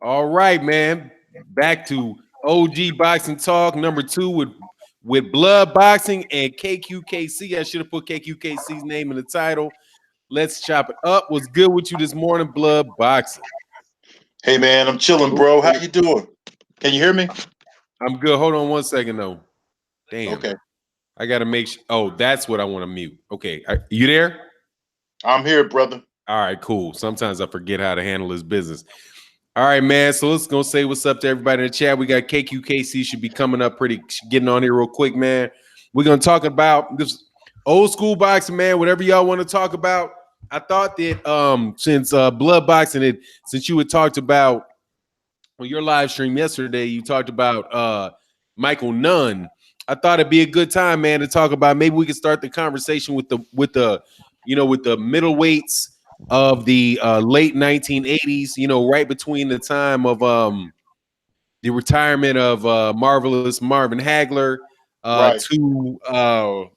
All right, man. Back to OG Boxing Talk number 2 with Blood Boxing and KQKC. I should have put KQKC's name in the title. Let's chop it up. What's good with you this morning, Blood Boxing? Hey man, I'm chilling, bro. How you doing? Can you hear me? I'm good. Hold on one second, though. Damn. Okay. I got to make sure. Oh, that's what I want to mute. Okay. You there? I'm here, brother. All right, cool. Sometimes I forget how to handle this business. All right, man. So let's go say what's up to everybody in the chat. We got KQKC should be coming up getting on here real quick, man. We're going to talk about this old school boxing, man. Whatever y'all want to talk about. I thought that since Blood Boxing, since you had talked about on your live stream yesterday, you talked about Michael Nunn. I thought it'd be a good time, man, to talk about. Maybe we could start the conversation with the middleweights of the late 1980s. Right between the time of the retirement of marvelous Marvin Hagler Right. to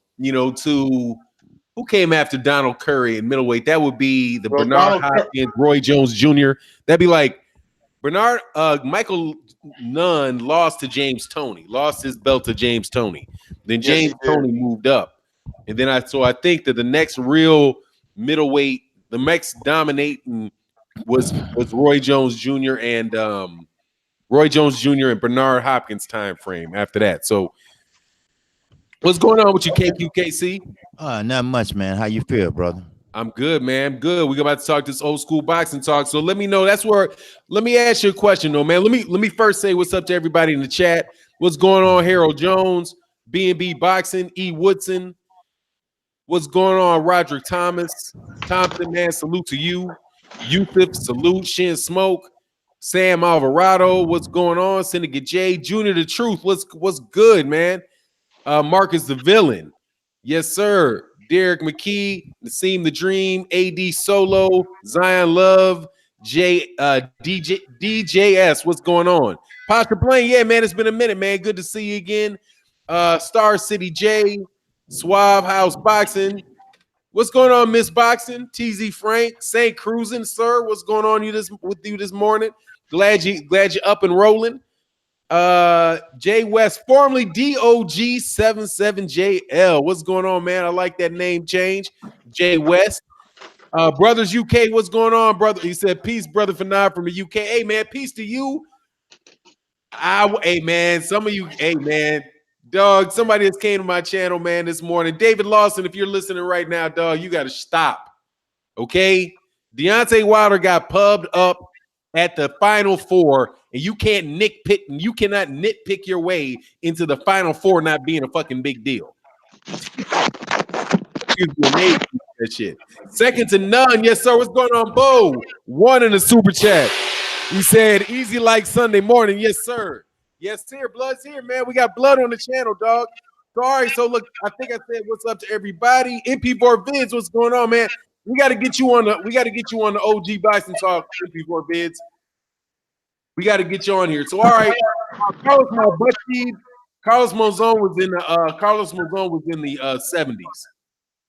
who came after Donald Curry in middleweight. That would be the Well, Bernard Hopkins, Roy Jones Jr. That'd be like Michael Nunn lost to James Toney, lost his belt to James Toney. Then James Toney moved up. And then I think that the next real middleweight, the next dominating was Roy Jones Jr. and Bernard Hopkins time frame after that. So what's going on with you, KQKC? Not much, man. How you feel, brother? I'm good, man. I'm good. We're about to talk this old school boxing talk. So let me know. Let me ask you a question, though, man. Let me first say what's up to everybody in the chat. What's going on, Harold Jones, B&B Boxing, E. Woodson? What's going on, Roderick Thompson, man? Salute to you. Yusuf, salute. Shin Smoke. Sam Alvarado, what's going on? Syndicate J. Junior the Truth, what's good, man? Marcus the Villain. Yes, sir. Derek McKee, Nassim the Dream, AD Solo, Zion Love, DJS. What's going on? Pastor Blaine, yeah, man, it's been a minute, man. Good to see you again. Star City J, Suave House Boxing. What's going on, Miss Boxing? TZ Frank, St. Cruising, sir. What's going on with you this morning? Glad you're up and rolling. Jay West, formerly DOG77JL. What's going on, man? I like that name change. Jay West. Brothers UK, what's going on, brother? He said, peace, brother Fannon from the UK. Hey, man, peace to you. Hey, man, some of you, hey, man, dog, somebody just came to my channel, man, this morning. David Lawson, if you're listening right now, dog, you got to stop, okay? Deontay Wilder got pubbed up at the Final Four, and you cannot nitpick your way into the Final Four not being a fucking big deal. That shit. Second to none. Yes, sir. What's going on, Bo? One in the super chat. He said, easy like Sunday morning. Yes, sir. Yes, sir. Blood's here, man. We got blood on the channel, dog. Sorry. So, look, I think I said what's up to everybody. MP4 Vids, what's going on, man? We got to get you on the OG Bison Talk, MP4 Vids. We got to get you on here. So, all right. Carlos Monzon was in the 70s.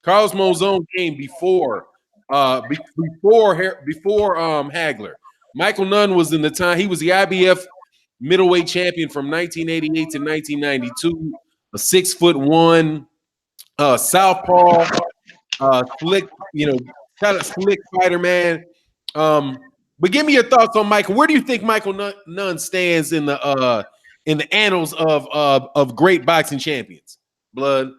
Carlos Monzon came before Hagler. Michael Nunn was in the time. He was the IBF middleweight champion from 1988 to 1992. A 6'1", southpaw, slick, kind of slick fighter, man. But give me your thoughts on Michael. Where do you think Michael Nunn stands in the annals of great boxing champions? Blood.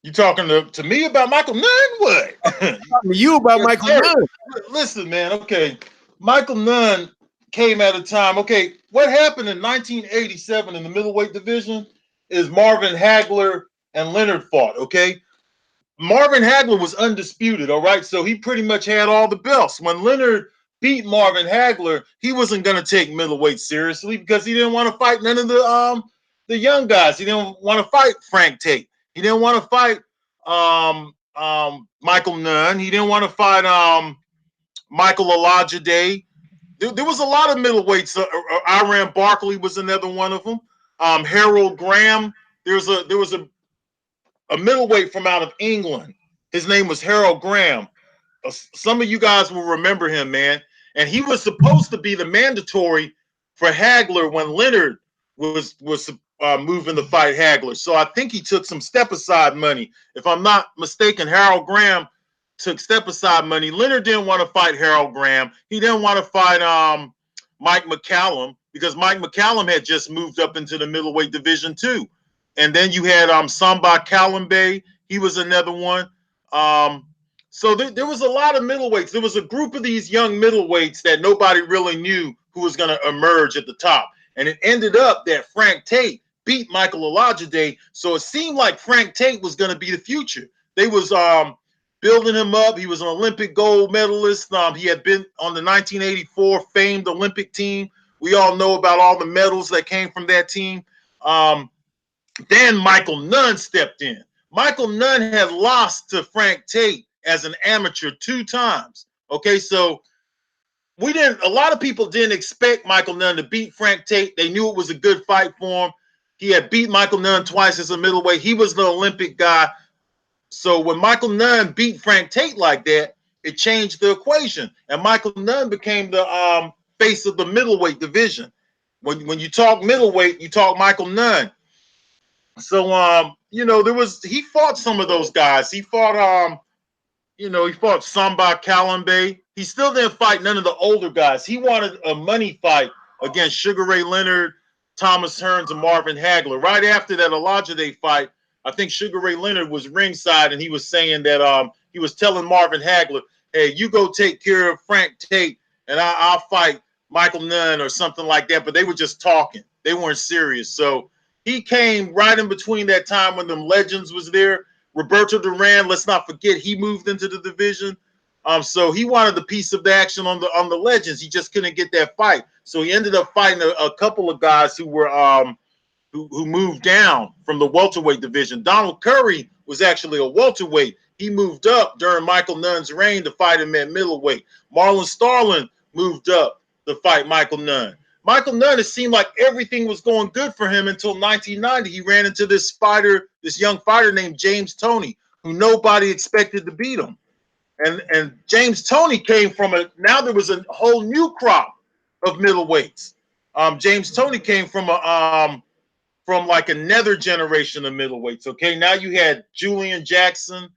You talking to me about Michael Nunn? What? Talking to you about Michael Nunn. Listen, man. Okay, Michael Nunn came at a time. Okay, what happened in 1987 in the middleweight division is Marvin Hagler and Leonard fought. Okay, Marvin Hagler was undisputed. All right, so he pretty much had all the belts. When Leonard beat Marvin Hagler, he wasn't going to take middleweight seriously because he didn't want to fight none of the young guys. He didn't want to fight Frank Tate. He didn't want to fight Michael Nunn. He didn't want to fight Michael Olajide. There was a lot of middleweights. Iran Barkley was another one of them. Harold Graham. There was a middleweight from out of England. His name was Harold Graham. Some of you guys will remember him, man. And he was supposed to be the mandatory for Hagler when Leonard was moving to fight Hagler. So I think he took some step aside money. If I'm not mistaken, Harold Graham took step aside money. Leonard didn't want to fight Harold Graham. He didn't want to fight Mike McCallum because Mike McCallum had just moved up into the middleweight division too. And then you had Samba Kalambe. He was another one. So there was a lot of middleweights. There was a group of these young middleweights that nobody really knew who was going to emerge at the top. And it ended up that Frank Tate beat Michael Olajide. So it seemed like Frank Tate was going to be the future. They was building him up. He was an Olympic gold medalist. He had been on the 1984 famed Olympic team. We all know about all the medals that came from that team. Then Michael Nunn stepped in. Michael Nunn had lost to Frank Tate as an amateur 2 times. Okay, so a lot of people didn't expect Michael Nunn to beat Frank Tate. They knew it was a good fight for him. He had beat Michael Nunn twice as a middleweight. He was the Olympic guy. So when Michael Nunn beat Frank Tate like that, it changed the equation. And Michael Nunn became the face of the middleweight division. When you talk middleweight, you talk Michael Nunn. So he fought some of those guys. He fought he fought Samba Kalambe. He still didn't fight none of the older guys. He wanted a money fight against Sugar Ray Leonard, Thomas Hearns, and Marvin Hagler. Right after that Olajide fight, I think Sugar Ray Leonard was ringside, and he was saying that he was telling Marvin Hagler, hey, you go take care of Frank Tate, and I'll fight Michael Nunn or something like that. But they were just talking. They weren't serious. So he came right in between that time when them legends was there. Roberto Duran, let's not forget, he moved into the division. So he wanted the piece of the action on the legends. He just couldn't get that fight. So he ended up fighting a couple of guys who were who moved down from the welterweight division. Donald Curry was actually a welterweight. He moved up during Michael Nunn's reign to fight him at middleweight. Marlon Starlin moved up to fight Michael Nunn. Michael Nunn, it seemed like everything was going good for him until 1990. He ran into this young fighter named James Toney, who nobody expected to beat him. And James Toney came from now there was a whole new crop of middleweights. James Toney came from like another generation of middleweights. Okay, now you had Julian Jackson.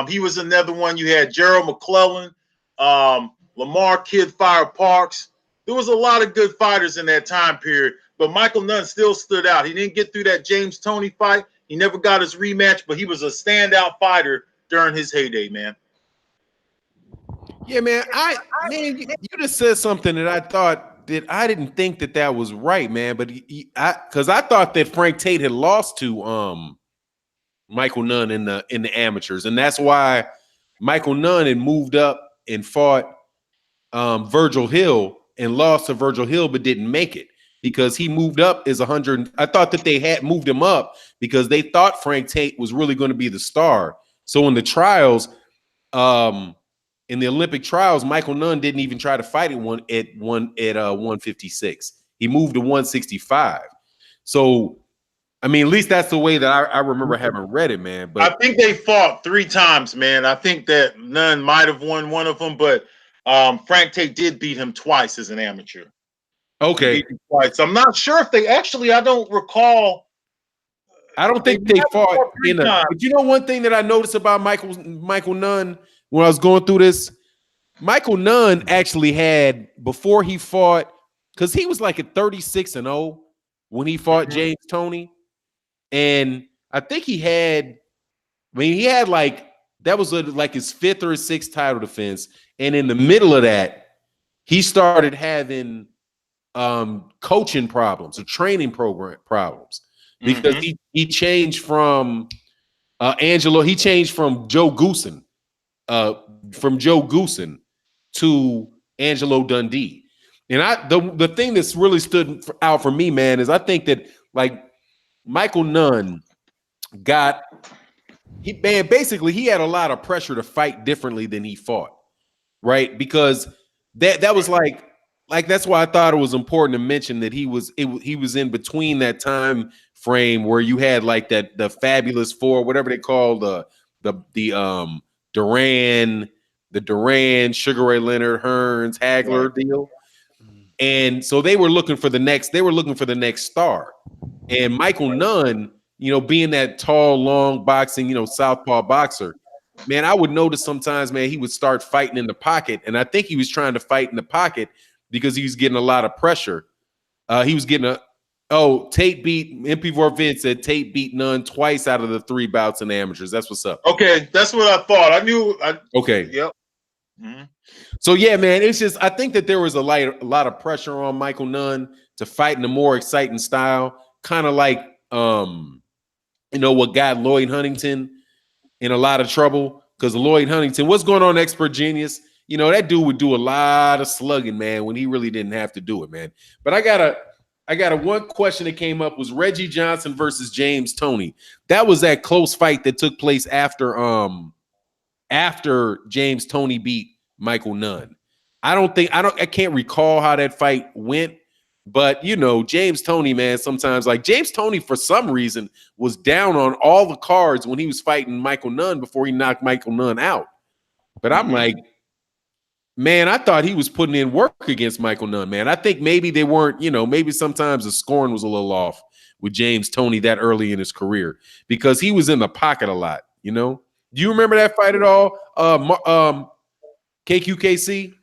He was another one. You had Gerald McClellan, Lamar Kid Fire Parks. There was a lot of good fighters in that time period, but Michael Nunn still stood out. He didn't get through that James Toney fight. He never got his rematch, but he was a standout fighter during his heyday, man. Yeah, man. You just said something that I thought that I didn't think that was right, man. But because I thought that Frank Tate had lost to Michael Nunn in the amateurs, and that's why Michael Nunn had moved up and fought Virgil Hill and lost to Virgil Hill, but didn't make it because he moved up as 100. I thought that they had moved him up because they thought Frank Tate was really going to be the star. So in the trials, in the Olympic trials, Michael Nunn didn't even try to fight at 156. He moved to 165. So, I mean, at least that's the way that I remember having read it, man. But I think they fought 3 times, man. I think that Nunn might have won one of them, but Frank Tate did beat him twice as an amateur. Okay. Twice. I'm not sure if they actually, I don't recall. I don't think they fought in a, but you know one thing that I noticed about Michael Nunn when I was going through this, Michael Nunn actually had, before he fought, because he was like at 36-0 when he fought James Toney. And I think he had like, that was like his 5th or 6th title defense. And in the middle of that, he started having coaching problems or training program problems because he changed from he changed from Joe Goosen to Angelo Dundee. And the thing that's really stood out for me, man, is I think that like Michael Nunn basically he had a lot of pressure to fight differently than he fought, right? Because that was like that's why I thought it was important to mention that he was in between that time frame where you had like the Fabulous Four, whatever they call the Duran, Sugar Ray Leonard, Hearns, Hagler deal. And so they were looking for the next star. And Michael Nunn, being that tall, long boxing, southpaw boxer, man, I would notice sometimes, man, he would start fighting in the pocket. And I think he was trying to fight in the pocket because he was getting a lot of pressure. He was getting Tate beat, MP4 Vince said Tate beat Nunn twice out of the 3 bouts in the amateurs. That's what's up. Okay, that's what I thought. I knew. Okay. Yep. Mm-hmm. So yeah, man, it's just I think that there was a lot of pressure on Michael Nunn to fight in a more exciting style, kind of like what got Lloyd Huntington in a lot of trouble, because Lloyd Huntington, what's going on, Expert Genius? That dude would do a lot of slugging, man, when he really didn't have to do it, man. But I got a one question that came up was Reggie Johnson versus James Toney. That was that close fight that took place after James Toney beat Michael Nunn. I can't recall how that fight went, but James Toney, man, sometimes like James Toney for some reason was down on all the cards when he was fighting Michael Nunn before he knocked Michael Nunn out. But I'm like, man, I thought he was putting in work against Michael Nunn, man. I think maybe they weren't, maybe sometimes the scoring was a little off with James Toney that early in his career because he was in the pocket a lot, Do you remember that fight at all? KQKC?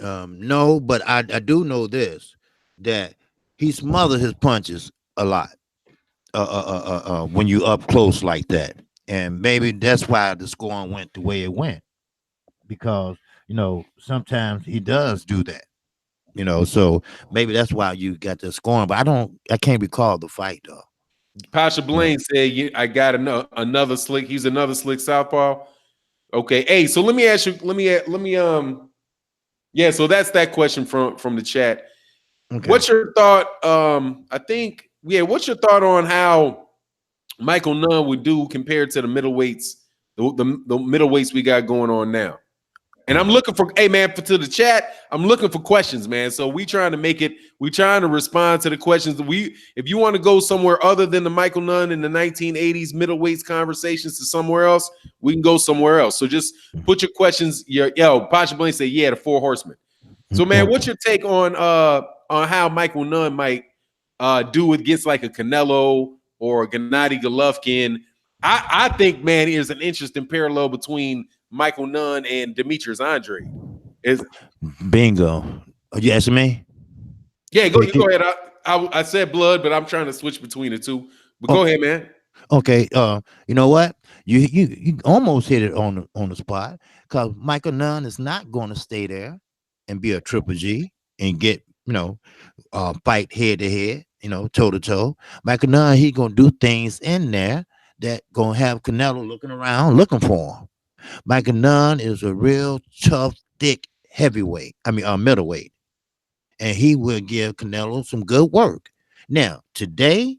No, but I do know this, that he smothered his punches a lot when you up close like that. And maybe that's why the scoring went the way it went. Because, sometimes he does do that. So maybe that's why you got the scoring. But I can't recall the fight though. Pasha Blaine said, I got another slick. He's another slick southpaw. Okay. Hey, so let me ask you, so that's that question from the chat. Okay. What's your thought? What's your thought on how Michael Nunn would do compared to the middleweights, the middleweights we got going on now? And I'm looking for, to the chat, I'm looking for questions, man. So we trying to respond to the questions. If you want to go somewhere other than the Michael Nunn in the 1980s middleweights conversations to somewhere else, we can go somewhere else. So just put your questions. Pasha Blaine said, the 4 horsemen. So man, what's your take on how Michael Nunn might do against like a Canelo or a Gennady Golovkin? I think, man, there's an interesting parallel between Michael Nunn and Demetrius Andrade. Bingo. Are you asking me? Yeah, go ahead. I said blood, but I'm trying to switch between the two. But go ahead, man. Okay. You know what? You almost hit it on the spot, because Michael Nunn is not going to stay there and be a Triple G and get fight head to head, toe to toe. Michael Nunn, he gonna do things in there that gonna have Canelo looking around, looking for him. Michael Nunn is a real tough, thick heavyweight. Middleweight. And he will give Canelo some good work. Now, today,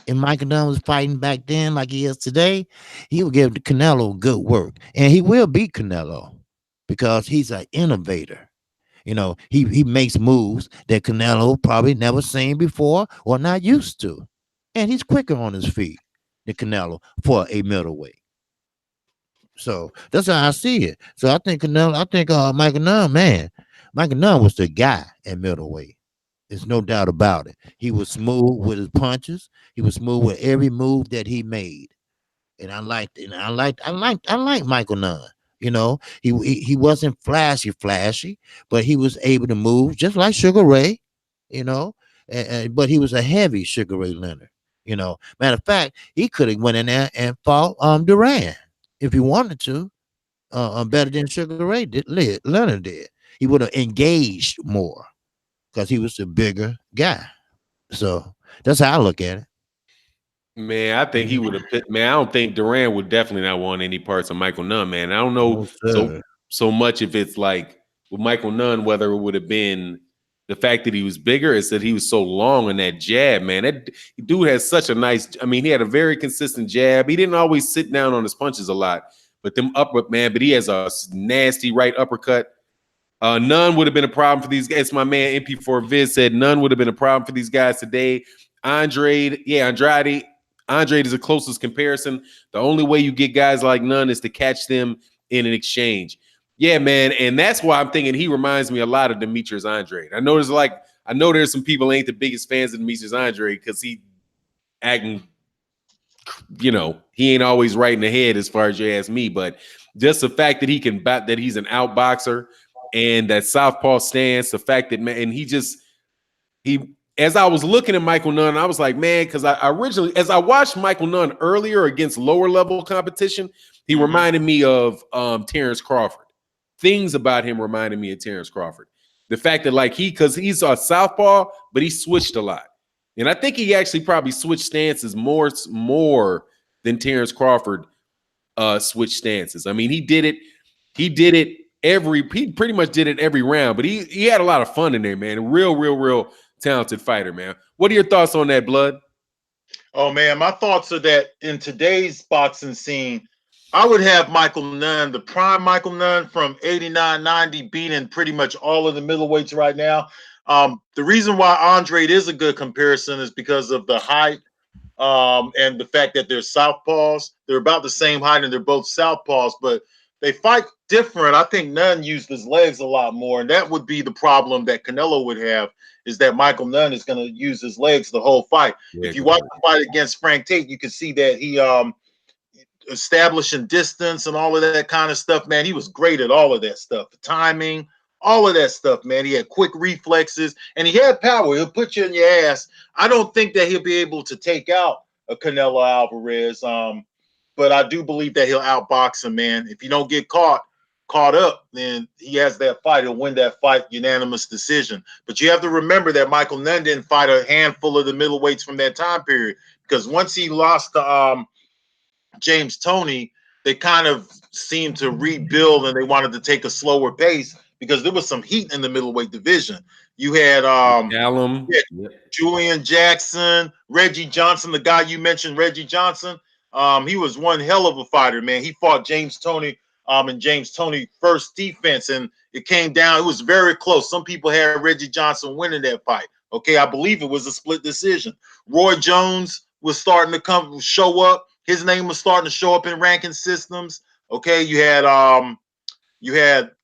if Michael Nunn was fighting back then like he is today, he will give Canelo good work. And he will beat Canelo because he's an innovator. He makes moves that Canelo probably never seen before or not used to. And he's quicker on his feet than Canelo for a middleweight. So that's how I see it. So I think Michael Nunn, man, Michael Nunn was the guy at middleweight. There's no doubt about it. He was smooth with his punches. He was smooth with every move that he made. And I liked Michael Nunn. He wasn't flashy, but he was able to move just like Sugar Ray, but he was a heavy Sugar Ray Leonard. Matter of fact, he could have went in there and fought Duran if he wanted to, better than Sugar Ray Leonard did. He would have engaged more because he was a bigger guy. So that's how I look at it. Man, I think he would have. Man, I don't think Duran would definitely not want any parts of Michael Nunn. Man, I don't know so much if it's like with Michael Nunn whether it would have been the fact that he was bigger, is that he was so long on that jab. Man, that dude has such a nice. He had a very consistent jab. He didn't always sit down on his punches a lot, but but he has a nasty right uppercut. None would have been a problem for these guys. My man MP4 Viz said none would have been a problem for these guys today. Andrade is the closest comparison. The only way you get guys like Nunn is to catch them in an exchange. Yeah, man, and that's why I'm thinking he reminds me a lot of Demetrius Andrade. I know there's like I know there's some people ain't the biggest fans of Demetrius Andre because he acting, he ain't always right in the head as far as you ask me. But just the fact that he can bat, that he's an outboxer, and that southpaw stance, the fact that and he. As I was looking at Michael Nunn, I was like, man, because I originally, as I watched Michael Nunn earlier against lower level competition, he reminded me of Terrence Crawford. Things about him reminded me of Terrence Crawford. The fact that because he's a southpaw, but he switched a lot. And I think he actually probably switched stances more than Terrence Crawford switched stances. I mean, he did it he pretty much did it every round, but he had a lot of fun in there, man. A real talented fighter, man. What are your thoughts on that, Blood? Oh man, my thoughts are that in today's boxing scene, I would have Michael Nunn, the prime Michael Nunn from 89, 90, beating pretty much all of the middleweights right now. The reason why Andre is a good comparison is because of the height and the fact that they're southpaws. They're about the same height and they're both southpaws, but they fight different. I think Nunn used his legs a lot more, and that would be the problem that Canelo would have, is that Michael Nunn is going to use his legs the whole fight. Yeah, if you watch the fight against Frank Tate, you can see that he establishing distance and all of that kind of stuff, man. He was great at all of that stuff. The timing, all of that stuff, man. He had quick reflexes, and he had power. He'll put you in your ass. I don't think that he'll be able to take out a Canelo Alvarez, but I do believe that he'll outbox him, man. If you don't get caught up, then he has that fight. He'll win that fight, unanimous decision. But you have to remember that Michael Nunn didn't fight a handful of the middleweights from that time period, because once he lost to James Toney, they kind of seemed to rebuild, and they wanted to take a slower pace because there was some heat in the middleweight division. You had Julian Jackson, Reggie Johnson, the guy you mentioned, Reggie Johnson. He was one hell of a fighter, man. He fought James Toney in James Toney first defense, and it came down. It was very close. Some people had Reggie Johnson winning that fight. Okay, I believe it was a split decision. Roy Jones was starting to show up. His name was starting to show up in ranking systems. Okay, you had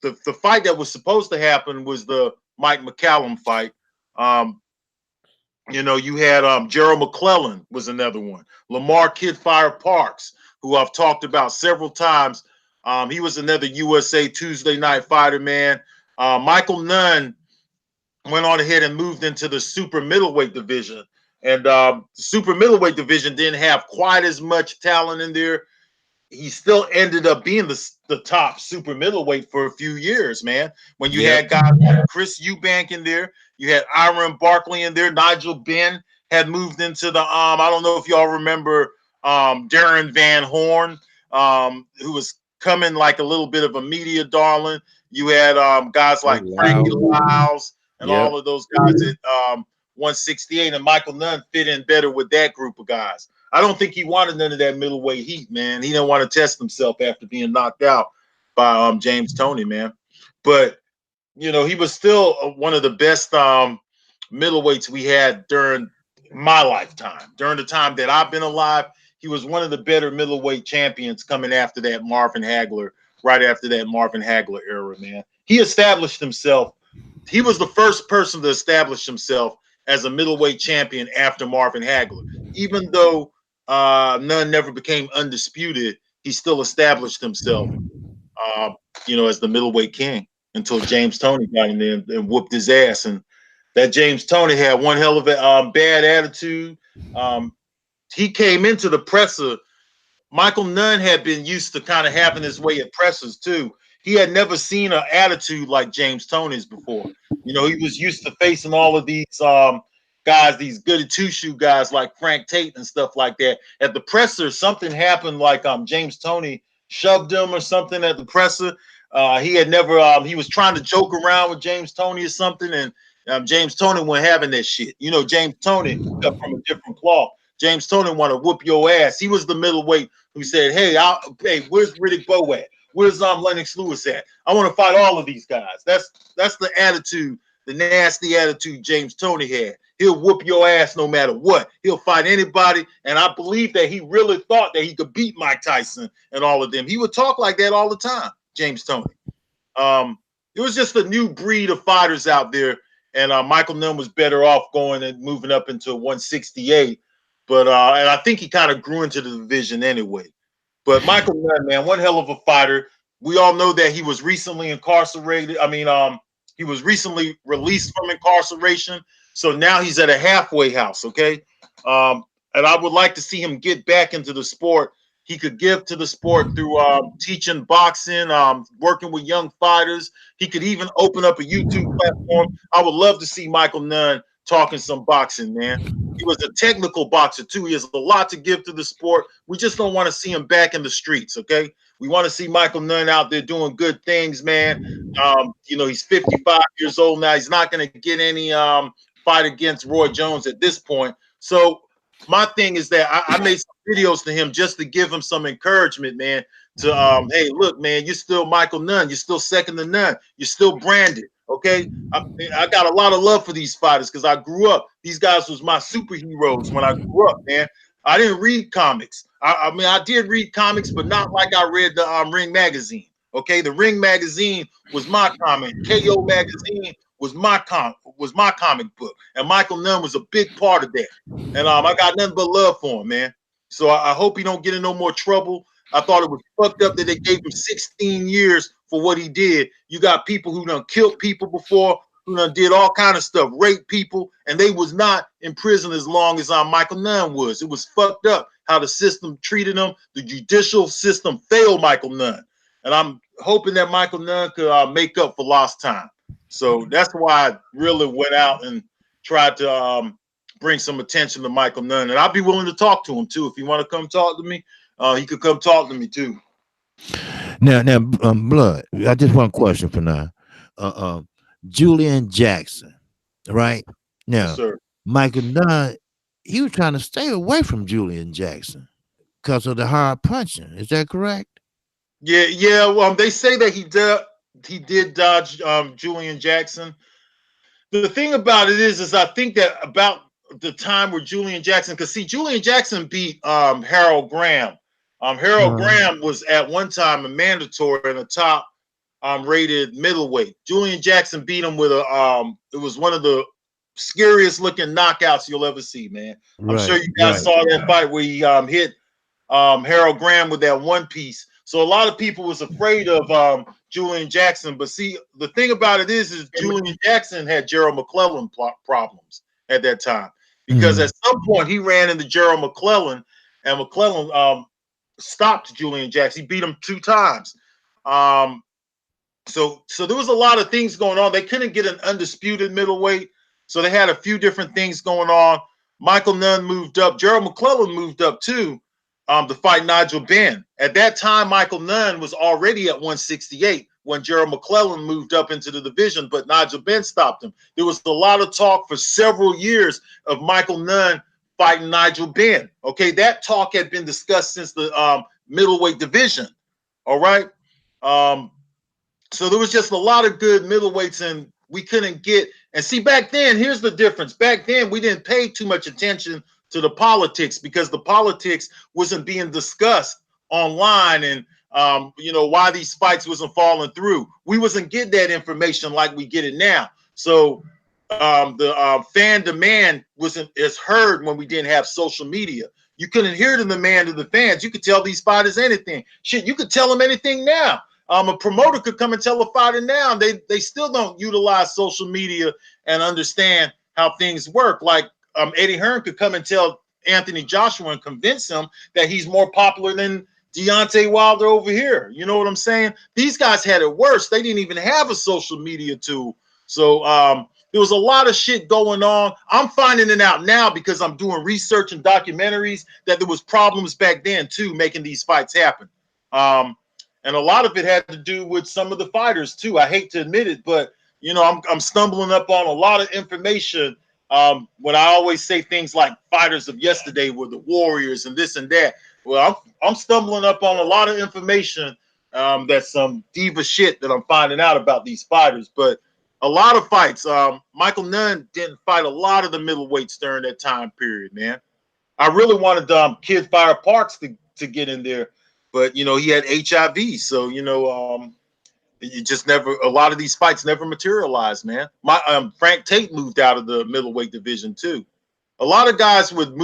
the fight that was supposed to happen was the Mike McCallum fight. You had Gerald McClellan was another one. Lamar Kidfire Parks, who I've talked about several times. He was another USA Tuesday night fighter, man. Michael Nunn went on ahead and moved into the super middleweight division. And the super middleweight division didn't have quite as much talent in there. He still ended up being the top super middleweight for a few years, man. When you had guys like Chris Eubank in there, you had Iron Barkley in there. Nigel Benn had moved into the I don't know if y'all remember Darren Van Horn, who was coming like a little bit of a media darling. You had guys like Frankie Lyles and all of those guys at 168, and Michael Nunn fit in better with that group of guys. I don't think he wanted none of that middleweight heat, man. He didn't want to test himself after being knocked out by James Toney, man. But he was still one of the best middleweights we had during my lifetime. During the time that I've been alive, he was one of the better middleweight champions coming after that Marvin Hagler, right after that Marvin Hagler era, man. He established himself. He was the first person to establish himself as a middleweight champion after Marvin Hagler. Even though Nunn never became undisputed, he still established himself, as the middleweight king until James Toney got in there and whooped his ass. And that James Toney had one hell of a bad attitude. He came into the presser. Michael Nunn had been used to kind of having his way at pressers too. He had never seen an attitude like James Toney's before. He was used to facing all of these guys, these goody two-shoe guys like Frank Tate and stuff like that. At the presser, something happened, like James Toney shoved him or something at the presser. He had never he was trying to joke around with James Toney or something, and James Toney wasn't having that shit. James Toney cut from a different cloth. James Toney wanted to whoop your ass. He was the middleweight who said, hey, where's Riddick Bowe at? Where's Lennox Lewis at? I want to fight all of these guys. That's the attitude, the nasty attitude James Toney had. He'll whoop your ass no matter what. He'll fight anybody. And I believe that he really thought that he could beat Mike Tyson and all of them. He would talk like that all the time, James Toney. It was just a new breed of fighters out there. and Michael Nunn was better off going and moving up into 168. But and I think he kind of grew into the division anyway. But Michael Nunn, man, one hell of a fighter. We all know that he was recently incarcerated. I mean, he was recently released from incarceration, so now he's at a halfway house. Okay, and I would like to see him get back into the sport. He could give to the sport through teaching boxing, working with young fighters. He could even open up a YouTube platform. I would love to see Michael Nunn talking some boxing, man. He was a technical boxer too. He has a lot to give to the sport. We just don't want to see him back in the streets, okay? We want to see Michael Nunn out there doing good things, man. You know, he's 55 years old now. He's not going to get any fight against Roy Jones at this point. So my thing is that I made some videos to him just to give him some encouragement, man. To hey, look, man, you're still Michael Nunn. You're still second to none. You're still branded. Okay, I got a lot of love for these fighters because I grew up. These guys was my superheroes when I grew up, man. I didn't read comics. I mean, I did read comics, but not like I read the Ring magazine. Okay, the Ring magazine was my comic. KO magazine was my comic book, and Michael Nunn was a big part of that. And I got nothing but love for him, man. So I hope he don't get in no more trouble. I thought it was fucked up that they gave him 16 years for what he did. You got people who done killed people before, who done did all kind of stuff, raped people, and they was not in prison as long as Michael Nunn was. It was fucked up how the system treated him. The judicial system failed Michael Nunn. And I'm hoping that Michael Nunn could make up for lost time. So that's why I really went out and tried to bring some attention to Michael Nunn. And I'll be willing to talk to him too. If you want to come talk to me, he could come talk to me too. Now, Blood. I just one question for now. Julian Jackson, right? Now, Yes, sir. Michael Nunn, he was trying to stay away from Julian Jackson because of the hard punching. Is that correct? Yeah. Well, they say that he did dodge Julian Jackson. The thing about it is I think that about the time where Julian Jackson, because see, Julian Jackson beat Harold Graham. Harold Graham was at one time a mandatory in a top rated middleweight. Julian Jackson beat him with it was one of the scariest looking knockouts you'll ever see, man. I'm sure you guys saw that fight where he hit Harold Graham with that one piece. So a lot of people was afraid of Julian Jackson. But see, the thing about it is Julian Jackson had Gerald McClellan problems at that time. Because at some point he ran into Gerald McClellan, and McClellan stopped Julian Jackson. He beat him 2 times. So there was a lot of things going on. They couldn't get an undisputed middleweight. So they had a few different things going on. Michael Nunn moved up. Gerald McClellan moved up too to fight Nigel Benn. At that time, Michael Nunn was already at 168 when Gerald McClellan moved up into the division, but Nigel Benn stopped him. There was a lot of talk for several years of Michael Nunn fighting Nigel Benn. Okay, that talk had been discussed since the middleweight division. All right. So there was just a lot of good middleweights, and we couldn't get. And see, back then, here's the difference. Back then, we didn't pay too much attention to the politics because the politics wasn't being discussed online, and you know, why these fights wasn't falling through. We wasn't getting that information like we get it now. So the fan demand wasn't as heard when we didn't have social media. You couldn't hear the demand of the fans. You could tell these fighters anything. Shit, you could tell them anything now. A promoter could come and tell a fighter now, and they still don't utilize social media and understand how things work. Like Eddie Hearn could come and tell Anthony Joshua and convince him that he's more popular than Deontay Wilder over here. You know what I'm saying? These guys had it worse. They didn't even have a social media tool. So there was a lot of shit going on. I'm finding it out now because I'm doing research and documentaries that there was problems back then too, making these fights happen. And a lot of it had to do with some of the fighters too. I hate to admit it, but you know, I'm stumbling up on a lot of information. When I always say things like fighters of yesterday were the Warriors and this and that. Well, I'm stumbling up on a lot of information that's some diva shit that I'm finding out about these fighters. But a lot of fights. Michael Nunn didn't fight a lot of the middleweights during that time period, man. I really wanted Kid Fire Parks to get in there. But, you know, he had HIV. So, you know, You just never. A lot of these fights never materialized, man. My Frank Tate moved out of the middleweight division too. A lot of guys would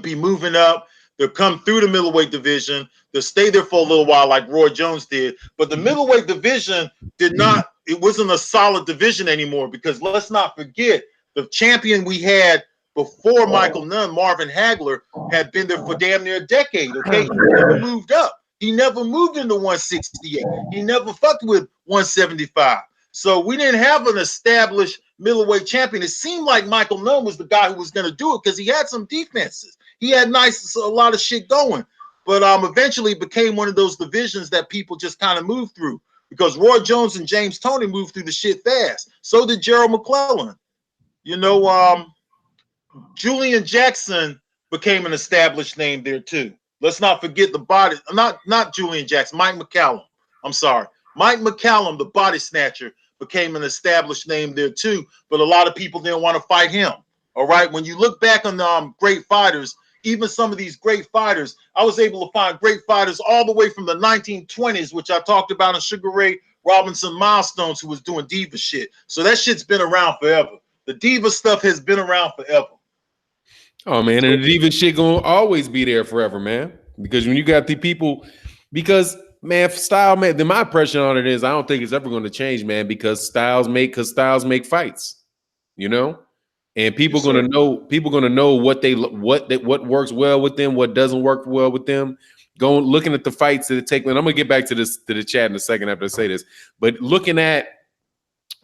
be moving up. They'll come through the middleweight division. They'll stay there for a little while, like Roy Jones did. But the middleweight division did not. It wasn't a solid division anymore because let's not forget the champion we had before Michael Nunn, Marvin Hagler, had been there for damn near a decade. Okay, he never moved up. He never moved into 168. He never fucked with 175. So we didn't have an established middleweight champion. It seemed like Michael Nunn was the guy who was going to do it because he had some defenses. He had a lot of shit going. But eventually became one of those divisions that people just kind of moved through because Roy Jones and James Toney moved through the shit fast. So did Gerald McClellan. You know, Julian Jackson became an established name there too. Let's not forget the body, not Julian Jackson, Mike McCallum. I'm sorry. Mike McCallum, the body snatcher, became an established name there too, but a lot of people didn't want to fight him. All right. When you look back on great fighters, even some of these great fighters, I was able to find great fighters all the way from the 1920s, which I talked about in Sugar Ray Robinson Milestones, who was doing diva shit. So that shit's been around forever. The diva stuff has been around forever. Oh man, and the diva shit gonna always be there forever, man. Because when you got the people, because man, style, man, then my impression on it is I don't think it's ever going to change, man, because styles make fights, you know, and people gonna know what works well with them, what doesn't work well with them. Looking at the fights that it take, and I'm gonna get back to the chat in a second after I say this, but looking at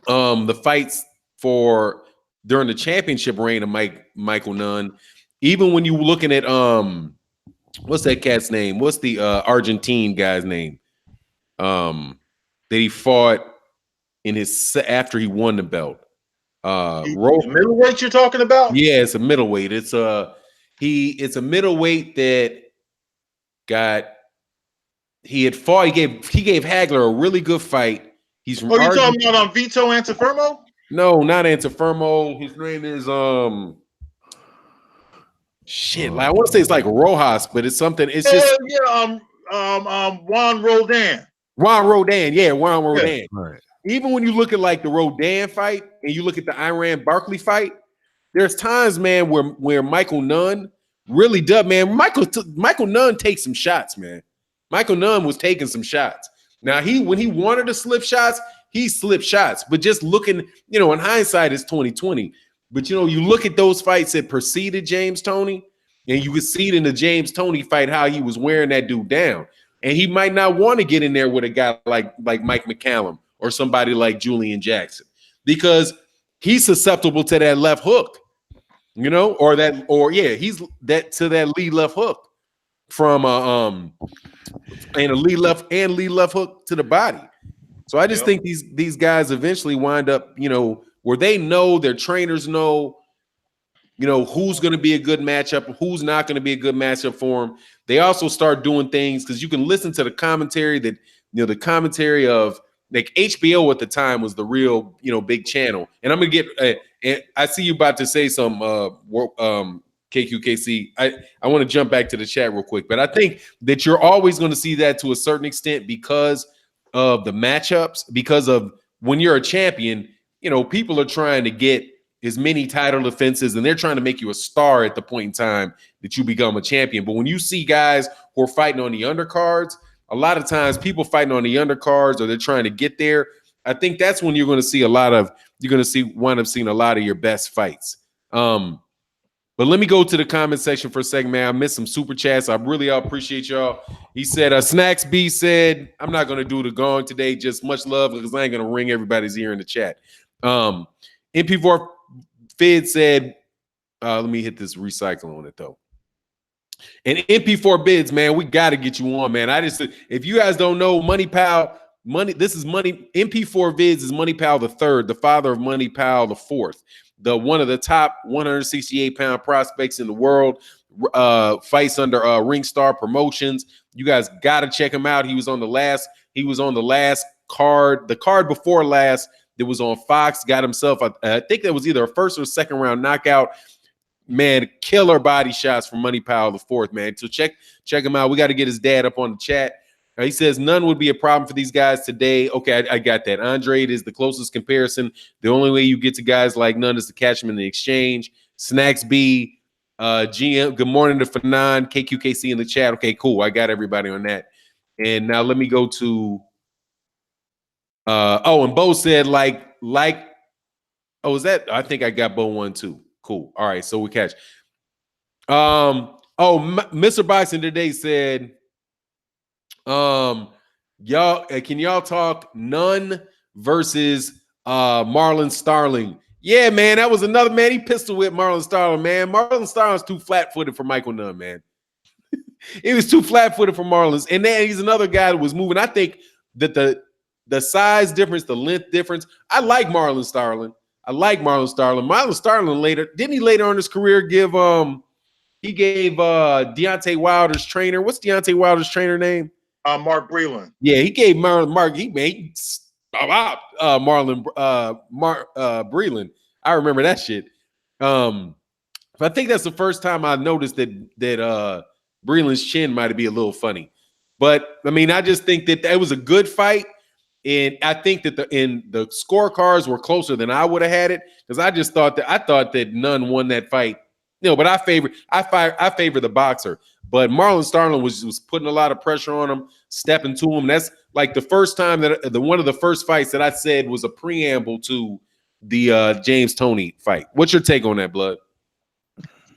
the fights for during the championship reign of Michael Nunn, even when you looking at what's that cat's name? What's the Argentine guy's name? That he fought in his after he won the belt. Middleweight you're talking about? Yeah, it's a middleweight. It's a middleweight that he had fought. He gave Hagler a really good fight. He's from you talking about Vito Antuofermo? No, not Antuofermo. His name is shit. Like, I want to say it's like Rojas, but it's something. It's just Juan Rodan. Juan Rodan. Yeah, Juan Rodan. Yeah. Right. Even when you look at like the Rodan fight and you look at the Iran Barkley fight, there's times, man, where Michael Nunn really does, man. Michael Nunn takes some shots, man. Michael Nunn was taking some shots. Now when he wanted to slip shots, he slipped shots. But just looking, you know, in hindsight, it's 2020. But you know, you look at those fights that preceded James Toney, and you could see it in the James Toney fight how he was wearing that dude down. And he might not want to get in there with a guy like Mike McCallum or somebody like Julian Jackson because he's susceptible to that left hook, you know, he's that lead left hook from and a lead left hook to the body. So I just think these guys eventually wind up, you know, where they know, their trainers know, you know, who's going to be a good matchup, who's not going to be a good matchup for them. They also start doing things because you can listen to the commentary that, you know, the commentary of like HBO at the time was the real, you know, big channel. And I'm going to get, I see you about to say some KQKC. I want to jump back to the chat real quick, but I think that you're always going to see that to a certain extent because of the matchups, because of when you're a champion, you know, people are trying to get as many title defenses and they're trying to make you a star at the point in time that you become a champion. But when you see guys who are fighting on the undercards, a lot of times people fighting on the undercards or they're trying to get there. I think that's when you're going to see wind up seeing a lot of your best fights. But let me go to the comment section for a second, man. I missed some super chats. I really appreciate y'all. He said, Snacks B said, I'm not going to do the gong today. Just much love because I ain't going to ring everybody's ear in the chat. MP4 Fid said, let me hit this recycle on it, though. And MP4 Bids, man, we got to get you on, man. If you guys don't know, this is Money. MP4 Vids is Money Pal the third, the father of Money Pal the fourth. One of the top 168-pound prospects in the world, fights under Ringstar Promotions. You guys got to check him out. He was on the last card, the card before last that was on Fox. Got himself, I think that was either a first or second round knockout. Man, killer body shots from Money Pal the fourth, man. So check him out. We got to get his dad up on the chat. He says none would be a problem for these guys today. Okay, I got that. Andre is the closest comparison. The only way you get to guys like none is to catch them in the exchange. Snacks B, GM. Good morning to Fannon, KQKC in the chat. Okay, cool. I got everybody on that. And now let me go to. And Bo said like. Oh, is that? I think I got Bo 1 too. Cool. All right, so we catch. Mr. Boxing today said, y'all, can y'all talk Nunn versus Marlon Starling? Yeah, man, that was another man. He pistol whipped Marlon Starling, man. Marlon Starling's too flat-footed for Michael Nunn, man. He was too flat-footed for Marlon's, and then he's another guy that was moving. I think that the size difference, the length difference. I like Marlon Starling. Marlon Starling later on in his career give he gave Deontay Wilder's trainer. What's Deontay Wilder's trainer name? Mark Breland. Yeah, he gave Mark. He made Marlon Breland. I remember that shit. I think that's the first time I noticed that Breland's chin might be a little funny. But I mean, I just think that it was a good fight. And I think that the scorecards were closer than I would have had it, because I thought that Nunn won that fight. But I favor the boxer. But Marlon Starling was putting a lot of pressure on him, stepping to him. That's like the first time that one of the first fights that I said was a preamble to the James Toney fight. What's your take on that, Blood?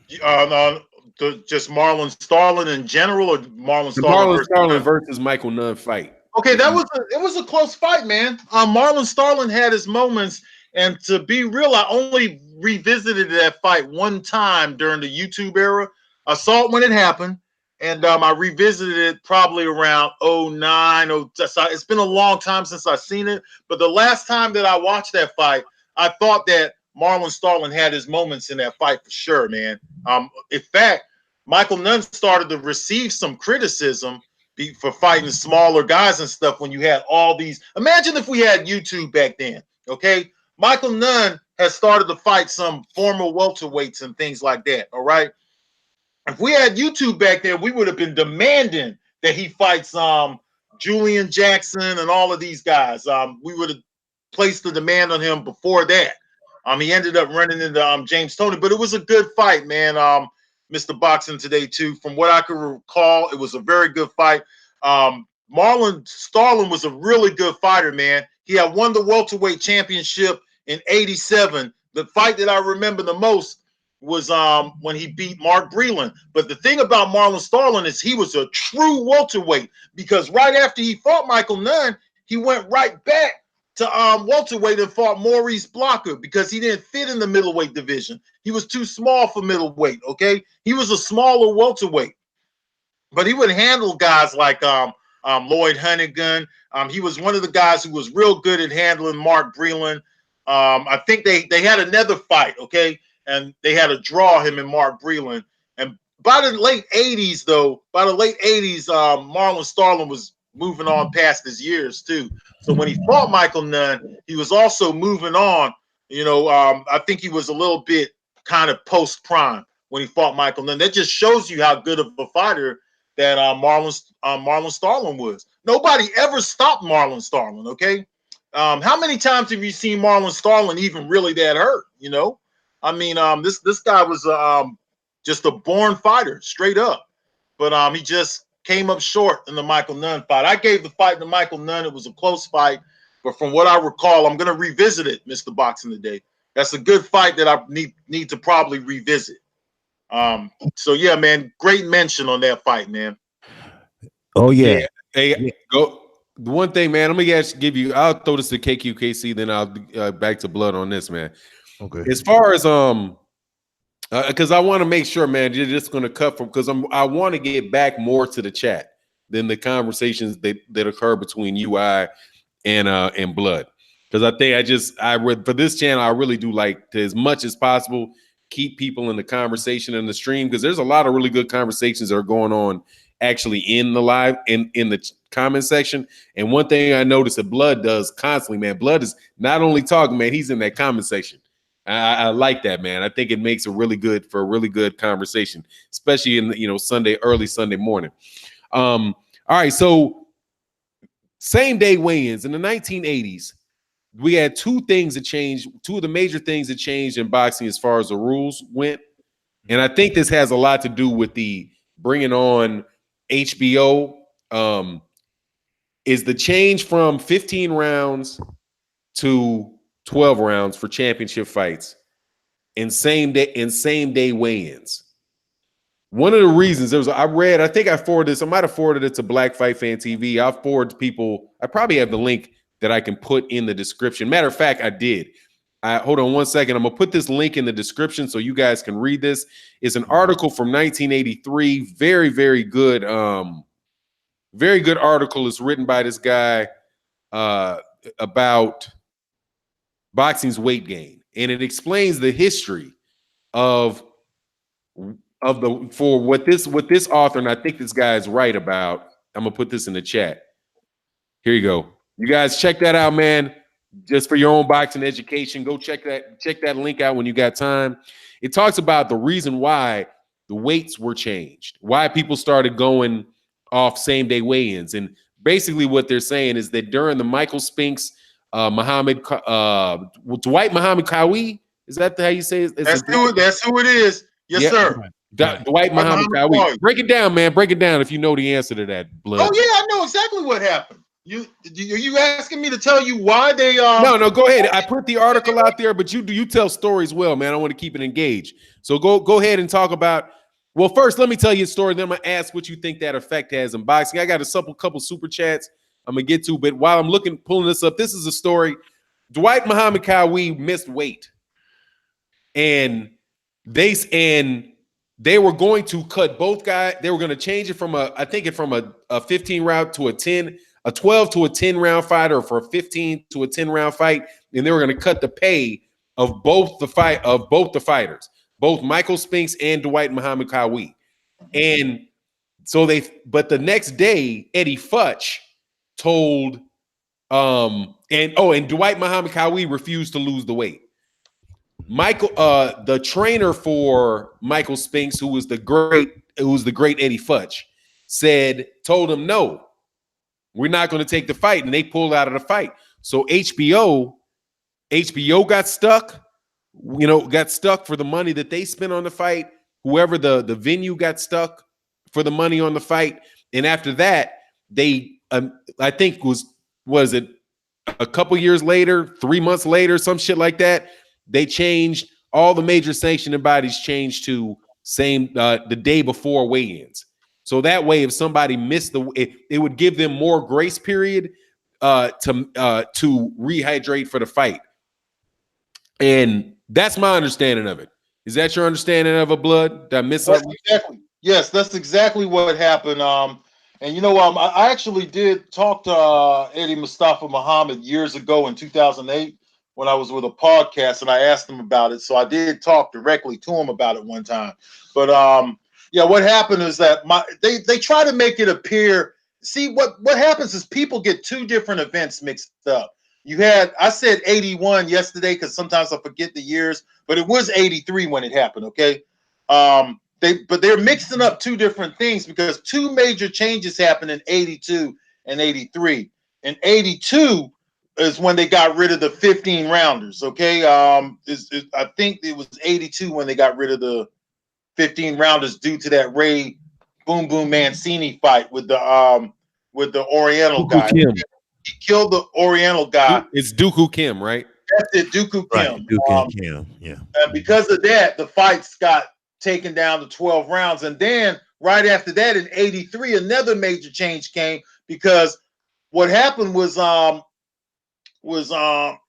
Just Marlon Starling in general, or Marlon Starling versus Michael Nunn fight. Okay, it was a close fight, man. Marlon Starling had his moments, and to be real, I only revisited that fight one time during the YouTube era. I saw it when it happened, and I revisited it probably around 09. It's been a long time since I've seen it, but the last time that I watched that fight, I thought that Marlon Starling had his moments in that fight for sure, man. In fact, Michael Nunn started to receive some criticism for fighting smaller guys and stuff when you had all these. Imagine if we had YouTube back then, okay? Michael Nunn has started to fight some former welterweights and things like that, all right? If we had YouTube back then, we would have been demanding that he fights Julian Jackson and all of these guys. We would have placed the demand on him before that. He ended up running into James Toney, but it was a good fight, man. Mr. Boxing today too. From what I can recall, it was a very good fight. Marlon Starling was a really good fighter, man. He had won the welterweight championship in '87. The fight that I remember the most was when he beat Mark Breland. But the thing about Marlon Starling is he was a true welterweight, because right after he fought Michael Nunn, he went right back to welterweight and fought Maurice Blocker, because he didn't fit in the middleweight division. He was too small for middleweight, okay? He was a smaller welterweight. But he would handle guys like Lloyd Hunnigan. He was one of the guys who was real good at handling Mark Breland. I think they had another fight, okay? And they had to draw him and Mark Breland. And by the late 80s, Marlon Starling was moving on past his years too. So when he fought Michael Nunn, he was also moving on. I think he was a little bit kind of post-prime when he fought Michael Nunn. That just shows you how good of a fighter that Marlon Starling was. Nobody ever stopped Marlon Starling, okay? How many times have you seen Marlon Starling even really that hurt, this guy was just a born fighter, straight up. But he just came up short in the Michael Nunn fight. I gave the fight to Michael Nunn. It was a close fight. But from what I recall, I'm going to revisit it, Mr. Boxing today. That's a good fight that I need to probably revisit. So, yeah, man, great mention on that fight, man. Oh, yeah. Hey, go. The one thing, man, let me I'll throw this to KQKC, then I'll back to Blood on this, man. Okay. As far as because I want to make sure, man, you're just going to cut from, because I want to get back more to the chat than the conversations that occur between UI and Blood. Because I think for this channel, I really do like to, as much as possible, keep people in the conversation in the stream, because there's a lot of really good conversations that are going on actually in the live in the comment section. And one thing I noticed that Blood does constantly, man, Blood is not only talking, man, he's in that comment section. I like that, man. I think it makes a really good conversation, especially in early Sunday morning. All right, so Same day weigh-ins in the 1980s. We had two things that changed, two of the major things that changed in boxing as far as the rules went. And I think this has a lot to do with the bringing on HBO. Is the change from 15 rounds to 12 rounds for championship fights and same day weigh-ins. One of the reasons I think I forwarded this. I might have forwarded it to Black Fight Fan TV. I'll forward to people. I probably have the link that I can put in the description. Matter of fact, I did. Hold on one second. I'm gonna put this link in the description so you guys can read this. It's an article from 1983. Very, very good. Very good article. It's written by this guy about boxing's weight gain, and it explains the history of what this author, and I think this guy is right about. I'm gonna put this in the chat. Here you go. You guys check that out, man. Just for your own boxing education, go check that link out when you got time. It talks about the reason why the weights were changed, why people started going off same day weigh-ins, and basically what they're saying is that during the Michael Spinks, Dwight Muhammad Qawi, is that how you say it? That's who it is. Yes, sir. Dwight Muhammad Qawi. Break it down, man. Break it down if you know the answer to that, Blood. Oh yeah, I know exactly what happened. Are you asking me to tell you why they No, go ahead. I put the article out there, but you tell stories well, man. I want to keep it engaged. So go ahead and talk about. Well, first, let me tell you a story. Then I'm gonna ask what you think that effect has in boxing. I got a couple super chats I'm gonna get to, but while I'm pulling this up, this is a story. Dwight Muhammad Qawi missed weight, and they were going to cut both guys. They were going to change it from a 15 round to a 10, a 12 to a 10 round fight, or for a 15 to a 10 round fight, and they were going to cut the pay of both the fighters, both Michael Spinks and Dwight Muhammad Qawi. And so but the next day, Eddie Futch told and Dwight Muhammad Qawi refused to lose the weight. The trainer for Michael Spinks, who was the great Eddie Futch, told him, no, we're not going to take the fight, and they pulled out of the fight. So HBO got stuck, for the money that they spent on the fight. Whoever the venue got stuck for the money on the fight, and after that, they I think was it a couple years later, 3 months later, some shit like that. They changed, all the major sanctioning bodies changed to the day before weigh-ins. So that way, if somebody missed it would give them more grace period to rehydrate for the fight. And that's my understanding of it. Is that your understanding of it, Blood? Did I miss something? Exactly. Yes, that's exactly what happened. And I actually did talk to Eddie Mustafa Muhammad years ago in 2008 when I was with a podcast, and I asked him about it. So I did talk directly to him about it one time. But what happened is that they try to make it appear. See, what happens is people get two different events mixed up. I said 81 yesterday because sometimes I forget the years, but it was 83 when it happened. Okay. They're mixing up two different things because two major changes happened in 82 and 83. In 82 is when they got rid of the 15 rounders. Okay. I think it was 82 when they got rid of the 15 rounders due to that Ray Boom Boom Mancini fight with the Oriental guy. Kim. He killed the Oriental guy. It's Dooku Kim, right? That's it, Dooku Kim. Right, Dooku Kim, yeah. And because of that, the fights got taken down to 12 rounds. And then right after that, in 83, another major change came because what happened was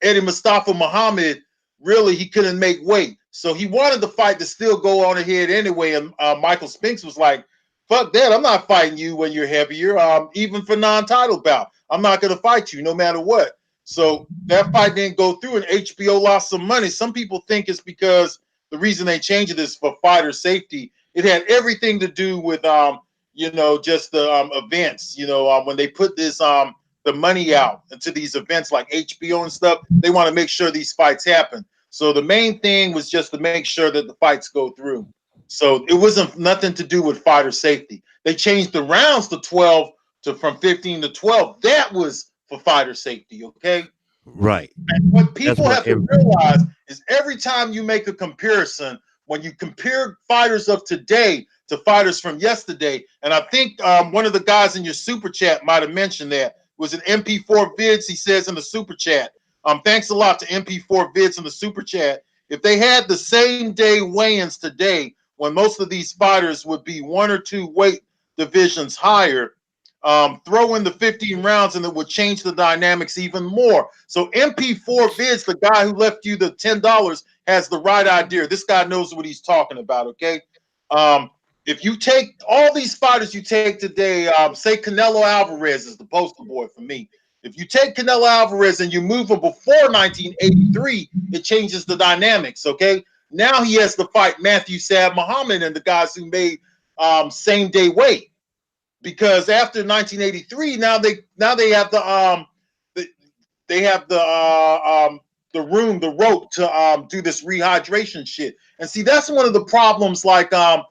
Eddie Mustafa Muhammad, really, he couldn't make weight. So he wanted the fight to still go on ahead anyway. And Michael Spinks was like, fuck that, I'm not fighting you when you're heavier, even for non-title bout. I'm not going to fight you no matter what. So that fight didn't go through, and HBO lost some money. Some people think it's because the reason they changed it is for fighter safety. It had everything to do with, just the events. When they put this the money out into these events like HBO and stuff, they want to make sure these fights happen. So the main thing was just to make sure that the fights go through. So it wasn't nothing to do with fighter safety. They changed the rounds to 12 to from 15 to 12, that was for fighter safety, okay? Right. And what people what have to realize is every time you make a comparison, when you compare fighters of today to fighters from yesterday, and I think one of the guys in your super chat might have mentioned that, was it MP4 Vids? He says in the super chat. Thanks a lot to MP4 Vids in the super chat. If they had the same day weigh-ins today, when most of these fighters would be 1 or 2 weight divisions higher, throw in the 15 rounds and it would change the dynamics even more. So MP4 Vids, the guy who left you the $10, has the right idea. This guy knows what he's talking about, okay? If you take all these fighters you take today, say Canelo Alvarez is the poster boy for me. If you take Canelo Alvarez and you move him before 1983, it changes the dynamics, okay? Now he has to fight Matthew Sad Muhammad and the guys who made same day weight. Because after 1983, now they have the room, the rope to do this rehydration shit. And see, that's one of the problems like that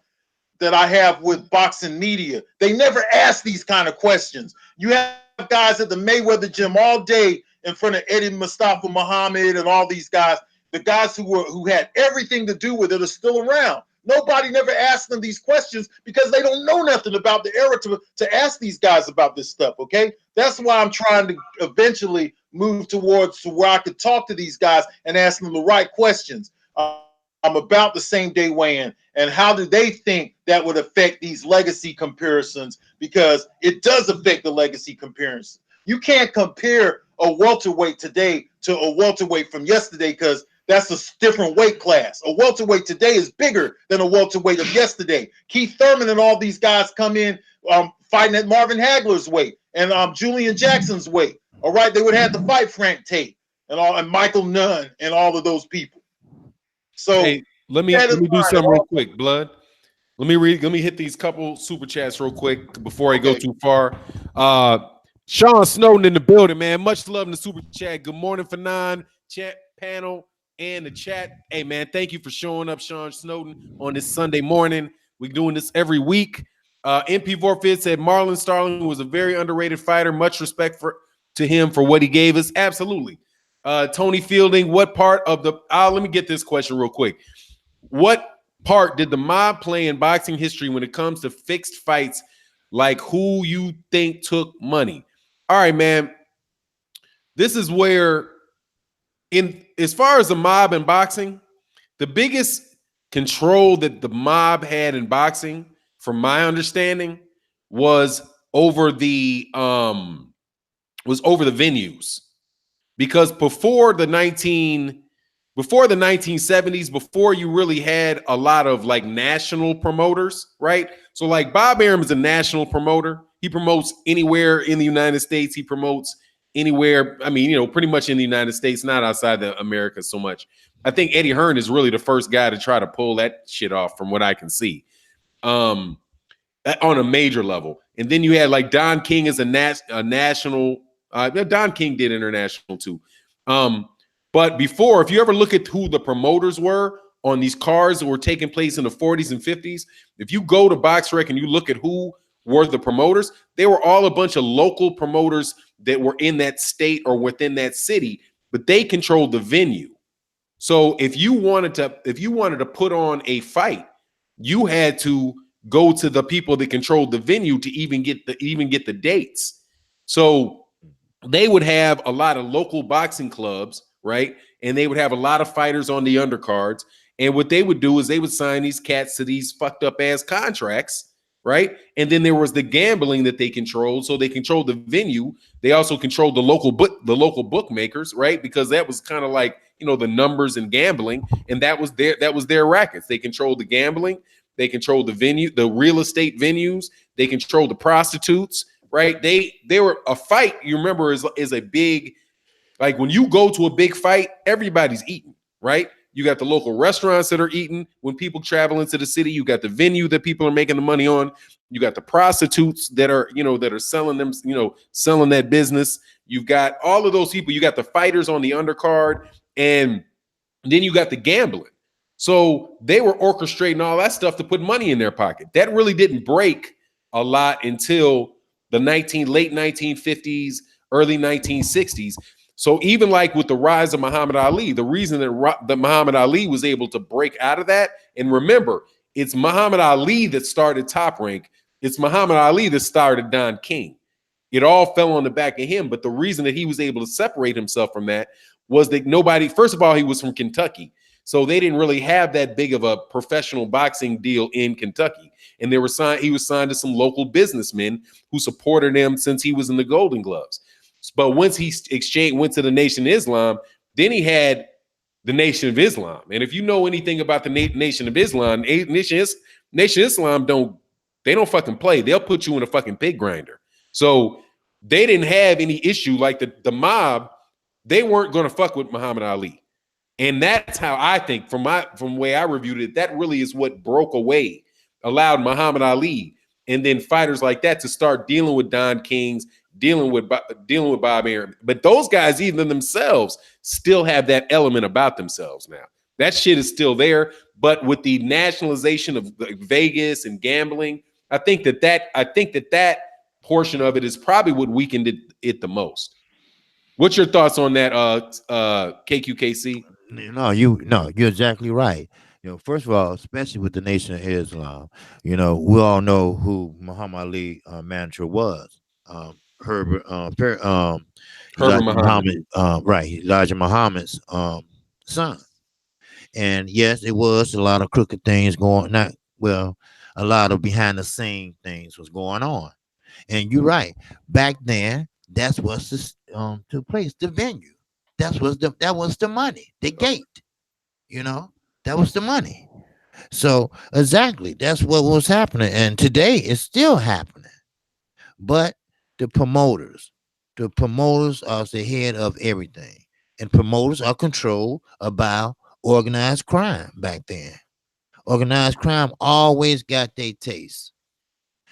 I have with boxing media. They never ask these kind of questions. You have guys at the Mayweather gym all day in front of Eddie Mustafa Muhammad and all these guys. The guys who had everything to do with it are still around. Nobody never asked them these questions because they don't know nothing about the era to ask these guys about this stuff, okay? That's why I'm trying to eventually move towards to where I could talk to these guys and ask them the right questions. I'm about the same day weigh-in, and how do they think that would affect these legacy comparisons? Because it does affect the legacy comparison. You can't compare a welterweight today to a welterweight from yesterday because that's a different weight class. A welterweight today is bigger than a welterweight of yesterday. Keith Thurman and all these guys come in fighting at Marvin Hagler's weight and Julian Jackson's weight. All right, they would have to fight Frank Tate and Michael Nunn and all of those people. So hey, let me do something real quick, Blood. Let me hit these couple super chats real quick before I go too far. Sean Snowden in the building, man. Much love in the super chat. Good morning, Fannon, chat panel, and the chat. Hey, man, thank you for showing up, Sean Snowden, on this Sunday morning. We're doing this every week. MP Vorfit said Marlon Starling was a very underrated fighter. Much respect to him for what he gave us. Absolutely. Tony Fielding, what part of the let me get this question real quick. What part did the mob play in boxing history when it comes to fixed fights, like who you think took money? All right, man. This is where, as far as the mob in boxing, the biggest control that the mob had in boxing, from my understanding, was over the venues. Because before the 1970s, before you really had a lot of like national promoters, right? So like Bob Arum is a national promoter. He promotes anywhere in the United States. He promotes anywhere. I mean, pretty much in the United States, not outside of America so much. I think Eddie Hearn is really the first guy to try to pull that shit off from what I can see. On a major level. And then you had like Don King as a national. Don King did international too. But before, if you ever look at who the promoters were on these cards that were taking place in the 40s and 50s, if you go to BoxRec and you look at who were the promoters, they were all a bunch of local promoters that were in that state or within that city, but they controlled the venue. So if you wanted to put on a fight, you had to go to the people that controlled the venue to even get the dates. So they would have a lot of local boxing clubs, right? And they would have a lot of fighters on the undercards. And what they would do is they would sign these cats to these fucked up ass contracts, right? And then there was the gambling that they controlled. So they controlled the venue. They also controlled the local bookmakers, right? Because that was kind of like, the numbers and gambling. And that was their rackets. They controlled the gambling. They controlled the venue, the real estate venues. They controlled the prostitutes, right? They were a fight. You remember is a big, like when you go to a big fight, everybody's eating, right? You got the local restaurants that are eating when people travel into the city. You got the venue that people are making the money on. You got the prostitutes that are selling them, selling that business. You've got all of those people. You got the fighters on the undercard, and then you got the gambling. So they were orchestrating all that stuff to put money in their pocket. That really didn't break a lot until the late 1950s, early 1960s. So even like with the rise of Muhammad Ali, the reason that Muhammad Ali was able to break out of that, and remember, it's Muhammad Ali that started Top Rank. It's Muhammad Ali that started Don King. It all fell on the back of him. But the reason that he was able to separate himself from that was that nobody, first of all, he was from Kentucky. So they didn't really have that big of a professional boxing deal in Kentucky. And he was signed to some local businessmen who supported him since he was in the Golden Gloves. But once he went to the Nation of Islam, then he had the Nation of Islam. And if you know anything about the Nation of Islam, Nation of Islam don't fucking play. They'll put you in a fucking pig grinder. So they didn't have any issue like the mob. They weren't going to fuck with Muhammad Ali. And that's how I think, from the way I reviewed it, that really is what broke away, allowed Muhammad Ali and then fighters like that to start dealing with Don Kings, dealing with Bob Arum. But those guys, even themselves, still have that element about themselves now. That shit is still there. But with the nationalization of Vegas and gambling, I think that portion of it is probably what weakened it the most. What's your thoughts on that, KQKC? You're exactly right. First of all, especially with the Nation of Islam, we all know who Muhammad Ali manager was. Herbert Muhammad, right? Elijah Muhammad's son. And yes, it was a lot of crooked things going. A lot of behind the scene things was going on. And you're right. Back then, that's what's took place. The venue. That was the money. The gate. That was the money. So exactly, that's what was happening. And today it's still happening. But the promoters are the head of everything. And promoters are controlled by organized crime back then. Organized crime always got their taste,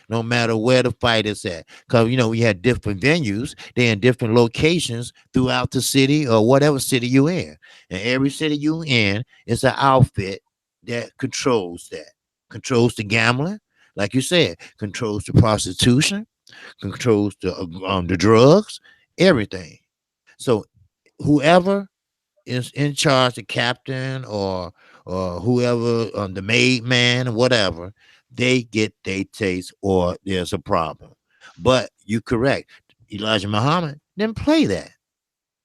no matter where the fight is at. Because, we had different venues. They're in different locations throughout the city or whatever city you're in. And every city you're in is an outfit that controls that. Controls the gambling, like you said, controls the prostitution, controls the drugs, everything. So whoever is in charge, the captain or whoever, the maid man or whatever, they get their taste or there's a problem. But you're correct. Elijah Muhammad didn't play that.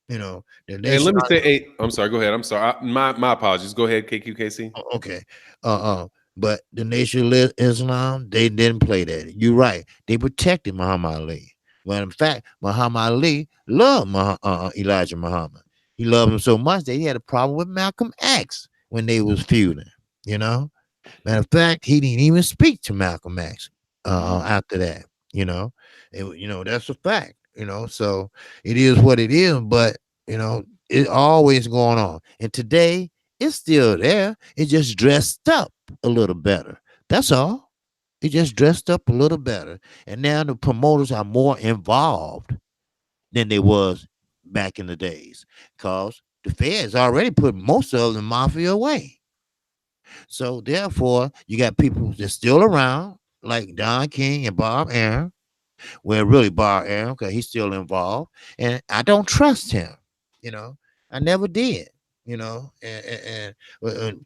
Hey, let me say, hey, I'm sorry. Go ahead. I'm sorry. My apologies. Go ahead, KQKC. Okay. But the Nation of Islam, they didn't play that. You're right. They protected Muhammad Ali. Well, in fact, Muhammad Ali loved Elijah Muhammad. He loved him so much that he had a problem with Malcolm X when they was feuding. Matter of fact, he didn't even speak to Malcolm X after that. That's a fact. So it is what it is. But it's always going on. And today it's still there. It just dressed up a little better. That's all. It just dressed up a little better. And now the promoters are more involved than they was back in the days, because the feds already put most of the mafia away. So therefore, you got people that's still around, like Don King and Bob Arum. Well, really Bob Arum, because he's still involved, and I don't trust him. I never did. And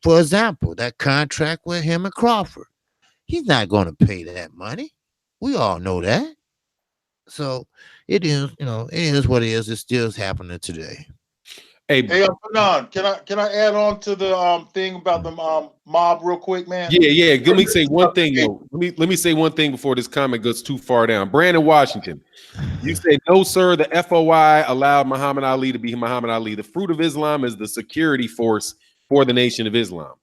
for example, that contract with him and Crawford, he's not going to pay that money. We all know that. So it is, it is what it is. It still is happening today. Hey, Fannon, can I add on to the thing about the mob real quick, man? Yeah. Let me say one thing. Let me say one thing before this comment goes too far down. Brandon Washington, you say no, sir. The FOI allowed Muhammad Ali to be Muhammad Ali. The Fruit of Islam is the security force for the Nation of Islam.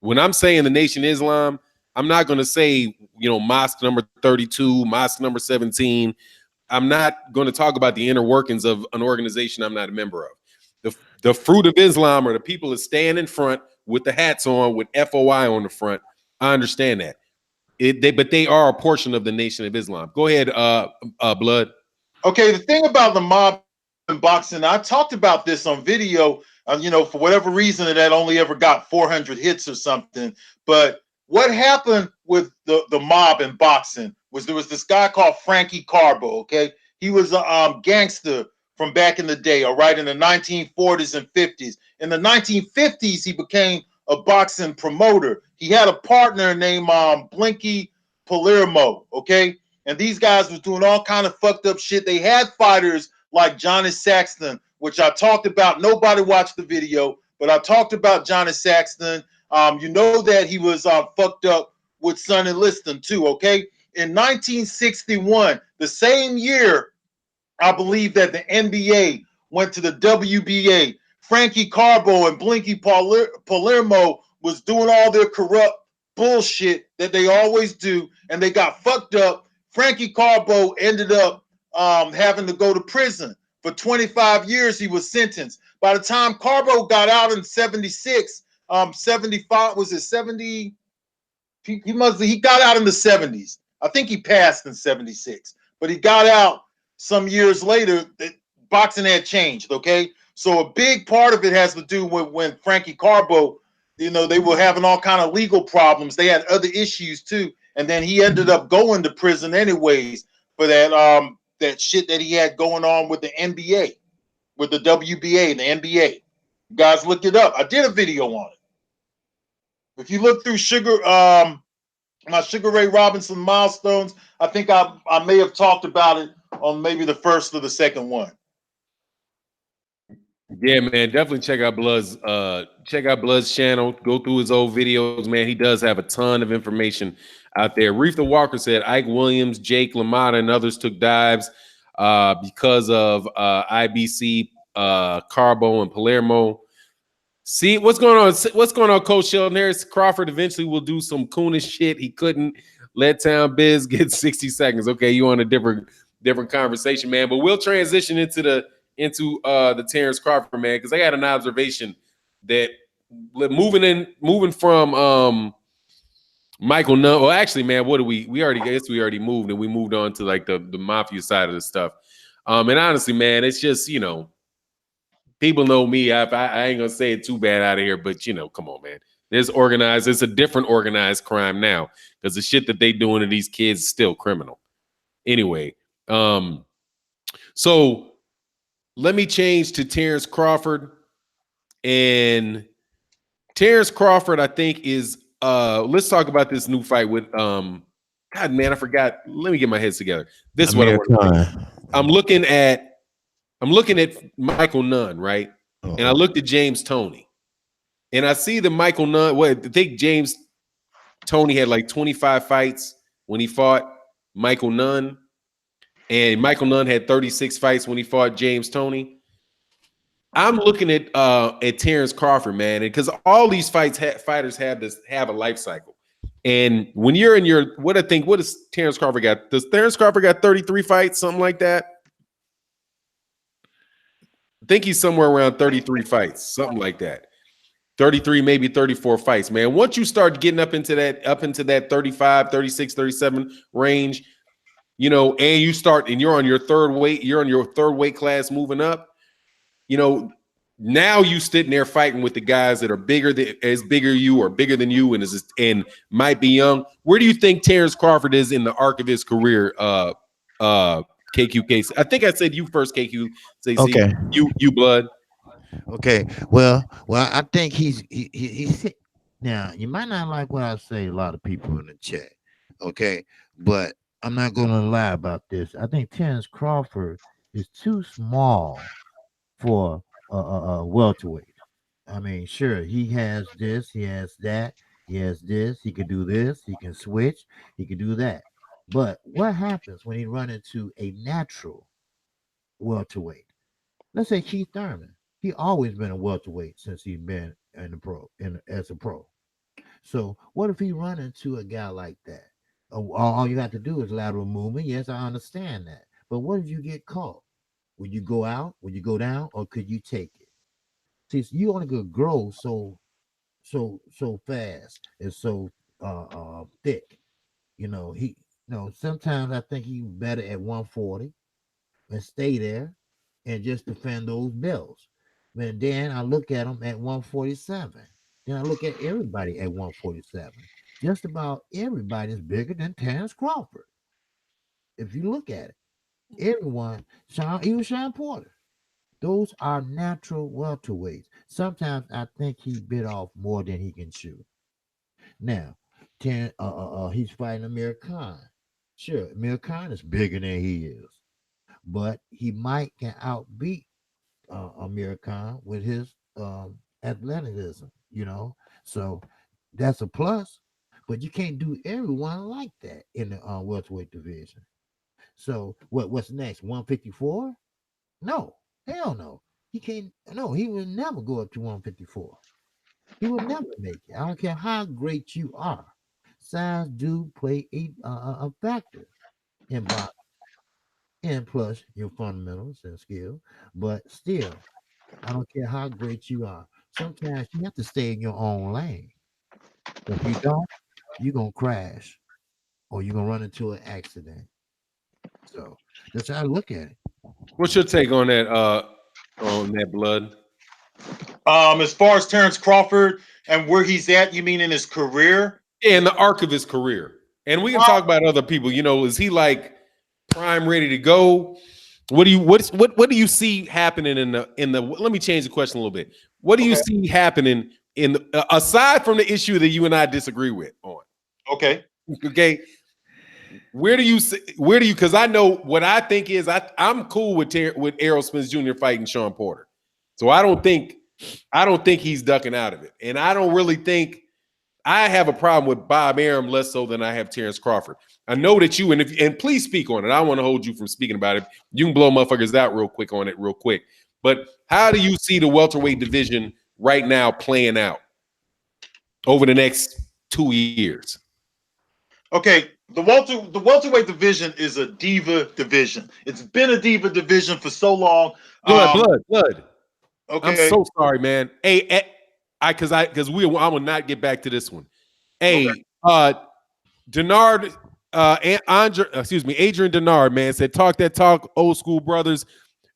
When I'm saying the Nation of Islam, I'm not going to say, mosque number 32, mosque number 17. I'm not going to talk about the inner workings of an organization I'm not a member of. The Fruit of Islam are the people that stand in front with the hats on, with FOI on the front. I understand that. But they are a portion of the Nation of Islam. Go ahead, Blood. Okay, the thing about the mob and boxing, I talked about this on video. For whatever reason, that only ever got 400 hits or something. But what happened with the mob and boxing? there was this guy called Frankie Carbo. Okay, he was a gangster from back in the day. All right, in the 1940s and 50s. In the 1950s, he became a boxing promoter. He had a partner named Blinky Palermo. Okay, and these guys was doing all kind of fucked up shit. They had fighters like Johnny Saxton, which I talked about. Nobody watched the video, but I talked about Johnny Saxton. You know that he was fucked up with Sonny Liston too. Okay, in 1961, the same year, I believe that the NBA went to the WBA. Frankie Carbo and Blinky Palermo was doing all their corrupt bullshit that they always do, and they got fucked up. Frankie Carbo ended up having to go to prison for 25 years. He was sentenced. By the time Carbo got out in 76, 75, was it 70? He got out in the 70s. I think he passed in 76, but he got out some years later. Boxing had changed, okay? So a big part of it has to do with when Frankie Carbo, they were having all kind of legal problems. They had other issues too, and then he ended up going to prison anyways for that shit that he had going on with the NBA, with the WBA and the NBA. You guys look it up. I did a video on it. If you look through my Sugar Ray Robinson milestones, I think I may have talked about it on maybe the first or the second one. Yeah, man, definitely check out Blood's channel. Go through his old videos, man. He does have a ton of information out there. Reetha Walker said Ike Williams, Jake LaMotta, and others took dives because of IBC, Carbo, and Palermo. See what's going on. What's going on, Coach Sheldon Harris? Crawford eventually will do some coonish shit. He couldn't let Town Biz get 60 seconds. Okay, you on a different conversation, man. But we'll transition into the Terrence Crawford, man, because I got an observation that moving from Michael Nunn. Well, actually, man, what do we already moved, and we moved on to like the mafia side of the stuff. And honestly, man, it's just people know me. I ain't gonna say it too bad out of here, but come on, man. It's a different organized crime now because the shit that they doing to these kids is still criminal. Anyway, so let me change to Terrence Crawford. And Terrence Crawford, I think, is let's talk about this new fight with God, man, I forgot. Let me get my heads together. This is what I want to I'm looking at Michael Nunn, right? And I looked at James Toney. And I see the Michael Nunn. I think James Toney had like 25 fights when he fought Michael Nunn. And Michael Nunn had 36 fights when he fought James Toney. I'm looking at Terrence Crawford, man, because all these fighters have a life cycle. And when you're in what does Terrence Crawford got? Does Terrence Crawford got 33 fights, something like that? I think he's somewhere around 33 fights, something like that. 33, maybe 34 fights, man. Once you start getting up into that 35, 36, 37 range, and you're on your third weight class moving up, now you sitting there fighting with the guys that are bigger than you and might be young. Where do you think Terrence Crawford is in the arc of his career? KQK. I think I said you first, KQ. Okay. You Blood. Okay. Well, I think he's now. You might not like what I say. A lot of people in the chat. Okay, but I'm not going to lie about this. I think Terrence Crawford is too small for a welterweight. I mean, sure, he has this, he has that, he has this, he can do this, he can switch, he can do that. But what happens when he run into a natural welterweight? Let's say Keith Thurman. He always been a welterweight since he's been in the pro, as a pro. So what if he run into a guy like that? All you have to do is lateral movement. Yes, I understand that. But what if you get caught? Would you go out? Would you go down? Or could you take it? See, you only could grow so fast and so thick. Sometimes I think he's better at 140 and stay there and just defend those belts. But then I look at him at 147. Then I look at everybody at 147. Just about everybody is bigger than Terrence Crawford. If you look at it, everyone, even Sean Porter, those are natural welterweights. Sometimes I think he bit off more than he can chew. Now, he's fighting Amir Khan. Sure, Amir Khan is bigger than he is, but he might can outbeat Amir Khan with his athleticism. So that's a plus. But you can't do everyone like that in the welterweight division. So what's next? 154? No, hell no. He can't. No, he will never go up to 154. He will never make it. I don't care how great you are. Size do play a factor in boxing, and plus your fundamentals and skill. But still, I don't care how great you are. Sometimes you have to stay in your own lane. If you don't, you're gonna crash or you're gonna run into an accident. So that's how I look at it. What's your take on that Blood? As far as Terrence Crawford and where he's at, you mean in his career? Yeah, in the arc of his career. And we can talk about other people. Is he like prime ready to go? What do you see happening in the let me change the question a little bit. What do you see happening aside from the issue that you and I disagree with on? Okay. Where do you because I know what I think is I'm cool with Errol Spence Jr. fighting Sean Porter. So I don't think he's ducking out of it. And I don't really think I have a problem with Bob Arum less so than I have Terrence Crawford. I know that you and please speak on it. I don't want to hold you from speaking about it. You can blow motherfuckers out real quick on it real quick. But how do you see the welterweight division right now playing out over the next 2 years? Okay, the welterweight division is a diva division. It's been a diva division for so long. Blood. Okay. I'm so sorry, man. Hey, I will not get back to this one. Hey, Denard, Adrian Denard, man, said talk that talk, old school brothers.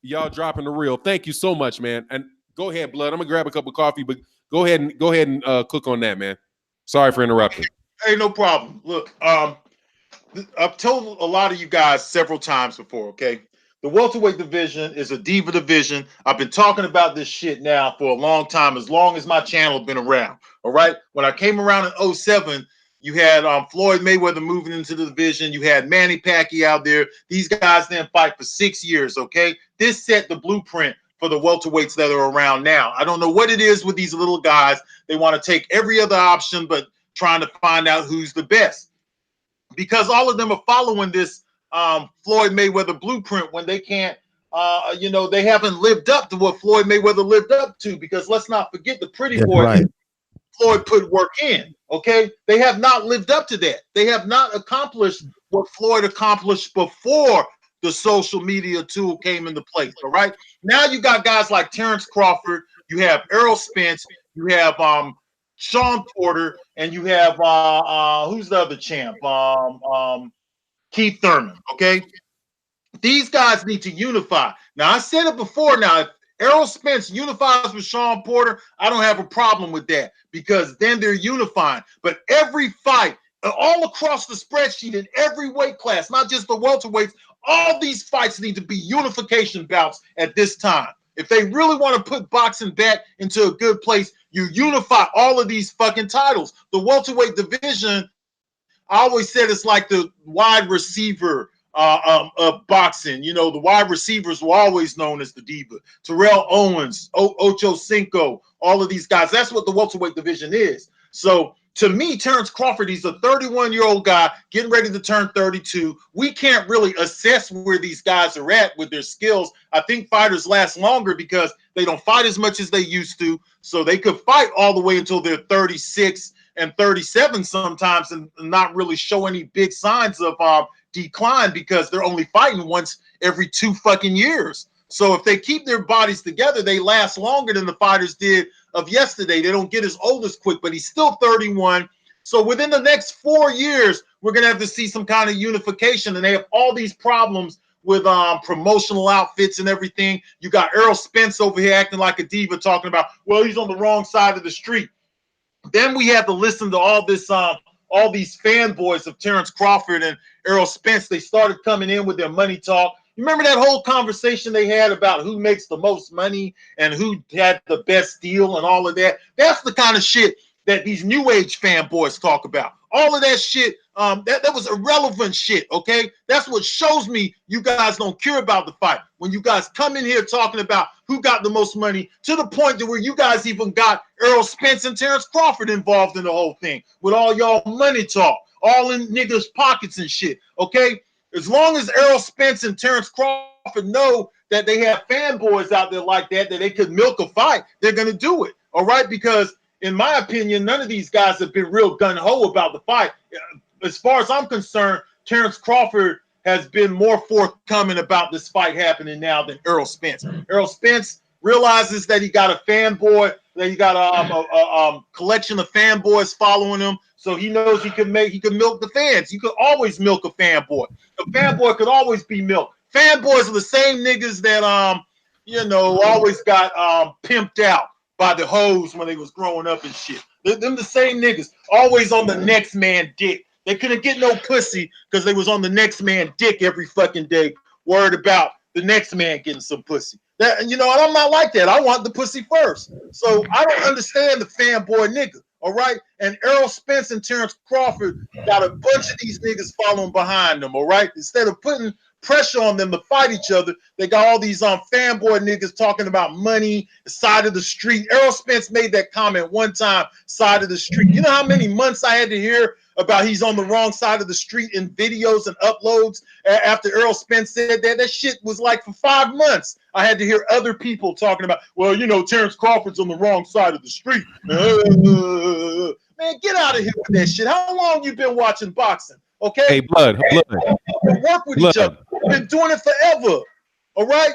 Y'all dropping the real. Thank you so much, man. And go ahead, Blood. I'm gonna grab a cup of coffee, but go ahead and cook on that, man. Sorry for interrupting. Hey, no problem. Look, I've told a lot of you guys several times before, okay? The welterweight division is a diva division. I've been talking about this shit now for a long time, as long as my channel has been around, all right? When I came around in 2007, you had Floyd Mayweather moving into the division. You had Manny Pacquiao out there. These guys didn't fight for 6 years, okay? This set the blueprint for the welterweights that are around now. I don't know what it is with these little guys. They want to take every other option, but trying to find out who's the best. Because all of them are following this Floyd Mayweather blueprint when they can't, they haven't lived up to what Floyd Mayweather lived up to. Because let's not forget the pretty boy right. Floyd put work in. Okay, they have not lived up to that. They have not accomplished what Floyd accomplished before the social media tool came into place. All right, now you got guys like Terrence Crawford, you have Errol Spence, you have Sean Porter, and you have who's the other champ? Keith Thurman. Okay, these guys need to unify. Now I said it before. Now if Errol Spence unifies with Sean Porter, I don't have a problem with that because then they're unifying. But every fight, all across the spreadsheet in every weight class, not just the welterweights, all these fights need to be unification bouts at this time. If they really want to put boxing back into a good place, you unify all of these fucking titles. The welterweight division, I always said it's like the wide receiver of boxing. The wide receivers were always known as the diva. Terrell Owens, Ocho Cinco, all of these guys. That's what the welterweight division is. So to me, Terrence Crawford, he's a 31-year-old guy getting ready to turn 32. We can't really assess where these guys are at with their skills. I think fighters last longer because they don't fight as much as they used to. So they could fight all the way until they're 36 and 37 sometimes and not really show any big signs of decline because they're only fighting once every 2 fucking years. So if they keep their bodies together, they last longer than the fighters did of yesterday. They don't get as old as quick, but he's still 31. So within the next 4 years, we're going to have to see some kind of unification. And they have all these problems with promotional outfits and everything. You got Errol Spence over here acting like a diva talking about, well, he's on the wrong side of the street. Then we have to listen to all this all these fanboys of Terrence Crawford and Errol Spence, they started coming in with their money talk. You remember that whole conversation they had about who makes the most money and who had the best deal and all of that? That's the kind of shit that these new age fanboys talk about. All of that shit, that was irrelevant shit, okay? That's what shows me you guys don't care about the fight. When you guys come in here talking about who got the most money, to the point to where you guys even got Errol Spence and Terrence Crawford involved in the whole thing with all y'all money talk, all in niggas' pockets and shit, okay? As long as Errol Spence and Terrence Crawford know that they have fanboys out there like that they could milk a fight, they're going to do it, all right? Because in my opinion, none of these guys have been real gung-ho about the fight. As far as I'm concerned, Terrence Crawford has been more forthcoming about this fight happening now than Errol Spence. Errol Spence realizes that he got a fanboy, that he got a collection of fanboys following him, so he knows he can milk the fans. You could always milk a fanboy. A fanboy could always be milked. Fanboys are the same niggas that always got pimped out by the hoes when they was growing up and shit. Them the same niggas, always on the next man dick. They couldn't get no pussy because they was on the next man dick every fucking day, worried about the next man getting some pussy. That, and I'm not like that. I want the pussy first. So I don't understand the fanboy nigga, all right? And Errol Spence and Terrence Crawford got a bunch of these niggas following behind them, all right? Instead of putting pressure on them to fight each other, they got all these fanboy niggas talking about money, side of the street. Errol Spence made that comment one time, side of the street. You know how many months I had to hear about he's on the wrong side of the street in videos and uploads after Errol Spence said that? That shit was like for 5 months. I had to hear other people talking about, well, Terrence Crawford's on the wrong side of the street. Man, get out of here with that shit. How long you been watching boxing? Okay. Hey, blood. Work with each other. Been doing it forever. All right.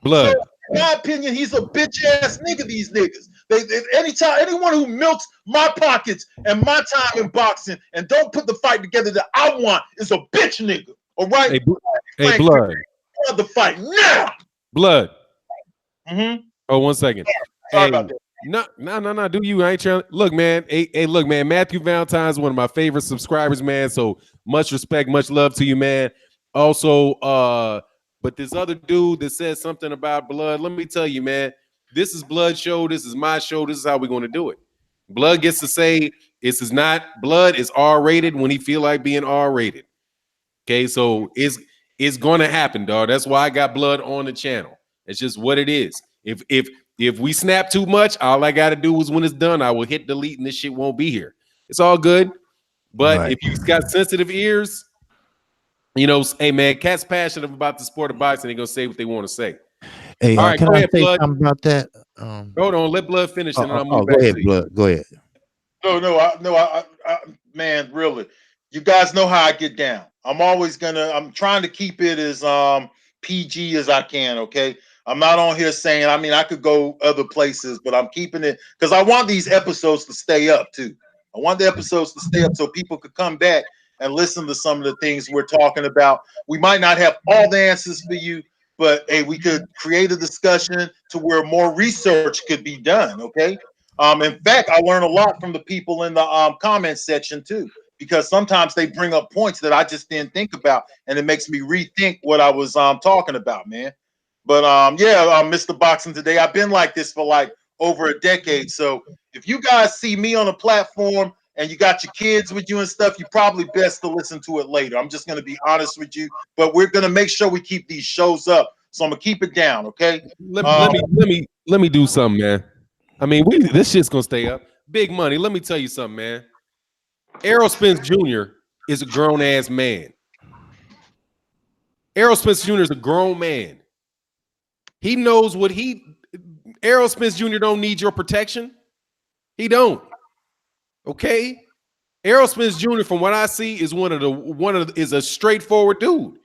Blood. So, in my opinion, he's a bitch ass nigga. These niggas. Anyone who milks my pockets and my time in boxing and don't put the fight together that I want is a bitch nigga. All right. Hey, blood. Want the fight now. Blood. Mm-hmm. Oh, 1 second. Sorry about that. No. Do you? I ain't trying. Look, man. Hey, look, man. Matthew Valentine's one of my favorite subscribers, man. So much respect, much love to you, man. Also, but this other dude that said something about blood. Let me tell you, man. This is Blood show. This is my show. This is how we're going to do it. Blood gets to say this is not blood. Is R-rated when he feel like being R-rated. Okay, so it's going to happen, dog. That's why I got blood on the channel. It's just what it is. If we snap too much, all I got to do is when it's done, I will hit delete and this shit won't be here. It's all good. But right. If you've got sensitive ears, hey, man, cats passionate about the sport of boxing. They're going to say what they want to say. Hey, all right, can go I ahead, say Blood. something about that? Hold on, let Blood finish, and then I'll move go back ahead, to you. Blood. Go ahead. No, man, really. You guys know how I get down. I'm trying to keep it as PG as I can, okay? I'm not on here saying, I could go other places, but I'm keeping it because I want these episodes to stay up too. I want the episodes to stay up so people could come back and listen to some of the things we're talking about. We might not have all the answers for you, but hey, we could create a discussion to where more research could be done, okay? In fact, I learn a lot from the people in the comment section too, because sometimes they bring up points that I just didn't think about, and it makes me rethink what I was talking about, man. But Mr. Boxing Today, I've been like this for like over a decade. So if you guys see me on a platform and you got your kids with you and stuff, you probably best to listen to it later. I'm just going to be honest with you, but we're going to make sure we keep these shows up. So I'm gonna keep it down, okay? Let me do something, man. This shit's gonna stay up. Big money. Let me tell you something, man. Errol Spence Jr. is a grown ass man. Errol Spence Jr. is a grown man. He knows what Errol Spence Jr. don't need your protection. He don't. Okay. Errol Spence Jr. from what I see is is a straightforward dude.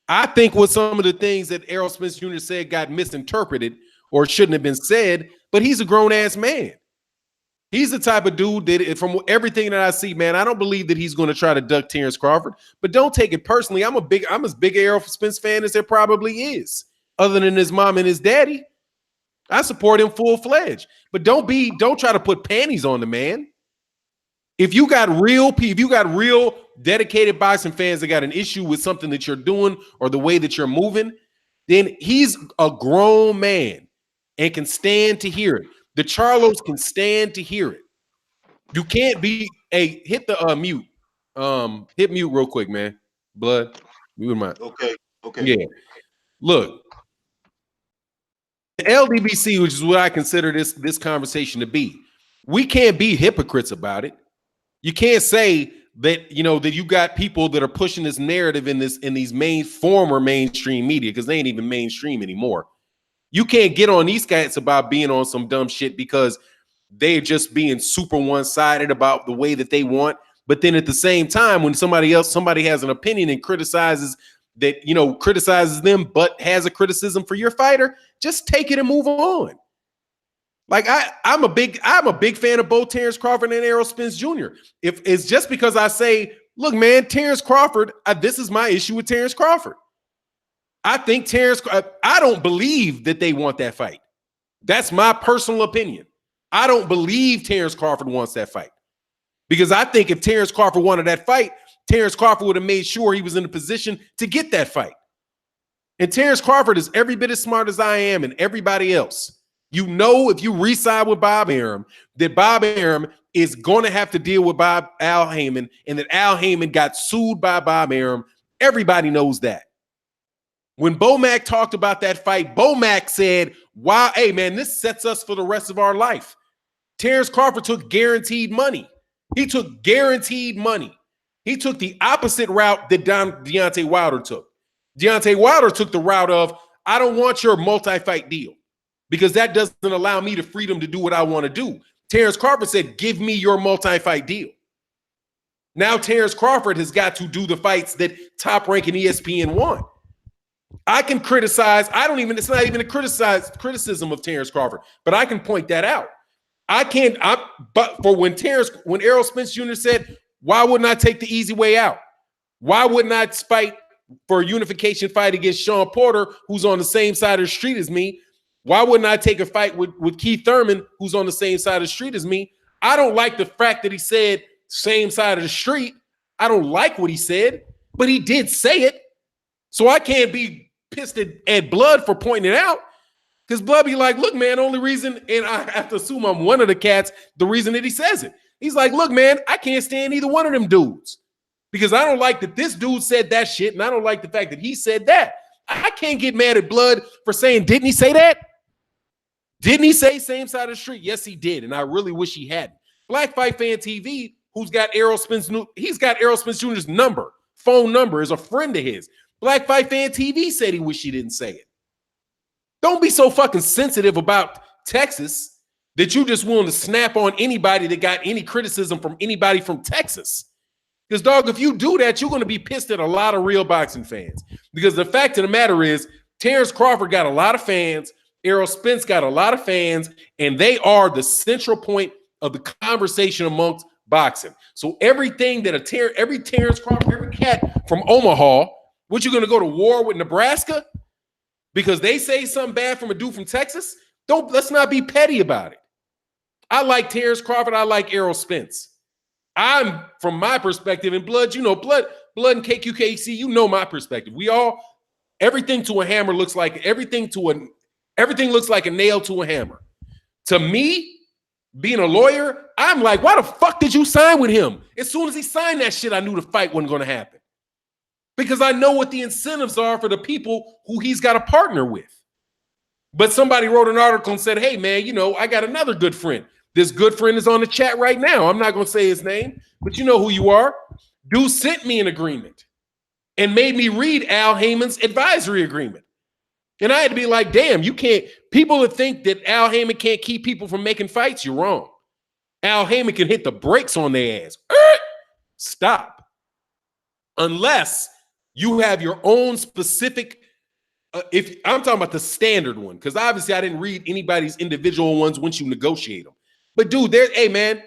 I think what some of the things that Errol Spence Jr. said got misinterpreted or shouldn't have been said, but he's a grown-ass man. He's the type of dude that, from everything that I see, man, I don't believe that he's going to try to duck Terrence Crawford, but don't take it personally. I'm as big an Errol Spence fan as there probably is, other than his mom and his daddy. I support him full-fledged, but don't try to put panties on the man. If you got real dedicated boxing fans that got an issue with something that you're doing or the way that you're moving, then he's a grown man and can stand to hear it. The Charlos can stand to hear it. You can't be hit the mute. Hit mute real quick, man. Blood. Mute my. Okay. Yeah. Look. LDBC, which is what I consider this conversation to be. We can't be hypocrites about it. You can't say that that you got people that are pushing this narrative in these former mainstream media, because they ain't even mainstream anymore. You can't get on these guys about being on some dumb shit because they're just being super one-sided about the way that they want. But then at the same time, when somebody has an opinion and criticizes them, but has a criticism for your fighter, just take it and move on. Like I'm a big fan of both Terrence Crawford and Errol Spence Jr. If it's just because I say, look, man, Terrence Crawford, this is my issue with Terrence Crawford. I think I don't believe that they want that fight. That's my personal opinion. I don't believe Terrence Crawford wants that fight. Because I think if Terrence Crawford wanted that fight, Terrence Crawford would have made sure he was in a position to get that fight. And Terrence Crawford is every bit as smart as I am and everybody else. If you re-sign with Bob Arum, that Bob Arum is going to have to deal with Al Heyman, and that Al Heyman got sued by Bob Arum. Everybody knows that. When Bomac talked about that fight, Bomac said, wow, hey, man, this sets us for the rest of our life. Terrence Crawford took guaranteed money. He took guaranteed money. He took the opposite route that Deontay Wilder took. Deontay Wilder took the route of, I don't want your multi-fight deal because that doesn't allow me the freedom to do what I want to do. Terrence Crawford said, give me your multi-fight deal. Now Terrence Crawford has got to do the fights that Top Rank and ESPN want. I can criticize. It's not even a criticism of Terrence Crawford, but I can point that out. When Errol Spence Jr. said, why wouldn't I take the easy way out? Why wouldn't I fight for a unification fight against Sean Porter, who's on the same side of the street as me? Why wouldn't I take a fight with Keith Thurman, who's on the same side of the street as me? I don't like the fact that he said same side of the street. I don't like what he said, but he did say it. So I can't be pissed at Blood for pointing it out. Because Blood be like, look, man, only reason, and I have to assume I'm one of the cats, the reason that he says it. He's like, look, man, I can't stand either one of them dudes. Because I don't like that this dude said that shit, and I don't like the fact that he said that. I can't get mad at Blood for saying, didn't he say that? Didn't he say same side of the street? Yes, he did, and I really wish he hadn't. Black Fight Fan TV, who's got Errol Spence, he's got Errol Spence Jr.'s phone number, is a friend of his. Black Fight Fan TV said he wished he didn't say it. Don't be so fucking sensitive about Texas that you just willing to snap on anybody that got any criticism from anybody from Texas. Because, dog, if you do that, you're going to be pissed at a lot of real boxing fans. Because the fact of the matter is, Terrence Crawford got a lot of fans, Errol Spence got a lot of fans, and they are the central point of the conversation amongst boxing. So everything that every Terrence Crawford, every cat from Omaha, what, you going to go to war with Nebraska because they say something bad from a dude from Texas? Let's not be petty about it. I like Terrence Crawford. I like Errol Spence. I'm, from my perspective, and Blood, Blood and KQKC, my perspective. Everything to a hammer looks like everything looks like a nail to a hammer. To me, being a lawyer, I'm like, why the fuck did you sign with him? As soon as he signed that shit, I knew the fight wasn't going to happen. Because I know what the incentives are for the people who he's got a partner with. But somebody wrote an article and said, hey, man, I got another good friend. This good friend is on the chat right now. I'm not going to say his name, but you know who you are. Dude sent me an agreement and made me read Al Heyman's advisory agreement. And I had to be like, damn, you can't. People that think that Al Heyman can't keep people from making fights, you're wrong. Al Heyman can hit the brakes on their ass. Stop. Unless you have your own specific, if I'm talking about the standard one, because obviously I didn't read anybody's individual ones once you negotiate them. But dude, hey man,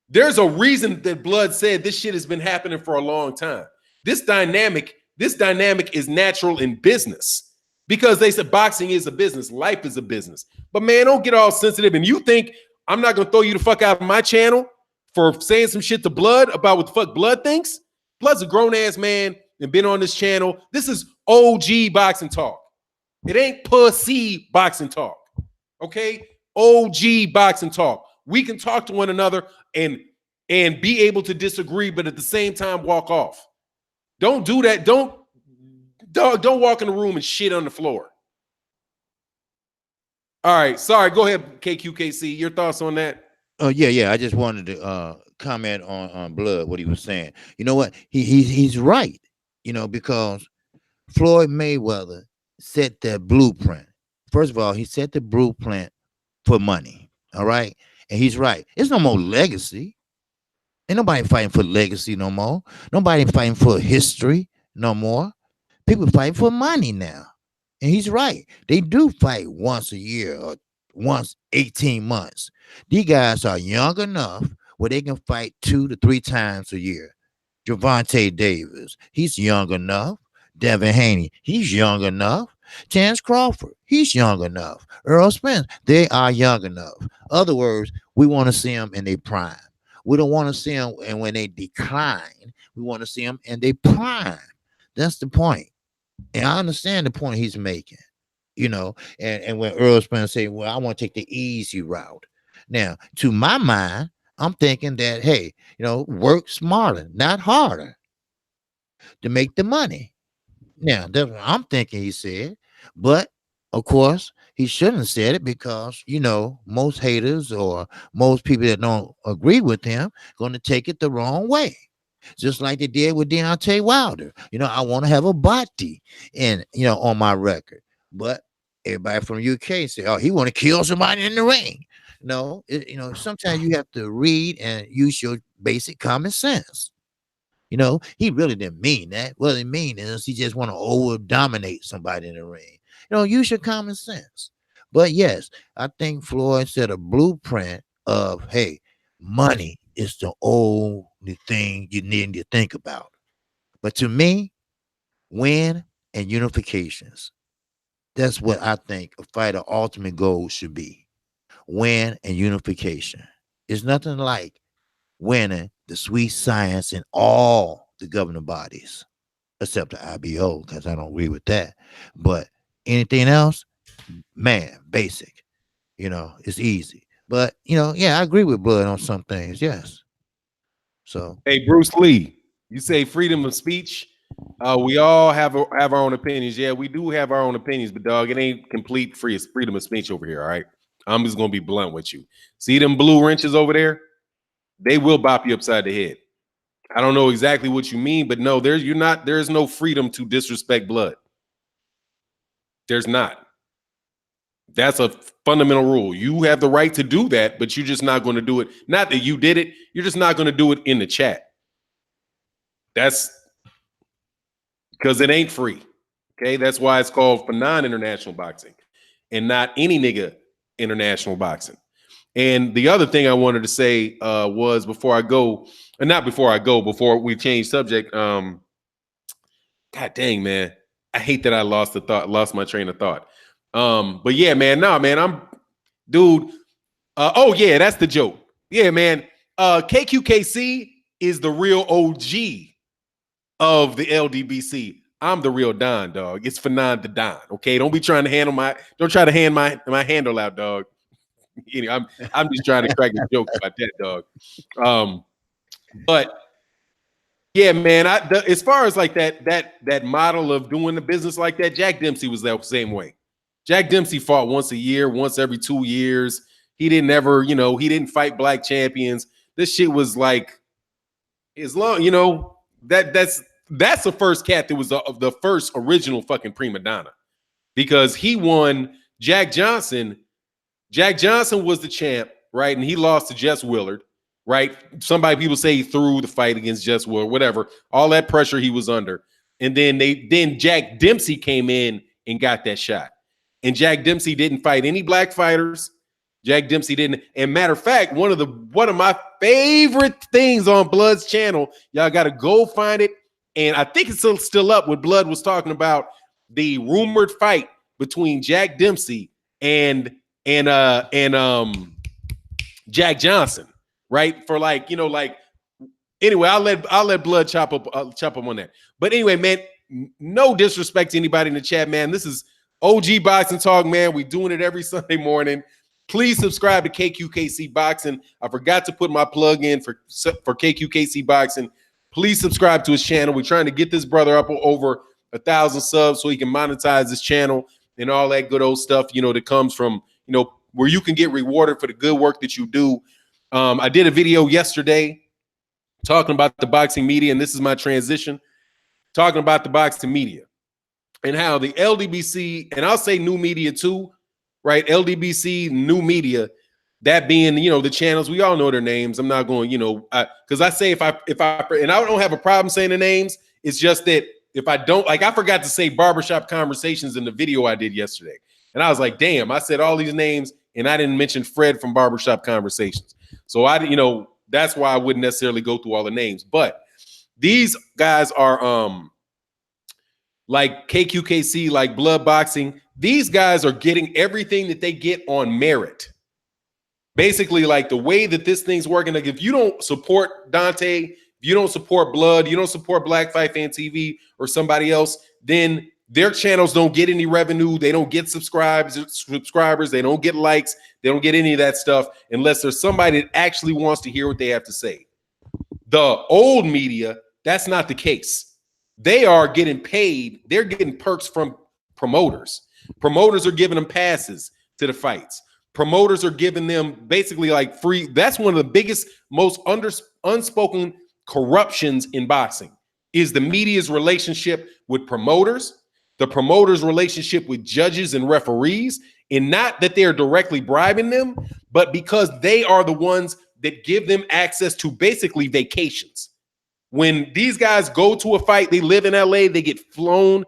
there's a reason that Blood said this shit has been happening for a long time. This dynamic is natural in business because they said boxing is a business, life is a business. But man, don't get all sensitive. And you think I'm not gonna throw you the fuck out of my channel for saying some shit to Blood about what the fuck Blood thinks. Blood's a grown ass man and been on this channel. This is OG boxing talk. It ain't pussy boxing talk. Okay? OG boxing talk. We can talk to one another and be able to disagree, but at the same time walk off. Don't do that. Don't walk in the room and shit on the floor. All right. Sorry. Go ahead, KQKC. Your thoughts on that? Oh yeah. I just wanted to comment on Blood, what he was saying. You know what? He's right. You know, because Floyd Mayweather set that blueprint. First of all, he set the blueprint for money. All right. And he's right. There's no more legacy. Ain't nobody fighting for legacy no more. Nobody fighting for history no more. People fighting for money now. And he's right. They do fight once a year or once 18 months. These guys are young enough where they can fight 2 to 3 times a year. Gervonta Davis, he's young enough. Devin Haney, he's young enough. Chance Crawford, he's young enough. Earl Spence, they are young enough. Other words, we want to see them in their prime. We don't want to see them and when they decline. We want to see them in their prime. That's the point. And I understand the point he's making, you know, and when Earl Spence say, well, I want to take the easy route. Now, to my mind, I'm thinking that, hey, you know, work smarter, not harder to make the money. Now, that's what I'm thinking he said. But, of course, he shouldn't have said it because, you know, most haters or most people that don't agree with him going to take it the wrong way. Just like they did with Deontay Wilder. You know, I want to have a body and, you know, on my record. But everybody from UK say, oh, he want to kill somebody in the ring. No, you know, sometimes you have to read and use your basic common sense. You know, he really didn't mean that. What he mean is he just want to over dominate somebody in the ring. You know, use your common sense. But yes, I think Floyd set a blueprint of, hey, money is the only thing you need to think about. But to me, win and unifications. That's what I think a fighter ultimate goal should be. Win and unification. It's nothing like winning the sweet science in all the governing bodies, except the IBO, because I don't agree with that. But anything else, man, basic. You know, it's easy. But, you know, yeah, I agree with Blood on some things, yes. So, hey, Bruce Lee, you say freedom of speech. We all have our own opinions. Yeah, we do have our own opinions, but dog, it ain't complete freedom of speech over here. All right, I'm just gonna be blunt with you. See them blue wrenches over there? They will bop you upside the head. I don't know exactly what you mean, but no, there is no freedom to disrespect Blood. There's not. That's a fundamental rule. You have the right to do that, but you're just not going to do it. Not that you did it. You're just not going to do it in the chat. That's because it ain't free. Okay. That's why it's called for non-international boxing and not any nigga international boxing. And the other thing I wanted to say was before we change subject. God dang, man. I hate that I lost my train of thought. But yeah, man, oh yeah, that's the joke. Yeah, man. KQKC is the real OG of the LDBC. I'm the real Don, dog. It's Fannon the Don. Okay, don't try to hand my handle out, dog. You know, I'm just trying to crack a joke about that, dog. But yeah, man. As far as like that model of doing the business like that, Jack Dempsey was that same way. Jack Dempsey fought once a year, once every 2 years. He didn't fight black champions. This shit was like, as long, that's the first cat that was the first original fucking prima donna, because he won. Jack Johnson was the champ, right? And he lost to Jess Willard, right? People say he threw the fight against Jess Willard, whatever. All that pressure he was under. And then Jack Dempsey came in and got that shot. And Jack Dempsey didn't fight any black fighters. Jack Dempsey didn't. And matter of fact, one of my favorite things on Blood's channel, y'all got to go find it. And I think it's still up. What Blood was talking about, the rumored fight between Jack Dempsey and Jack Johnson, right? For like, you know, like anyway, I'll let Blood chop up on that. But anyway, man, no disrespect to anybody in the chat, man. This is OG Boxing Talk, man. We doing it every Sunday morning. Please subscribe to KQKC Boxing. I forgot to put my plug in for KQKC Boxing. Please subscribe to his channel. We're trying to get this brother up over 1,000 subs so he can monetize his channel and all that good old stuff, you know, that comes from, you know, where you can get rewarded for the good work that you do. I did a video yesterday talking about the boxing media, and this is my transition, talking about the boxing media and how the LDBC, and I'll say new media too, right? LDBC, new media, that being, you know, the channels, we all know their names. I'm not going, you know, because I say if I, and I don't have a problem saying the names. It's just that if I don't, like, I forgot to say Barbershop Conversations in the video I did yesterday. And I was like, damn, I said all these names and I didn't mention Fred from Barbershop Conversations. So you know, that's why I wouldn't necessarily go through all the names. But these guys are like KQKC, like Bloodboxing. These guys are getting everything that they get on merit. Basically, like the way that this thing's working, like if you don't support Dante, if you don't support Blood, you don't support Black Fight Fan TV or somebody else, then their channels don't get any revenue. They don't get subscribers. They don't get likes. They don't get any of that stuff unless there's somebody that actually wants to hear what they have to say. The old media, that's not the case. They are getting paid. They're getting perks from promoters. Promoters are giving them passes to the fights. Promoters are giving them basically like free. That's one of the biggest, most unspoken corruptions in boxing is the media's relationship with promoters, the promoters' relationship with judges and referees, and not that they're directly bribing them, but because they are the ones that give them access to basically vacations. When these guys go to a fight, they live in LA, they get flown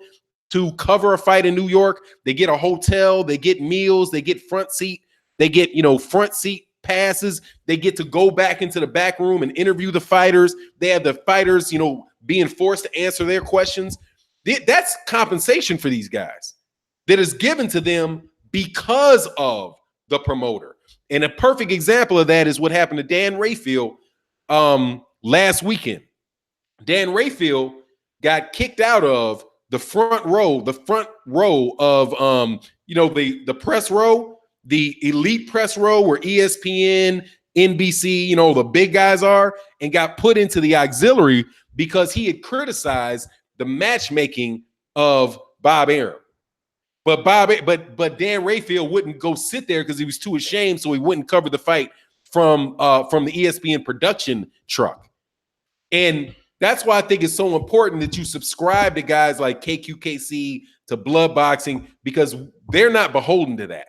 to cover a fight in New York, they get a hotel, they get meals, they get front seat. They get, you know, front seat passes. They get to go back into the back room and interview the fighters. They have the fighters, you know, being forced to answer their questions. That's compensation for these guys that is given to them because of the promoter. And a perfect example of that is what happened to Dan Rayfield last weekend. Dan Rayfield got kicked out of the front row of, you know, the press row, the elite press row where ESPN, NBC, you know, the big guys are, and got put into the auxiliary because he had criticized the matchmaking of Bob Arum. But Dan Rayfield wouldn't go sit there because he was too ashamed, so he wouldn't cover the fight from the ESPN production truck. And that's why I think it's so important that you subscribe to guys like KQKC, to Bloodboxing, because they're not beholden to that.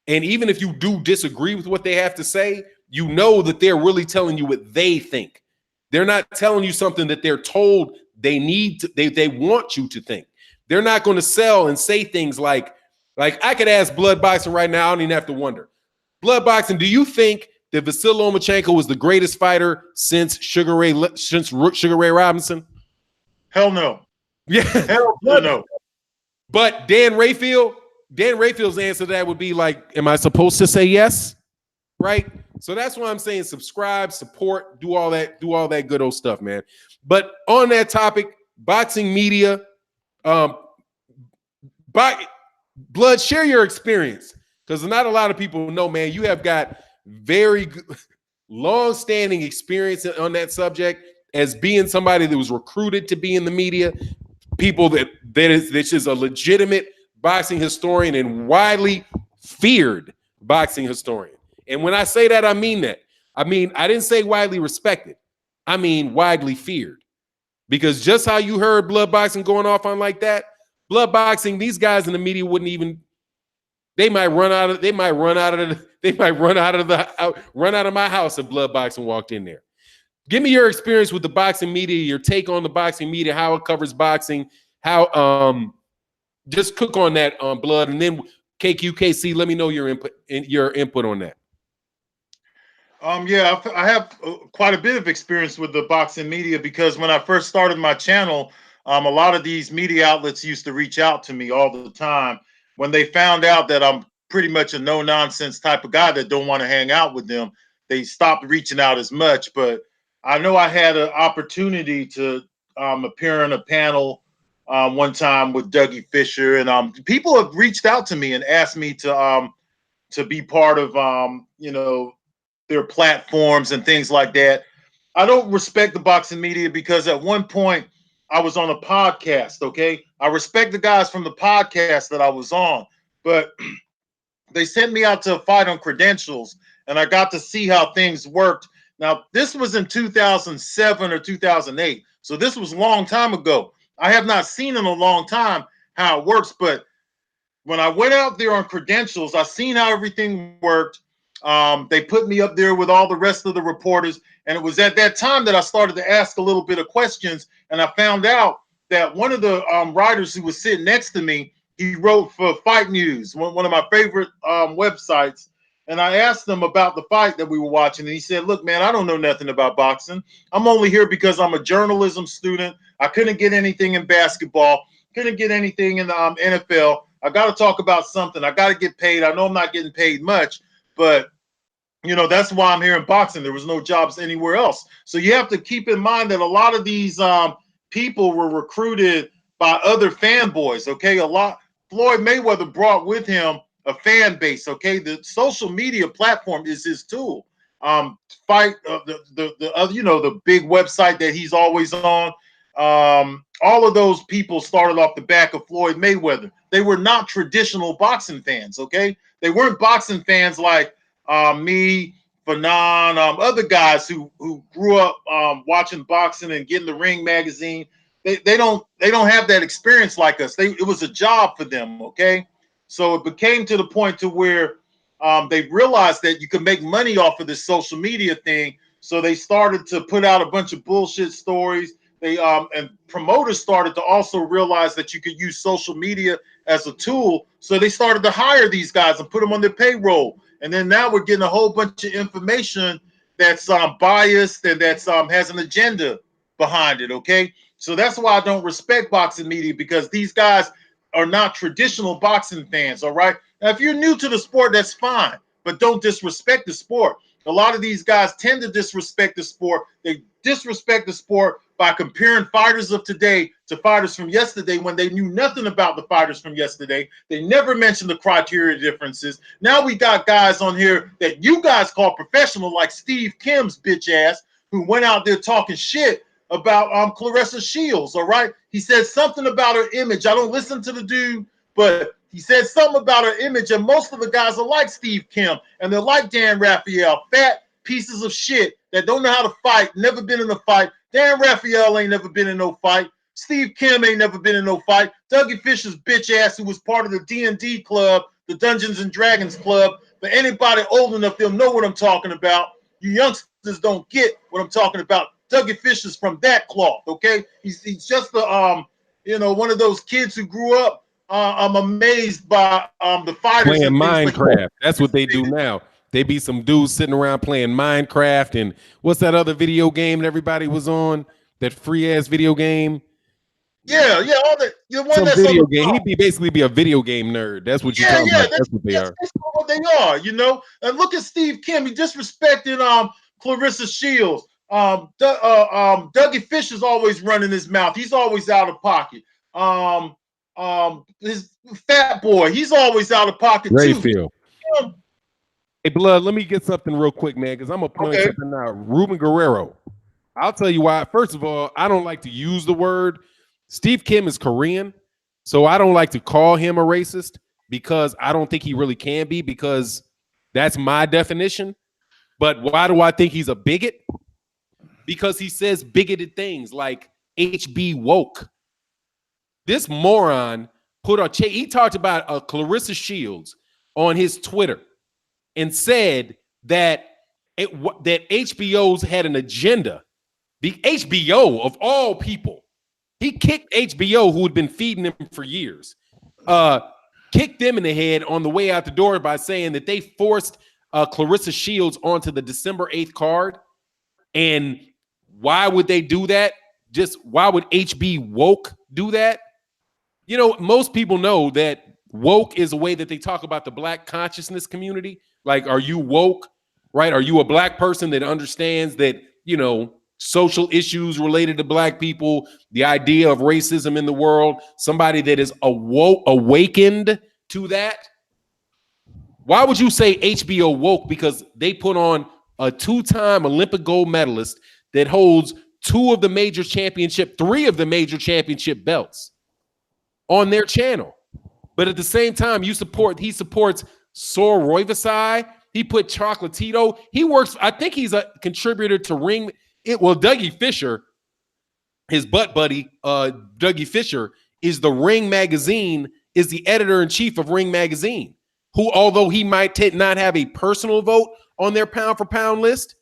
And even if you do disagree with what they have to say, you know that they're really telling you what they think. They're not telling you something that they're told they need to, they want you to think. They're not going to sell and say things like I could ask Bloodboxing right now, I don't even have to wonder. Bloodboxing, do you think that Vasily Lomachenko was the greatest fighter since Sugar Ray Robinson? Hell no. Yeah. Hell no. But Dan Rayfield's answer to that would be like, am I supposed to say yes? Right? So that's why I'm saying subscribe, support, do all that good old stuff, man. But on that topic, boxing media, Blood, share your experience, because not a lot of people know, man. You have got very good, long-standing experience on that subject as being somebody that was recruited to be in the media, people that is a legitimate boxing historian and widely feared boxing historian. And when I say that, I mean that. I mean, I didn't say widely respected. I mean widely feared. Because just how you heard Bloodboxing going off on like that, Bloodboxing, these guys in the media wouldn't even, they might run out of my house if Bloodboxing walked in there. Give me your experience with the boxing media, your take on the boxing media, how it covers boxing, how just cook on that Blood, and then KQKC, let me know your input on that. Yeah, I have quite a bit of experience with the boxing media, because when I first started my channel, a lot of these media outlets used to reach out to me all the time when they found out that I'm pretty much a no-nonsense type of guy that don't want to hang out with them. they stopped reaching out as much. But I know I had an opportunity to appear on a panel one time with Dougie Fisher, and people have reached out to me and asked me to be part of their platforms and things like that. I don't respect the boxing media because at one point I was on a podcast. Okay, I respect the guys from the podcast that I was on, but they sent me out to a fight on credentials, and I got to see how things worked. Now, this was in 2007 or 2008, so this was a long time ago. I have not seen in a long time how it works, but when I went out there on credentials, I seen how everything worked. They put me up there with all the rest of the reporters, and it was at that time that I started to ask a little bit of questions, and I found out that one of the writers who was sitting next to me, he wrote for Fight News, one of my favorite websites, and I asked him about the fight that we were watching, and he said, look, man, I don't know nothing about boxing. I'm only here because I'm a journalism student. I couldn't get anything in basketball, couldn't get anything in the NFL. I got to talk about something. I got to get paid. I know I'm not getting paid much, but that's why I'm here in boxing. There was no jobs anywhere else. So you have to keep in mind that a lot of these people were recruited by other fanboys. Okay, Floyd Mayweather brought with him a fan base. Okay, the social media platform is his tool. Fight the other, the big website that he's always on. All of those people started off the back of Floyd Mayweather. They were not traditional boxing fans. Okay, they weren't boxing fans like me, Fannon, other guys who grew up watching boxing and getting the Ring magazine. They don't have that experience like us. It was a job for them. Okay, so it became to the point to where they realized that you could make money off of this social media thing. So they started to put out a bunch of bullshit stories. They and promoters started to also realize that you could use social media as a tool. So they started to hire these guys and put them on their payroll. And then now we're getting a whole bunch of information that's biased and that's has an agenda behind it. Okay, so that's why I don't respect boxing media, because these guys are not traditional boxing fans. All right, now if you're new to the sport, that's fine, but don't disrespect the sport. A lot of these guys tend to disrespect the sport. They disrespect the sport by comparing fighters of today to fighters from yesterday when they knew nothing about the fighters from yesterday. They never mentioned the criteria differences. Now we got guys on here that you guys call professional, like Steve Kim's bitch ass, who went out there talking shit about Clarissa Shields, all right? He said something about her image. I don't listen to the dude, but he said something about her image, and most of the guys are like Steve Kim, and they're like Dan Raphael, fat pieces of shit that don't know how to fight, never been in a fight. Dan Raphael ain't never been in no fight. Steve Kim ain't never been in no fight. Dougie Fisher's bitch ass, who was part of the D&D club, the Dungeons and Dragons club. But anybody old enough, they'll know what I'm talking about. You youngsters don't get what I'm talking about. Dougie Fisher's from that cloth, okay? He's just the one of those kids who grew up. I'm amazed by the fighters playing Minecraft. Like that's what they do now. They be some dudes sitting around playing Minecraft and what's that other video game that everybody was on? That free ass video game. Yeah, all that. The one some that's video on the game. He'd basically be a video game nerd. That's what you're talking about. That's what they are. That's what they are. And look at Steve Kim. He disrespected Clarissa Shields. Dougie Fisher's always running his mouth. He's always out of pocket. His fat boy. He's always out of pocket too. Hey, Blood, let me get something real quick, man, because I'm going to point something out. Ruben Guerrero. I'll tell you why. First of all, I don't like to use the word. Steve Kim is Korean, so I don't like to call him a racist because I don't think he really can be, because that's my definition. But why do I think he's a bigot? Because he says bigoted things like HB woke. This moron he talked about Clarissa Shields on his Twitter and said that that HBO's had an agenda. The HBO of all people, he kicked HBO, who had been feeding him for years, kicked them in the head on the way out the door by saying that they forced Clarissa Shields onto the December 8th card. And why would they do that? Why would HB woke do that? Most people know that woke is a way that they talk about the Black consciousness community. Like, are you woke? right? Are you a black person that understands that, you know, social issues related to black people, the idea of racism in the world, somebody that is awakened to that? Why would you say HBO woke? Because they put on a 2-time Olympic gold medalist that holds 3 of the major championship belts on their channel. But at the same time, he supports Sor Roivasai. He put Chocolatito. He works, I think he's a contributor to Ring. Dougie Fisher, his butt buddy, Dougie Fisher, is the Ring magazine, is the editor-in-chief of Ring magazine, who, although he might not have a personal vote on their pound-for-pound list,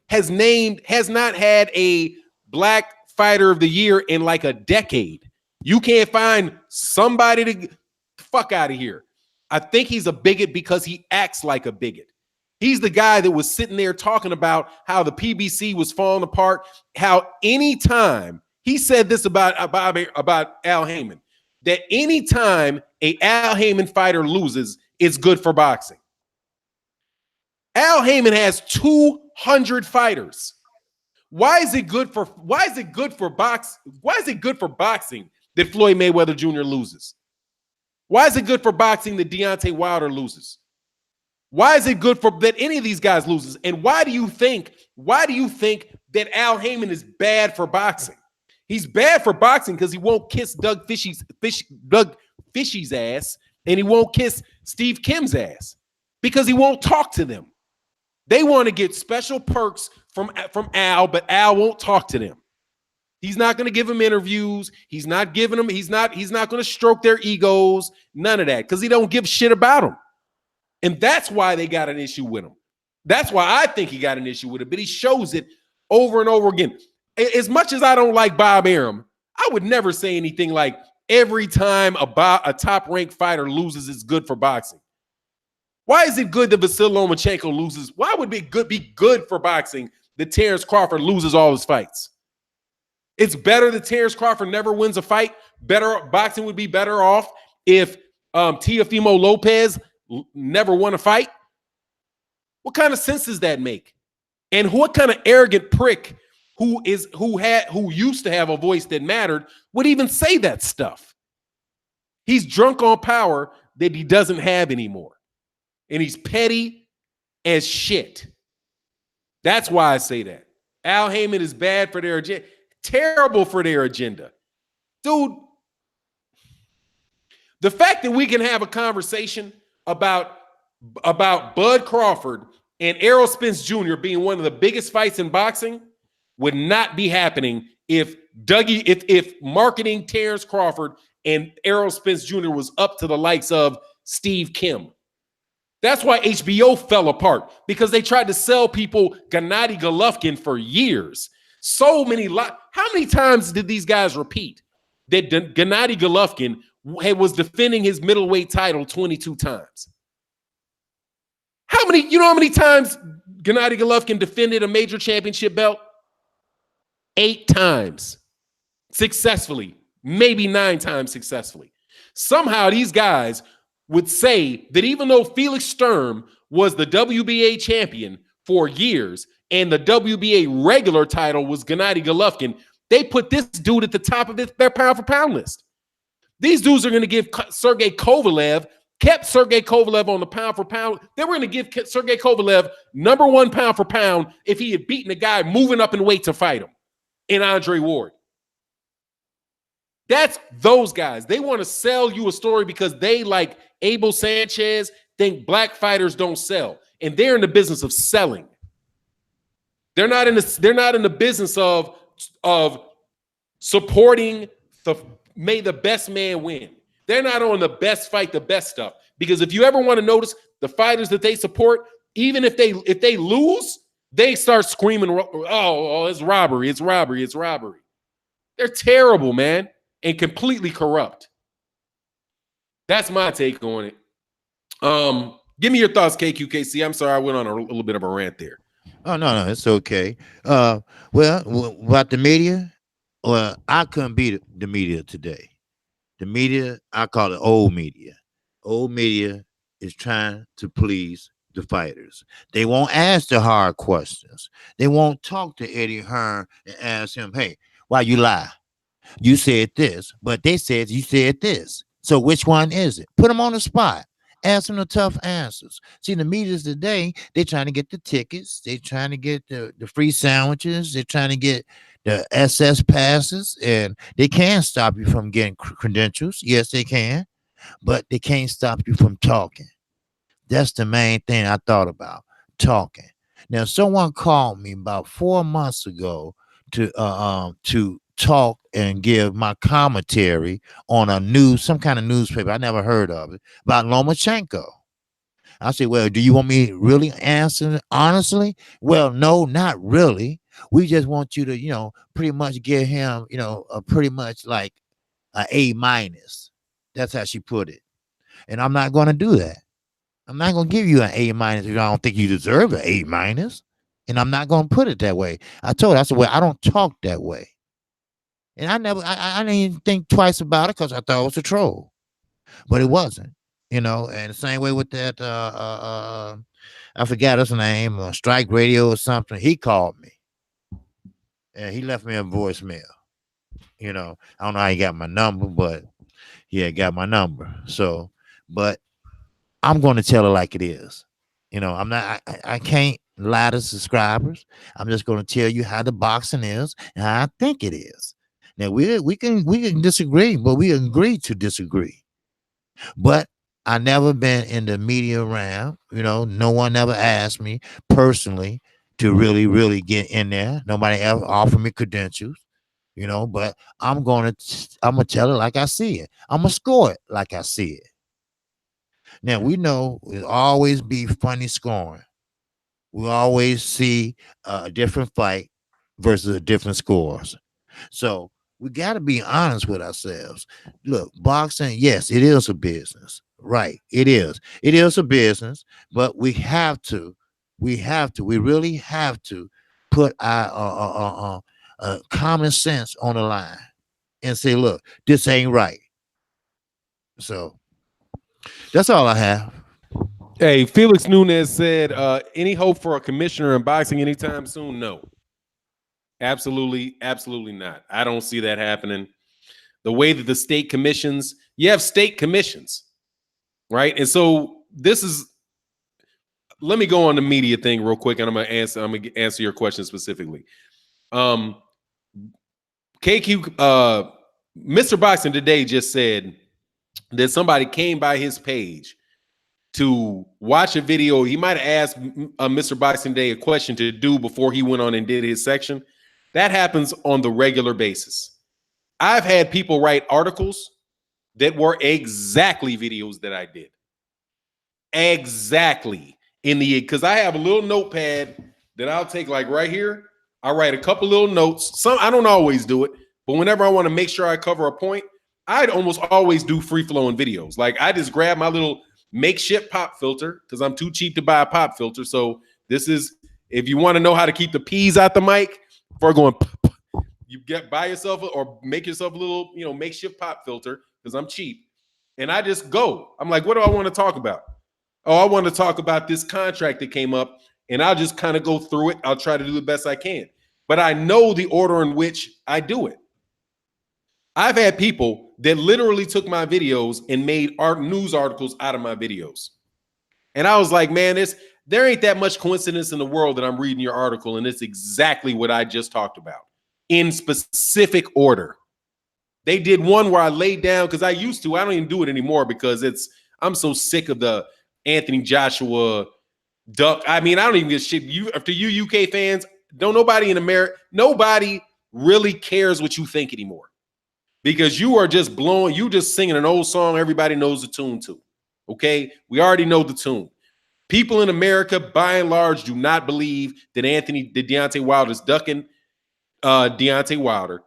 has not had a black fighter of the year in like a decade. You can't find somebody to fuck out of here. I think he's a bigot because he acts like a bigot. He's the guy that was sitting there talking about how the PBC was falling apart, how anytime he said this about Al Heyman, that anytime a Al Heyman fighter loses, it's good for boxing. Al Heyman has 200 fighters. Why is it good for boxing that Floyd Mayweather Jr. loses? Why is it good for boxing that Deontay Wilder loses? Why is it good for that any of these guys loses? And why do you think that Al Heyman is bad for boxing? He's bad for boxing because he won't kiss Doug Fishy's ass, and he won't kiss Steve Kim's ass because he won't talk to them. They want to get special perks from Al, but Al won't talk to them. He's not going to give them interviews. He's not going to stroke their egos. None of that, because he don't give shit about them. And that's why they got an issue with him. That's why I think he got an issue with it, but he shows it over and over again. As much as I don't like Bob Arum, I would never say anything like every time a top-ranked fighter loses, it's good for boxing. Why is it good that Vasily Lomachenko loses? Why would it be good for boxing that Terrence Crawford loses all his fights? It's better that Terrence Crawford never wins a fight. Boxing would be better off if Teofimo Lopez never won a fight. What kind of sense does that make? And what kind of arrogant prick who used to have a voice that mattered would even say that stuff? He's drunk on power that he doesn't have anymore. And he's petty as shit. That's why I say that. Al Heyman is bad for their agenda. Terrible for their agenda. Dude, the fact that we can have a conversation about Bud Crawford and Errol Spence Jr. being one of the biggest fights in boxing would not be happening if marketing Terrence Crawford and Errol Spence Jr. was up to the likes of Steve Kim. That's why HBO fell apart, because they tried to sell people Gennady Golovkin for years. How many times did these guys repeat that Gennady Golovkin was defending his middleweight title 22 times? You know how many times Gennady Golovkin defended a major championship belt? 8 times successfully, maybe 9 times successfully. Somehow these guys would say that even though Felix Sturm was the WBA champion for years and the WBA regular title was Gennady Golovkin, they put this dude at the top of their pound-for-pound list. These dudes are going to give Sergey Kovalev, kept Sergey Kovalev on the pound-for-pound. They were going to give Sergey Kovalev number 1 pound-for-pound if he had beaten a guy moving up in weight to fight him in Andre Ward. That's those guys. They want to sell you a story because they, like Abel Sanchez, think black fighters don't sell. And they're in the business of selling. They're not in the business of supporting may the best man win. They're not on the best fight, the best stuff. Because if you ever want to notice the fighters that they support, even if they lose, they start screaming, oh, it's robbery, it's robbery, it's robbery. They're terrible, man, and completely corrupt. That's my take on it. Give me your thoughts, KQKC. I'm sorry I went on a little bit of a rant there. Oh, no, it's okay. Well, about the media, well, I couldn't be the media today. The media, I call it old media. Old media is trying to please the fighters. They won't ask the hard questions. They won't talk to Eddie Hearn and ask him, hey, why you lie? You said this, but they said you said this. So which one is it? Put them on the spot. Ask them the tough answers. See, the media's today, they're trying to get the tickets. They're trying to get the free sandwiches. They're trying to get the SS passes. And they can stop you from getting credentials. Yes, they can. But they can't stop you from talking. That's the main thing I thought about, talking. Now, someone called me about 4 months ago to talk and give my commentary on some kind of newspaper I never heard of it about Lomachenko. I said, well, do you want me to really answer honestly? Well, no, not really. We just want you to, pretty much give him, pretty much like an A-. That's how she put it. And I'm not going to do that. I'm not going to give you an A- if I don't think you deserve an A-. And I'm not going to put it that way. I said, well, I don't talk that way. And I didn't even think twice about it because I thought it was a troll. But it wasn't, and the same way with that, I forgot his name, Strike Radio or something. He called me. And he left me a voicemail. I don't know how he got my number, but he got my number. So, but I'm going to tell it like it is. I'm not, I can't lie to subscribers. I'm just going to tell you how the boxing is and how I think it is. Now we can disagree, but we agree to disagree. But I never been in the media realm. No one ever asked me personally to really, really get in there. Nobody ever offered me credentials. But I'm gonna tell it like I see it. I'm gonna score it like I see it. Now we know it'll always be funny scoring. We always see a different fight versus a different scores. So we got to be honest with ourselves. Look, boxing, yes, it is a business. Right. It is. It is a business, but we really have to put our common sense on the line and say, look, this ain't right. So that's all I have. Hey, Felix Nunez said, any hope for a commissioner in boxing anytime soon? No. Absolutely not. I don't see that happening. The way that the state commissions, you have state commissions, right? And so let me go on the media thing real quick, and I'm gonna answer your question specifically. KQ, Mr. Boxing today just said that somebody came by his page to watch a video. He might have asked Mr. Boxing Day a question to do before he went on and did his section. That happens on the regular basis. I've had people write articles that were exactly videos that I did. Exactly. Because I have a little notepad that I'll take like right here. I write a couple little notes. I don't always do it, but whenever I want to make sure I cover a point, I'd almost always do free-flowing videos. Like I just grab my little makeshift pop filter because I'm too cheap to buy a pop filter. So this is, if you want to know how to keep the peas out the mic, before going, you buy yourself or make yourself a little, makeshift pop filter because I'm cheap. And I just go. I'm like, what do I want to talk about? Oh, I want to talk about this contract that came up, and I'll just kind of go through it. I'll try to do the best I can. But I know the order in which I do it. I've had people that literally took my videos and made news articles out of my videos. And I was like, man, there ain't that much coincidence in the world that I'm reading your article, and it's exactly what I just talked about in specific order. They did one where I laid down, because I don't even do it anymore because I'm so sick of the Anthony Joshua duck. I mean, I don't even get shit. To you UK fans, nobody in America, nobody really cares what you think anymore. Because you are just singing an old song everybody knows the tune to. Okay? We already know the tune. People in America, by and large, do not believe that Deontay Wilder is ducking Deontay Wilder.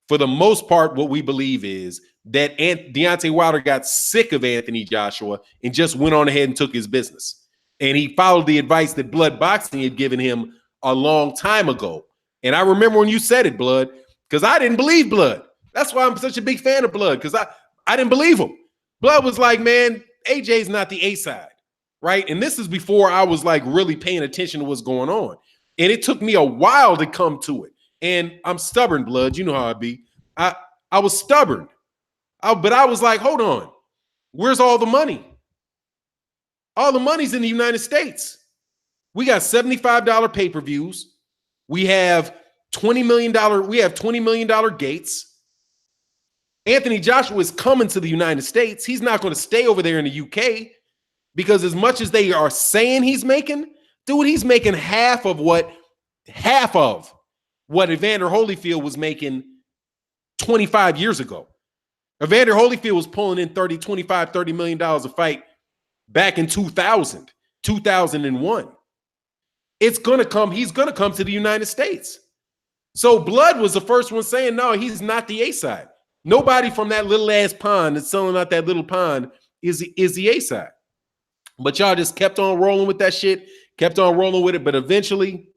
For the most part, what we believe is that Deontay Wilder got sick of Anthony Joshua and just went on ahead and took his business. And he followed the advice that Bloodboxing had given him a long time ago. And I remember when you said it, Blood, because I didn't believe Blood. That's why I'm such a big fan of Blood, because I didn't believe him. Blood was like, man, AJ's not the A side, right? And this is before I was like really paying attention to what's going on. And it took me a while to come to it. And I'm stubborn, blood. You know how I be. I was stubborn. But I was like, hold on. Where's all the money? All the money's in the United States. We got $75 pay-per-views. We have $20 million. We have $20 million gates. Anthony Joshua is coming to the United States. He's not going to stay over there in the UK because as much as they are saying he's making, dude, he's making half of what Evander Holyfield was making 25 years ago. Evander Holyfield was pulling in $30 million a fight back in 2001. It's going to come. He's going to come to the United States. So Blood was the first one saying, no, he's not the A-side. Nobody from that little ass pond that's selling out that little pond is the A-side. But y'all just kept on rolling with that shit, kept on rolling with it. But eventually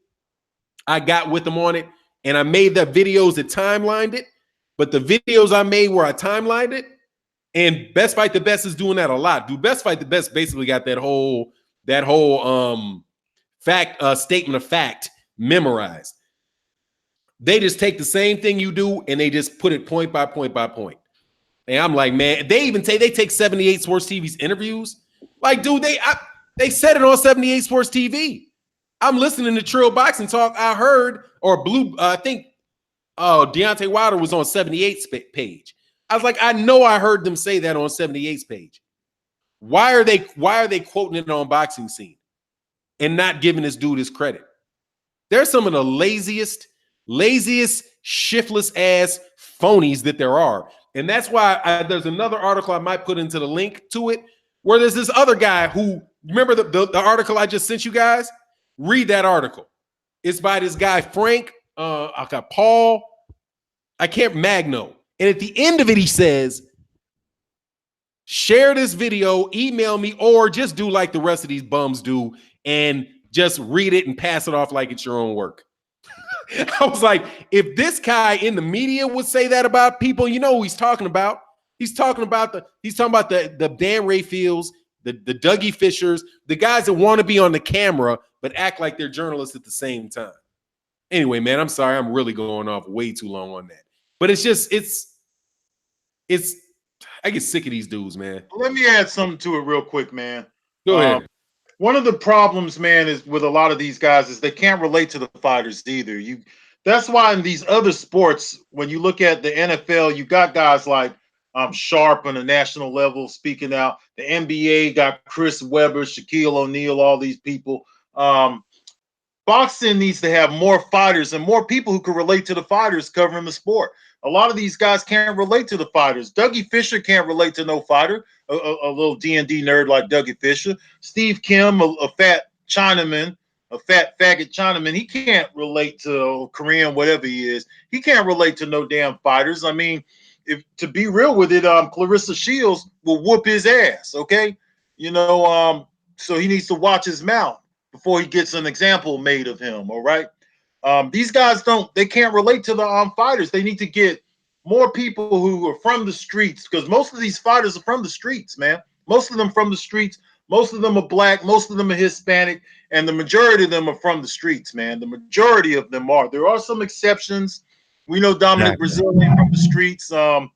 I got with them on it and I made the videos that timelined it. But the videos I made where I timelined it, and Best Fight the Best is doing that a lot. Dude, Best Fight the Best basically got that whole statement of fact memorized. They just take the same thing you do and they just put it point by point by point. And I'm like, man, they take 78 Sports TV's interviews. Like, dude, they said it on 78 Sports TV. I'm listening to Trill Boxing Talk. I heard, or I think Deontay Wilder was on 78's page. I was like, I know I heard them say that on 78's page. Why are they quoting it on Boxing Scene and not giving this dude his credit? They're some of the laziest, shiftless ass phonies that there are. And that's why there's another article I might put into the link to it where there's this other guy who, remember the article I just sent you guys? Read that article. It's by this guy, Frank, Paul, Magno. And at the end of it, he says, share this video, email me, or just do like the rest of these bums do and just read it and pass it off like it's your own work. I was like, if this guy in the media would say that about people, you know who he's talking about. He's talking about the Dan Rayfields, the Dougie Fishers, the guys that want to be on the camera but act like they're journalists at the same time. Anyway, man, I'm sorry. I'm really going off way too long on that. But it's just, I get sick of these dudes, man. Let me add something to it real quick, man. Go ahead. One of the problems, man, is with a lot of these guys is they can't relate to the fighters either. That's why in these other sports, when you look at the NFL, you got guys like Sharp on a national level speaking out. The NBA got Chris Webber, Shaquille O'Neal, all these people. Boxing needs to have more fighters and more people who can relate to the fighters covering the sport. A lot of these guys can't relate to the fighters. Dougie Fisher can't relate to no fighter, a little D&D nerd like Dougie Fisher. Steve Kim, a fat Chinaman, a fat faggot Chinaman, he can't relate to Korean, whatever he is. He can't relate to no damn fighters. I mean, if to be real with it, Clarissa Shields will whoop his ass, okay? You know, so he needs to watch his mouth before he gets an example made of him, all right? These guys they can't relate to the fighters. They need to get more people who are from the streets because most of these fighters are from the streets, man. Most of them from the streets. Most of them are black. Most of them are Hispanic. And the majority of them are from the streets, man. The majority of them are. There are some exceptions. We know Dominic Brazilian from the streets. I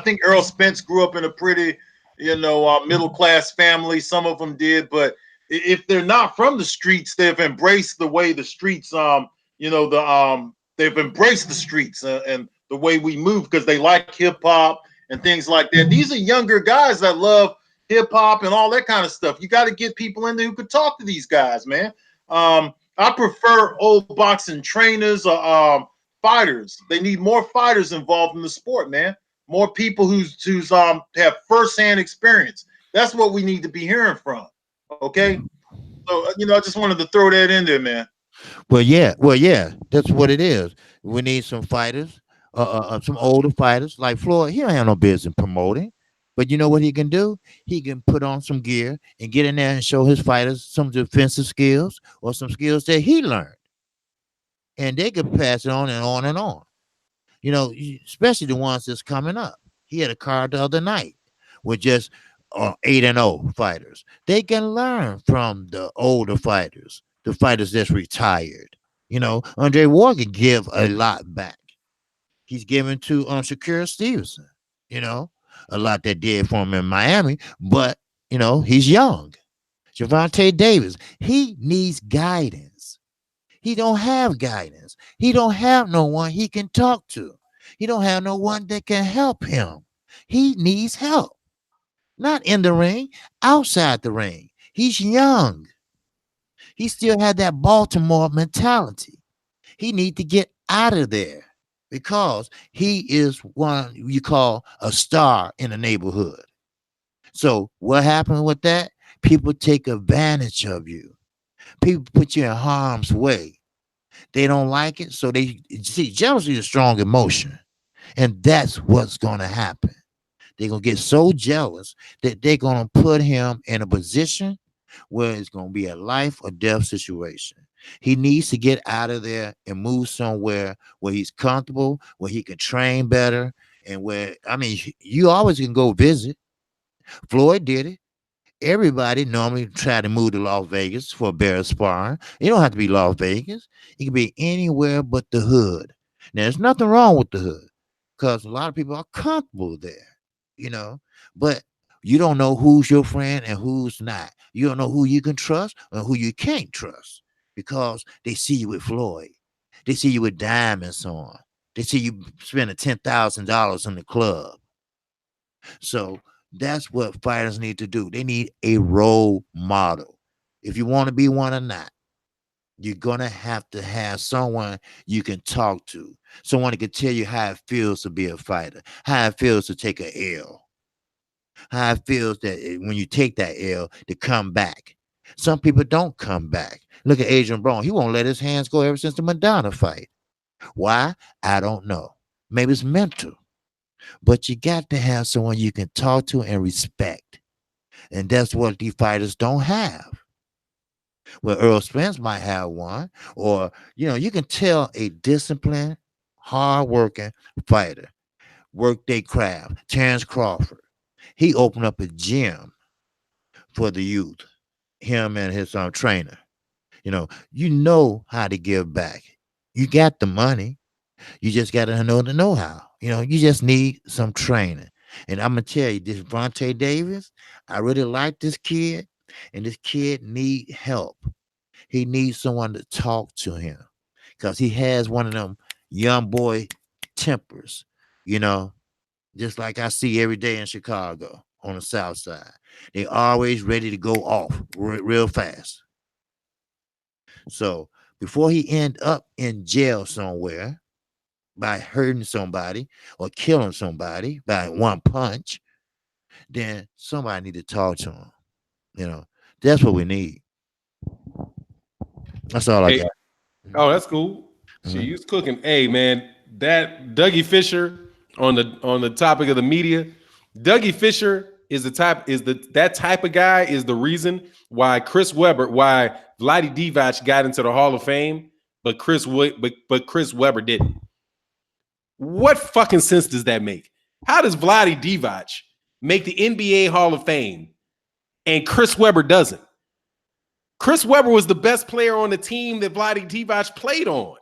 think Earl Spence grew up in a pretty, middle-class family. Some of them did. But if they're not from the streets, they've embraced the way the streets, they've embraced the streets and the way we move because they like hip hop and things like that. These are younger guys that love hip hop and all that kind of stuff. You got to get people in there who could talk to these guys, man. I prefer old boxing trainers or fighters. They need more fighters involved in the sport, man. More people who's have firsthand experience. That's what we need to be hearing from. Okay. So, I just wanted to throw that in there, man. Well, yeah, that's what it is. We need some fighters, some older fighters like Floyd. He don't have no business promoting, but you know what he can do? He can put on some gear and get in there and show his fighters some defensive skills or some skills that he learned, and they can pass it on and on and on. Especially the ones that's coming up. He had a card the other night with just 8-0 fighters. They can learn from the older fighters, the fighters that's retired. Andre Ward can give a lot back. He's given to Shakur Stevenson, a lot that did for him in Miami, but he's young. Gervonta Davis, he needs guidance. He don't have guidance. He don't have no one he can talk to. He don't have no one that can help him. He needs help. Not in the ring, outside the ring. He's young. He still had that Baltimore mentality. He need to get out of there because he is one you call a star in the neighborhood. So what happened with that? People take advantage of you. People put you in harm's way. They don't like it. So they see jealousy is a strong emotion. And that's what's going to happen. They're going to get so jealous that they're going to put him in a position where it's going to be a life or death situation. He needs to get out of there and move somewhere where he's comfortable, where he can train better, and where, you always can go visit. Floyd did it. Everybody normally try to move to Las Vegas for bear sparring. It don't have to be Las Vegas. It can be anywhere but the hood. Now, there's nothing wrong with the hood because a lot of people are comfortable there, but you don't know who's your friend and who's not. You don't know who you can trust and who you can't trust because they see you with Floyd. They see you with diamonds on. They see you spending $10,000 in the club. So that's what fighters need to do. They need a role model. If you want to be one or not, you're going to have someone you can talk to. Someone that can tell you how it feels to be a fighter, how it feels to take an L, how it feels that when you take that L to come back. Some people don't come back. Look at Adrian Brown. He won't let his hands go ever since the Madonna fight. Why? I don't know. Maybe it's mental. But you got to have someone you can talk to and respect. And that's what these fighters don't have. Well, Earl Spence might have one. Or, you can tell a disciplined, hard-working fighter. Work their craft. Terrence Crawford. He opened up a gym for the youth. Him and his trainer. You know how to give back. You got the money. You just got to know the know-how. You just need some training. And I'm going to tell you, this Gervonta Davis, I really like this kid, and this kid need help. He needs someone to talk to him because he has one of them young boy tempers, just like I see every day in Chicago on the South Side. They always ready to go off real fast. So before he end up in jail somewhere, by hurting somebody or killing somebody by one punch, then somebody need to talk to him. That's what we need. That's all I got. Oh, that's cool. She was cooking. Hey, man, that Dougie Fisher on the topic of the media. Dougie Fisher is that type of guy is the reason why why Vlade Divac got into the Hall of Fame, but Chris Webber didn't. What fucking sense does that make? How does Vlade Divac make the NBA Hall of Fame and Chris Webber doesn't? Chris Webber was the best player on the team that Vlade Divac played on.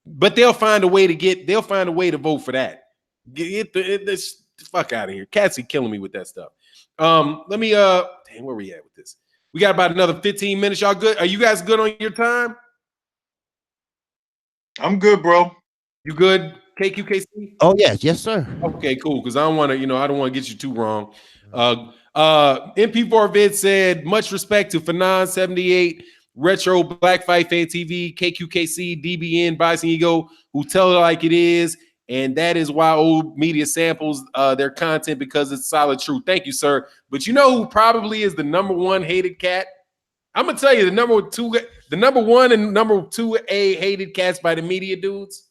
But they'll find a way to vote for that. Get this fuck out of here. Cassie killing me with that stuff. Let me where we at with this? We got about another 15 minutes. Y'all good? Are you guys good on your time? I'm good, bro. You good, KQKC? Oh, yes, sir. Okay, cool. Because I don't want to, I don't want to get you too wrong. MP4 Vid said, much respect to Fannon 78, Retro, Black Fight Fan TV, KQKC, DBN, Bison Ego, who tell it like it is. And that is why old media samples their content because it's solid truth. Thank you, sir. But you know who probably is the number one hated cat? I'm gonna tell you the number one and number 2 hated cats by the media dudes.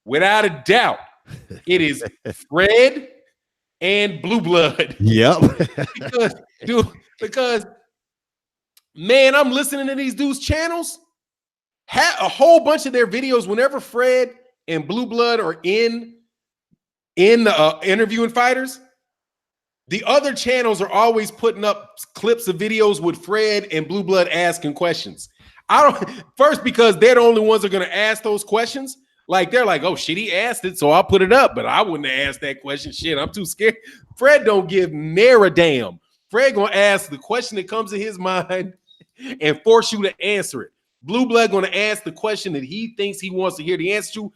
Without a doubt, it is Fred and Blue Blood. Yep. because man, I'm listening to these dudes' channels. A whole bunch of their videos, whenever Fred and Blue Blood are in the interviewing fighters, The other channels are always putting up clips of videos with Fred and Blue Blood asking questions. I don't first because they're the only ones that are going to ask those questions. Like they're like, oh shit, he asked it, so I'll put it up. But I wouldn't have asked that question. Shit, I'm too scared. Fred don't give near a damn. Fred gonna ask the question that comes to his mind and force you to answer it. Blue Blood gonna ask the question that he thinks he wants to hear the answer to.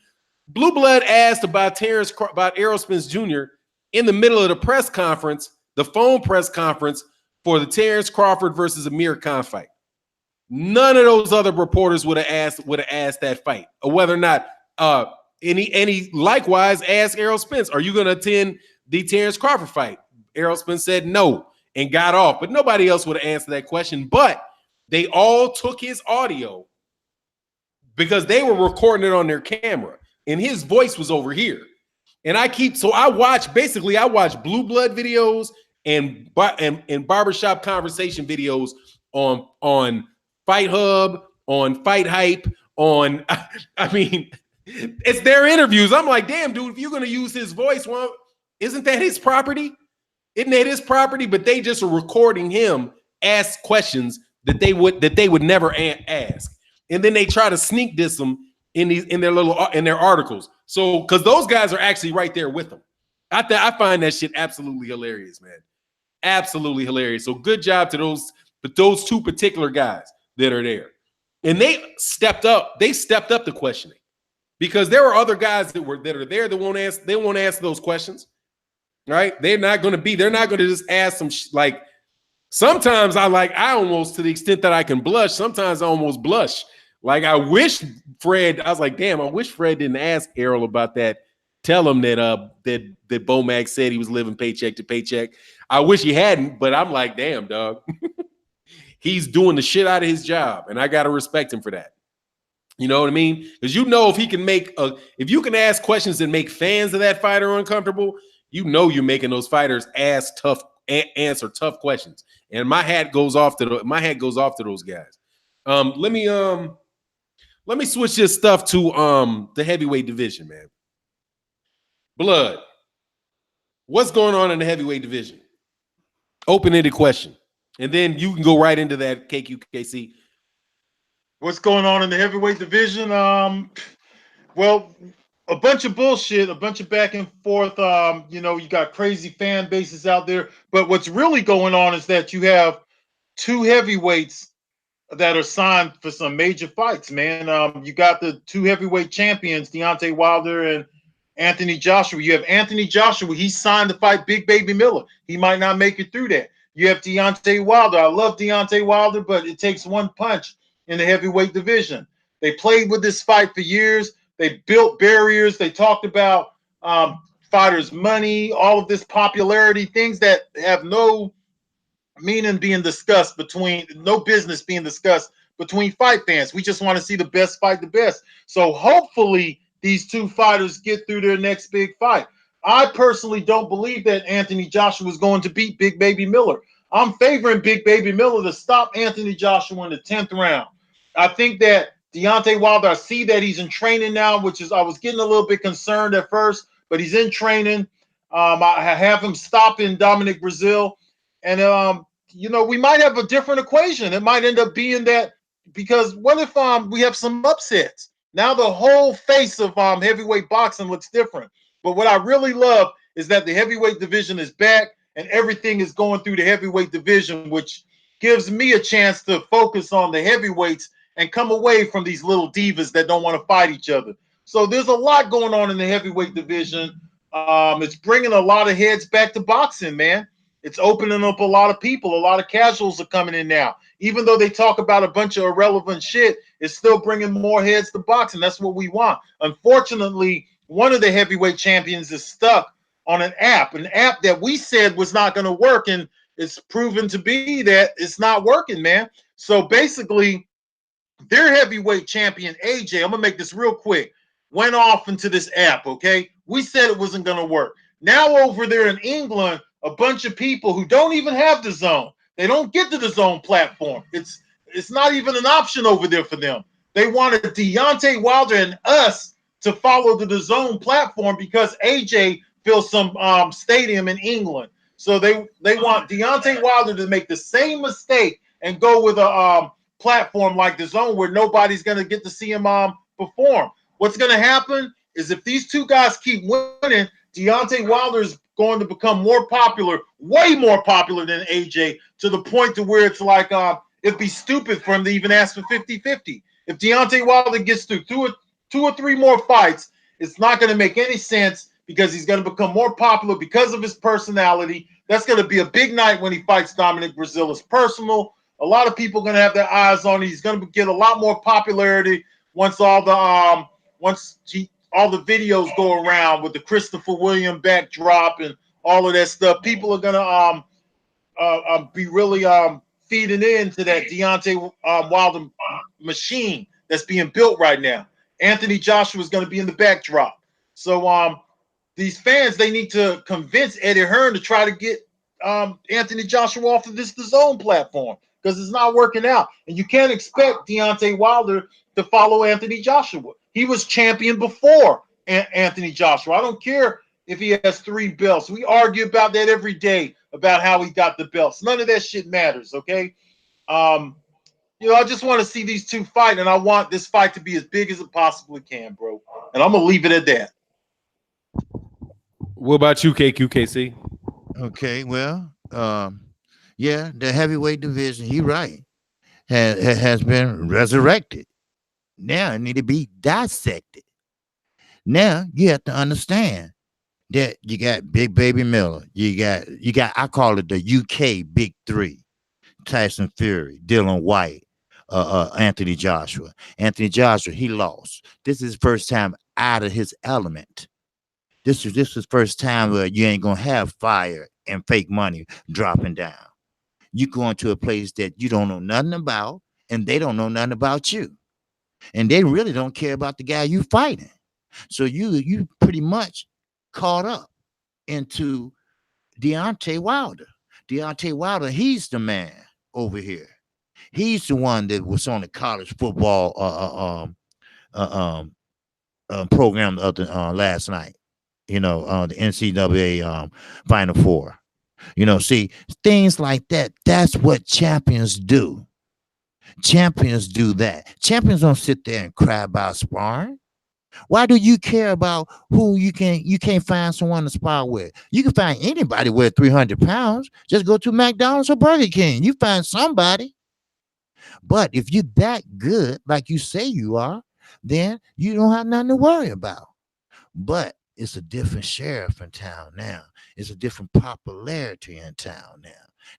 Blue Blood asked about Errol Spence Jr. in the middle of the press conference, the phone press conference for the Terrence Crawford versus Amir Khan fight. None of those other reporters would have asked that fight, or whether or not any likewise asked Errol Spence, are you going to attend the Terrence Crawford fight? Errol Spence said no and got off, but nobody else would have answered that question. But they all took his audio because they were recording it on their camera, and his voice was over here. And I watch Blue Blood videos and barbershop conversation videos on Fight Hub, on Fight Hype, I mean, it's their interviews. I'm like, damn, dude, if you're gonna use his voice, well, isn't that his property? Isn't that his property? But they just are recording him ask questions that they would never ask, and then they try to sneak diss them in their articles. So, because those guys are actually right there with them, I find that shit absolutely hilarious, man. Absolutely hilarious. So, good job to those two particular guys that are there, and they stepped up. They stepped up the questioning because there are other guys that are there that won't answer those questions. Right? They're not going to just ask some like. Sometimes I almost, to the extent that I can blush. Sometimes I almost blush. Like I wish Fred. I was like, damn. I wish Fred didn't ask Errol about that. Tell him that that Bomac said he was living paycheck to paycheck. I wish he hadn't, but I'm like, damn, dog. He's doing the shit out of his job, and I gotta respect him for that. You know what I mean? Because if you can ask questions that make fans of that fighter uncomfortable, you know you're making those fighters answer tough questions. And my hat goes off to those guys. Let me switch this stuff to the heavyweight division, man. Blood, what's going on in the heavyweight division? Open-ended question, and then you can go right into that, KQKC. What's going on in the heavyweight division? Well, a bunch of bullshit, a bunch of back and forth. You got crazy fan bases out there. But what's really going on is that you have two heavyweights that are signed for some major fights, man. You got the two heavyweight champions, Deontay Wilder and Anthony Joshua. You have Anthony Joshua. He signed to fight Big Baby Miller. He might not make it through that. You have Deontay Wilder. I love Deontay Wilder, but it takes one punch in the heavyweight division. They played with this fight for years. They built barriers. They talked about fighters' money, all of this popularity, things that have no meaning being discussed no business being discussed between fight fans. We just want to see the best fight the best. So hopefully these two fighters get through their next big fight. I personally don't believe that Anthony Joshua is going to beat Big Baby Miller. I'm favoring Big Baby Miller to stop Anthony Joshua in the 10th round. I think that Deontay Wilder, I see that he's in training now, I was getting a little bit concerned at first, but he's in training. I have him stopping Dominic Brazil. And, we might have a different equation. It might end up being that, because what if we have some upsets? Now the whole face of heavyweight boxing looks different. But what I really love is that the heavyweight division is back and everything is going through the heavyweight division, which gives me a chance to focus on the heavyweights and come away from these little divas that don't want to fight each other. So there's a lot going on in the heavyweight division. It's bringing a lot of heads back to boxing, man. It's opening up a lot of people. A lot of casuals are coming in now. Even though they talk about a bunch of irrelevant shit, it's still bringing more heads to boxing. That's what we want. Unfortunately, one of the heavyweight champions is stuck on an app that we said was not going to work, and it's proven to be that it's not working, man. So basically, their heavyweight champion, AJ, I'm going to make this real quick, went off into this app, okay? We said it wasn't going to work. Now over there in England, a bunch of people who don't even have the Zone, they don't get to the Zone platform. It's not even an option over there for them. They wanted Deontay Wilder and us to follow the Zone platform because AJ fills some stadium in England. So they want Deontay Wilder to make the same mistake and go with a platform like the Zone where nobody's going to get to see him perform. What's going to happen is if these two guys keep winning, Deontay Wilder is going to become more popular, way more popular than AJ, to the point to where it's like it'd be stupid for him to even ask for 50-50. If Deontay Wilder gets through two or three more fights, it's not going to make any sense because he's going to become more popular because of his personality. That's going to be a big night when he fights Dominic Breazeale. It's personal. A lot of people are going to have their eyes on it. He's going to get a lot more popularity once all the videos go around with the Christopher William backdrop and all of that stuff. People are going to be really feeding into that Deontay Wilder machine that's being built right now. Anthony Joshua is going to be in the backdrop. So these fans, they need to convince Eddie Hearn to try to get Anthony Joshua off of the Zone platform because it's not working out. And you can't expect Deontay Wilder to follow Anthony Joshua. He was champion before Anthony Joshua. I don't care if he has 3 belts. We argue about that every day about how he got the belts. None of that shit matters, okay? I just want to see these two fight, and I want this fight to be as big as it possibly can, bro. And I'm going to leave it at that. What about you, KQKC? Okay, well, yeah, the heavyweight division, you're right, has been resurrected. Now it need to be dissected. Now you have to understand that you got Big Baby Miller, you got I call it the UK Big Three: Tyson Fury, Dylan White, Anthony Joshua. Anthony Joshua, he lost. This is his first time out of his element. This is first time where you ain't gonna have fire and fake money dropping down. You going to a place that you don't know nothing about, and they don't know nothing about you, and they really don't care about the guy you fighting. So you pretty much caught up into Deontay Wilder. Deontay Wilder, he's the man over here. He's the one that was on the college football program last night. The NCAA Final Four. See, things like that. That's what champions do. Champions do that. Champions don't sit there and cry about sparring. Why do you care about who you can't find someone to spar with? You can find anybody with 300 pounds. Just go to McDonald's or Burger King. You find somebody. But if you're that good, like you say you are, then you don't have nothing to worry about. But it's a different sheriff in town now. It's a different popularity in town now.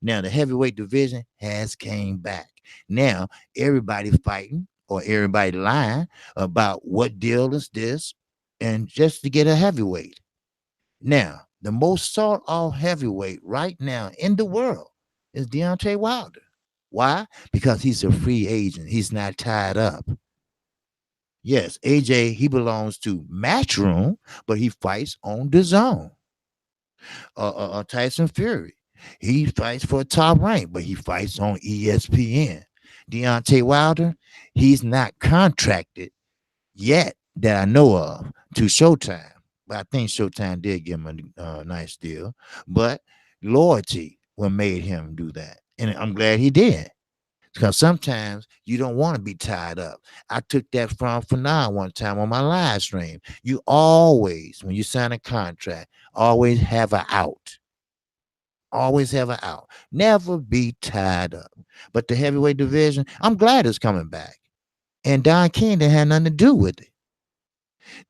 Now the heavyweight division has came back. Now everybody fighting or everybody lying about what deal is this, and just to get a heavyweight. Now the most sought out heavyweight right now in the world is Deontay Wilder. Why? Because he's a free agent. He's not tied up. Yes, AJ, he belongs to Matchroom, but he fights on the Zone. Tyson Fury, he fights for a top rank, but he fights on ESPN. Deontay Wilder, he's not contracted yet that I know of to Showtime. But I think Showtime did give him a nice deal. But loyalty what made him do that. And I'm glad he did. Because sometimes you don't want to be tied up. I took that from Fannon one time on my live stream. You always, when you sign a contract, always have an out. Always have an out. Never be tied up. But the heavyweight division, I'm glad it's coming back. And Don King didn't have nothing to do with it.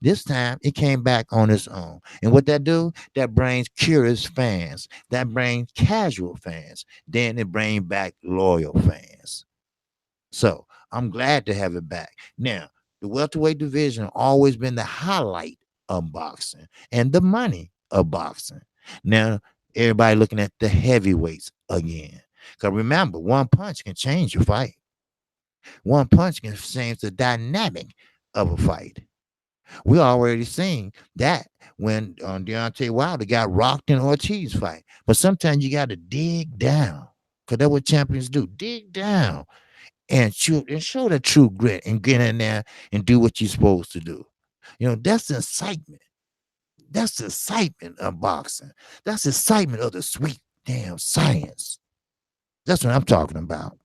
This time it came back on its own. And what that do? That brings curious fans. That brings casual fans. Then it brings back loyal fans. So I'm glad to have it back. Now, the welterweight division always been the highlight of boxing and the money of boxing. Now, everybody looking at the heavyweights again. Because remember, one punch can change your fight. One punch can change the dynamic of a fight. We already seen that when Deontay Wilder got rocked in Ortiz fight. But sometimes you got to dig down, because that's what champions do. Dig down and show the true grit and get in there and do what you're supposed to do. That's the excitement. That's the excitement of boxing. That's the excitement of the sweet damn science. That's what I'm talking about.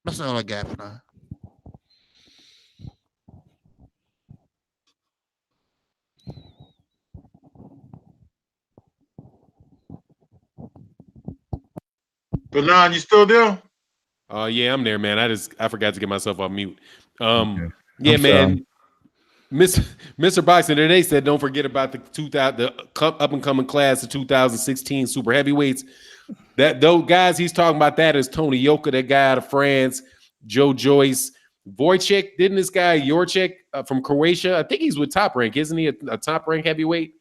That's all I got for now. Fanon, you still there? Yeah, I'm there, man. I forgot to get myself on mute. Okay. Yeah, I'm man. sorry. Mr. Boxing today said, don't forget about the up and coming class of 2016 super heavyweights. That those guys he's talking about, that is Tony Yoka, that guy out of France, Joe Joyce, Wojciech. Didn't this guy Jorcek from Croatia? I think he's with Top Rank, isn't he? A Top Rank heavyweight.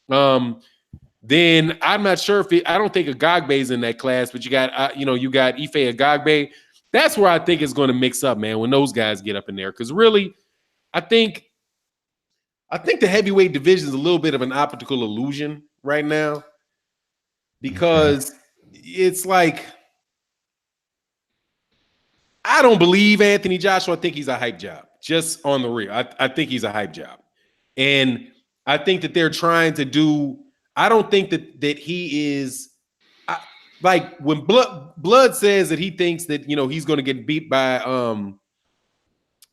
Then I'm not sure if I don't think Agagbe's in that class, but you got you got Ife Agagbe. That's where I think it's going to mix up, man, when those guys get up in there. Because really, I think the heavyweight division is a little bit of an optical illusion right now, because it's like, I don't believe Anthony Joshua. I think he's a hype job, just on the real. I think he's a hype job. And I think that they're trying to do, I don't think that he is, like when Blood says that he thinks that, he's going to get beat by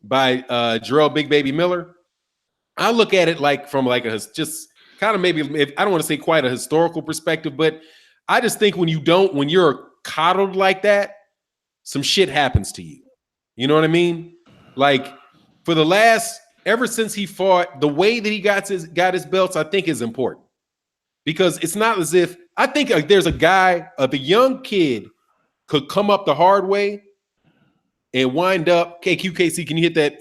Jarrell Big Baby Miller. I look at it like from like a just kind of maybe, if I don't want to say quite a historical perspective, but I just think when you're coddled like that, some shit happens to you. You know what I mean? Like ever since he fought, the way that he got his belts, I think is important, because it's not as if I think there's a guy, the young kid could come up the hard way and wind up. KQKC, can you hit that?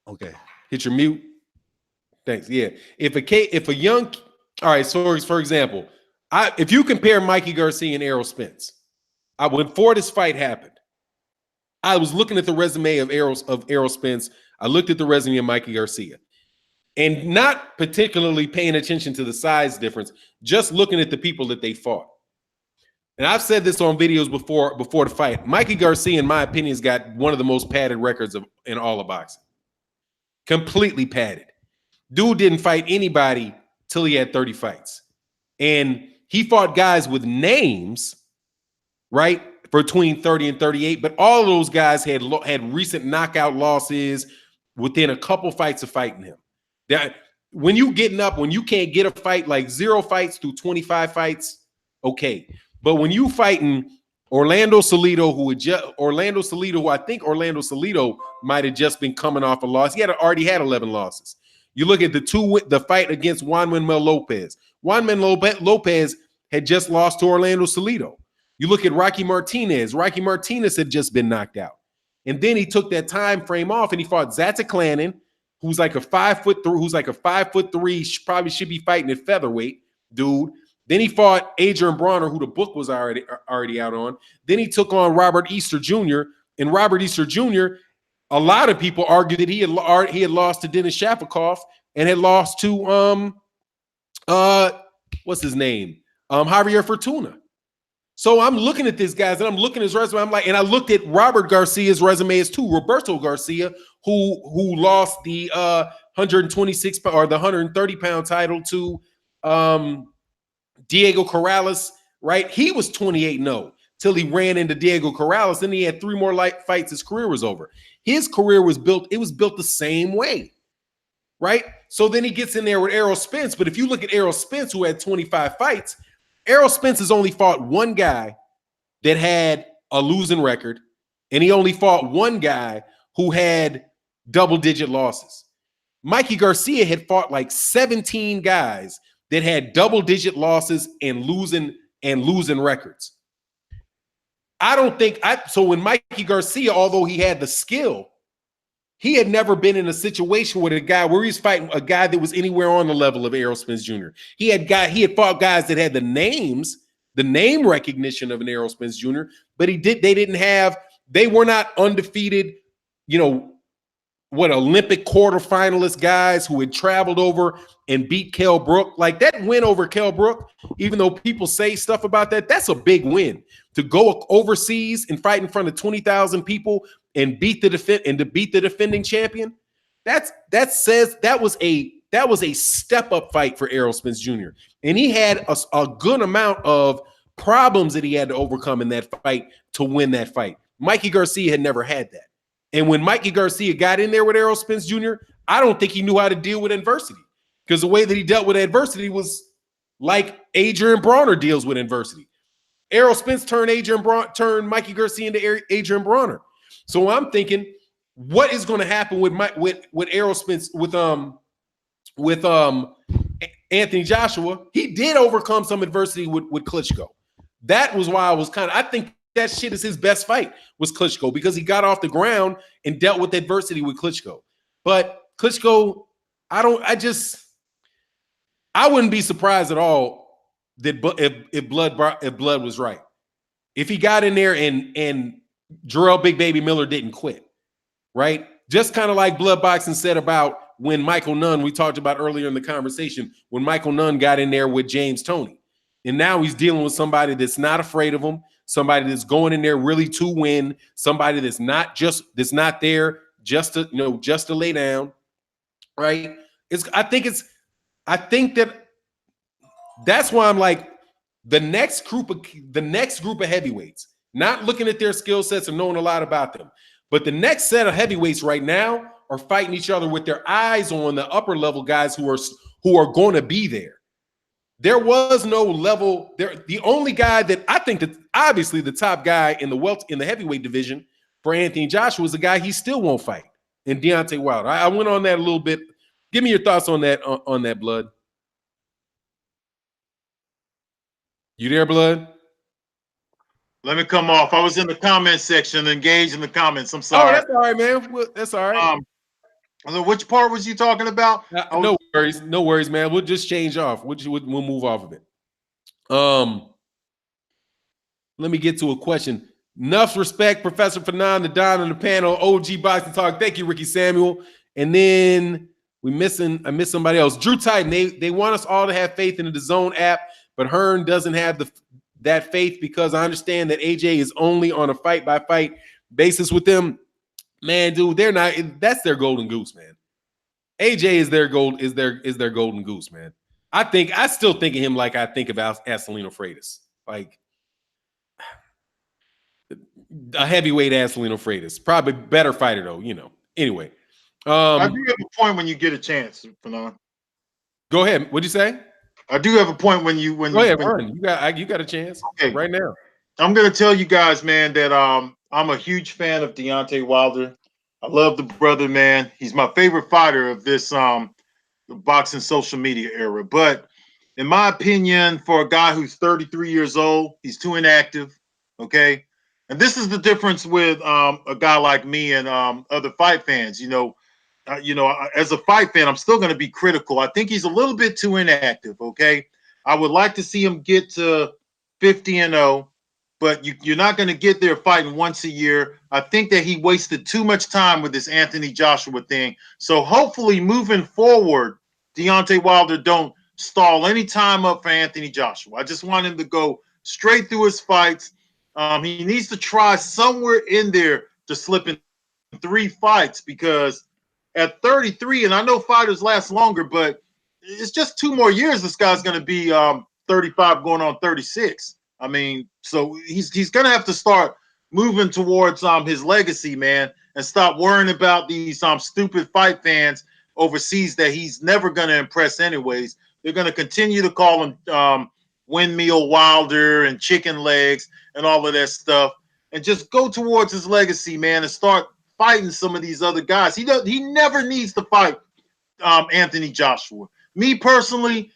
Okay. Hit your mute. Thanks. Yeah. If a young, all right. So for example, if you compare Mikey Garcia and Errol Spence, before this fight happened, I was looking at the resume of Errol Spence. I looked at the resume of Mikey Garcia, and not particularly paying attention to the size difference, just looking at the people that they fought. And I've said this on videos before the fight. Mikey Garcia, in my opinion, has got one of the most padded records in all of boxing. Completely padded. Dude didn't fight anybody till he had 30 fights. And he fought guys with names, right, between 30 and 38, but all of those guys had recent knockout losses within a couple fights of fighting him. That when you can't get a fight, like 0 fights through 25 fights, okay. But when you fighting Orlando Salido, who I think Orlando Salido might have just been coming off a loss. He already had 11 losses. You look at the fight against Juan Manuel Lopez. Juan Manuel Lopez had just lost to Orlando Salido. You look at Rocky Martinez. Rocky Martinez had just been knocked out. And then he took that time frame off and he fought Zatsaklanen, who's like a 5'3", probably should be fighting at featherweight, dude. Then he fought Adrian Bronner, who the book was already out on. Then he took on Robert Easter Jr. And Robert Easter Jr., a lot of people argue that he had lost to Dennis Shafikov and had lost to what's his name? Javier Fortuna. So I'm looking at these guys and I'm looking at his resume. I'm like, and I looked at Robert Garcia's resume as too. Roberto Garcia, who lost the 126 or the 130 pound title to Diego Corrales, right? He was 28-0 till he ran into Diego Corrales. Then he had 3 more light fights. His career was over. His career was built the same way, right? So then he gets in there with Errol Spence. But if you look at Errol Spence, who had 25 fights, Errol Spence has only fought one guy that had a losing record, and he only fought one guy who had double-digit losses. Mikey Garcia had fought like 17 guys that had double-digit losses and losing records. So when Mikey Garcia, although he had the skill, he had never been in a situation with a guy where he's fighting a guy that was anywhere on the level of Errol Spence Jr. He had fought guys that had the name recognition of an Errol Spence Jr., but they were not undefeated, Olympic quarterfinalist guys who had traveled over and beat Kell Brook. Like that win over Kell Brook, even though people say stuff about that, that's a big win. To go overseas and fight in front of 20,000 people and beat the defending champion, that says that was a step up fight for Errol Spence Jr. And he had a good amount of problems that he had to overcome in that fight to win that fight. Mikey Garcia had never had that. And when Mikey Garcia got in there with Errol Spence Jr., I don't think he knew how to deal with adversity, because the way that he dealt with adversity was like Adrian Bronner deals with adversity. Errol Spence turned Mikey Garcia into Adrian Bronner. So I'm thinking, what is going to happen with Errol Spence with Anthony Joshua? He did overcome some adversity with Klitschko. That was why I think that shit is his best fight was Klitschko, because he got off the ground and dealt with adversity with Klitschko. But Klitschko, I wouldn't be surprised at all that if Blood was right. If he got in there and Jarrell Big Baby Miller didn't quit, right? Just kind of like Bloodboxing said about when Michael Nunn, we talked about earlier in the conversation, when Michael Nunn got in there with James Toney. And now he's dealing with somebody that's not afraid of him, somebody that's going in there really to win, somebody that's not there just to lay down, right? I think that's why I'm like, the next group of heavyweights, not looking at their skill sets and knowing a lot about them, but the next set of heavyweights right now are fighting each other with their eyes on the upper level guys who are going to be there. There was no level there. The only guy that I think that obviously the top guy in the heavyweight division for Anthony Joshua is a guy he still won't fight, in Deontay Wilder. I went on that a little bit. Give me your thoughts on that, Blood. You there, Blood? Let me come off. I was in the comment section, engaged in the comments. I'm sorry. Oh, that's all right, man. Well, that's all right. So which part was you talking about? No worries, man. We'll just change off. We'll move off of it. Let me get to a question. Enough respect, Professor Fannon, the Don on the panel, OG Boxing Talk. Thank you, Ricky Samuel. And then I missed somebody else. Drew Titan. They want us all to have faith in the DAZN app, but Hearn doesn't have that faith, because I understand that AJ is only on a fight-by-fight basis with them. Man, dude, they're not. That's their golden goose, man. AJ is their golden goose, man. I still think of him like I think about Acelino Freitas, like a heavyweight Acelino Freitas. Probably better fighter though, Anyway, I do have a point when you get a chance, Fanon. Go ahead. What'd you say? I do have a point when you go ahead, Vern. You got a chance. Okay, right now. I'm gonna tell you guys, man, that I'm a huge fan of Deontay Wilder. I love the brother, man. He's my favorite fighter of this boxing social media era. But in my opinion, for a guy who's 33 years old, he's too inactive. Okay, and this is the difference with a guy like me and other fight fans. As a fight fan, I'm still going to be critical. I think he's a little bit too inactive. Okay, I would like to see him get to 50-0. But you're not going to get there fighting once a year. I think that he wasted too much time with this Anthony Joshua thing. So hopefully moving forward, Deontay Wilder don't stall any time up for Anthony Joshua. I just want him to go straight through his fights. He needs to try somewhere in there to slip in 3 fights, because at 33, and I know fighters last longer, but it's just 2 more years this guy's going to be 35 going on 36. I mean, so he's gonna have to start moving towards his legacy, man, and stop worrying about these stupid fight fans overseas that he's never gonna impress anyways. They're gonna continue to call him Windmill Wilder and Chicken Legs and all of that stuff, and just go towards his legacy, man, and start fighting some of these other guys. He never needs to fight Anthony Joshua. Me personally,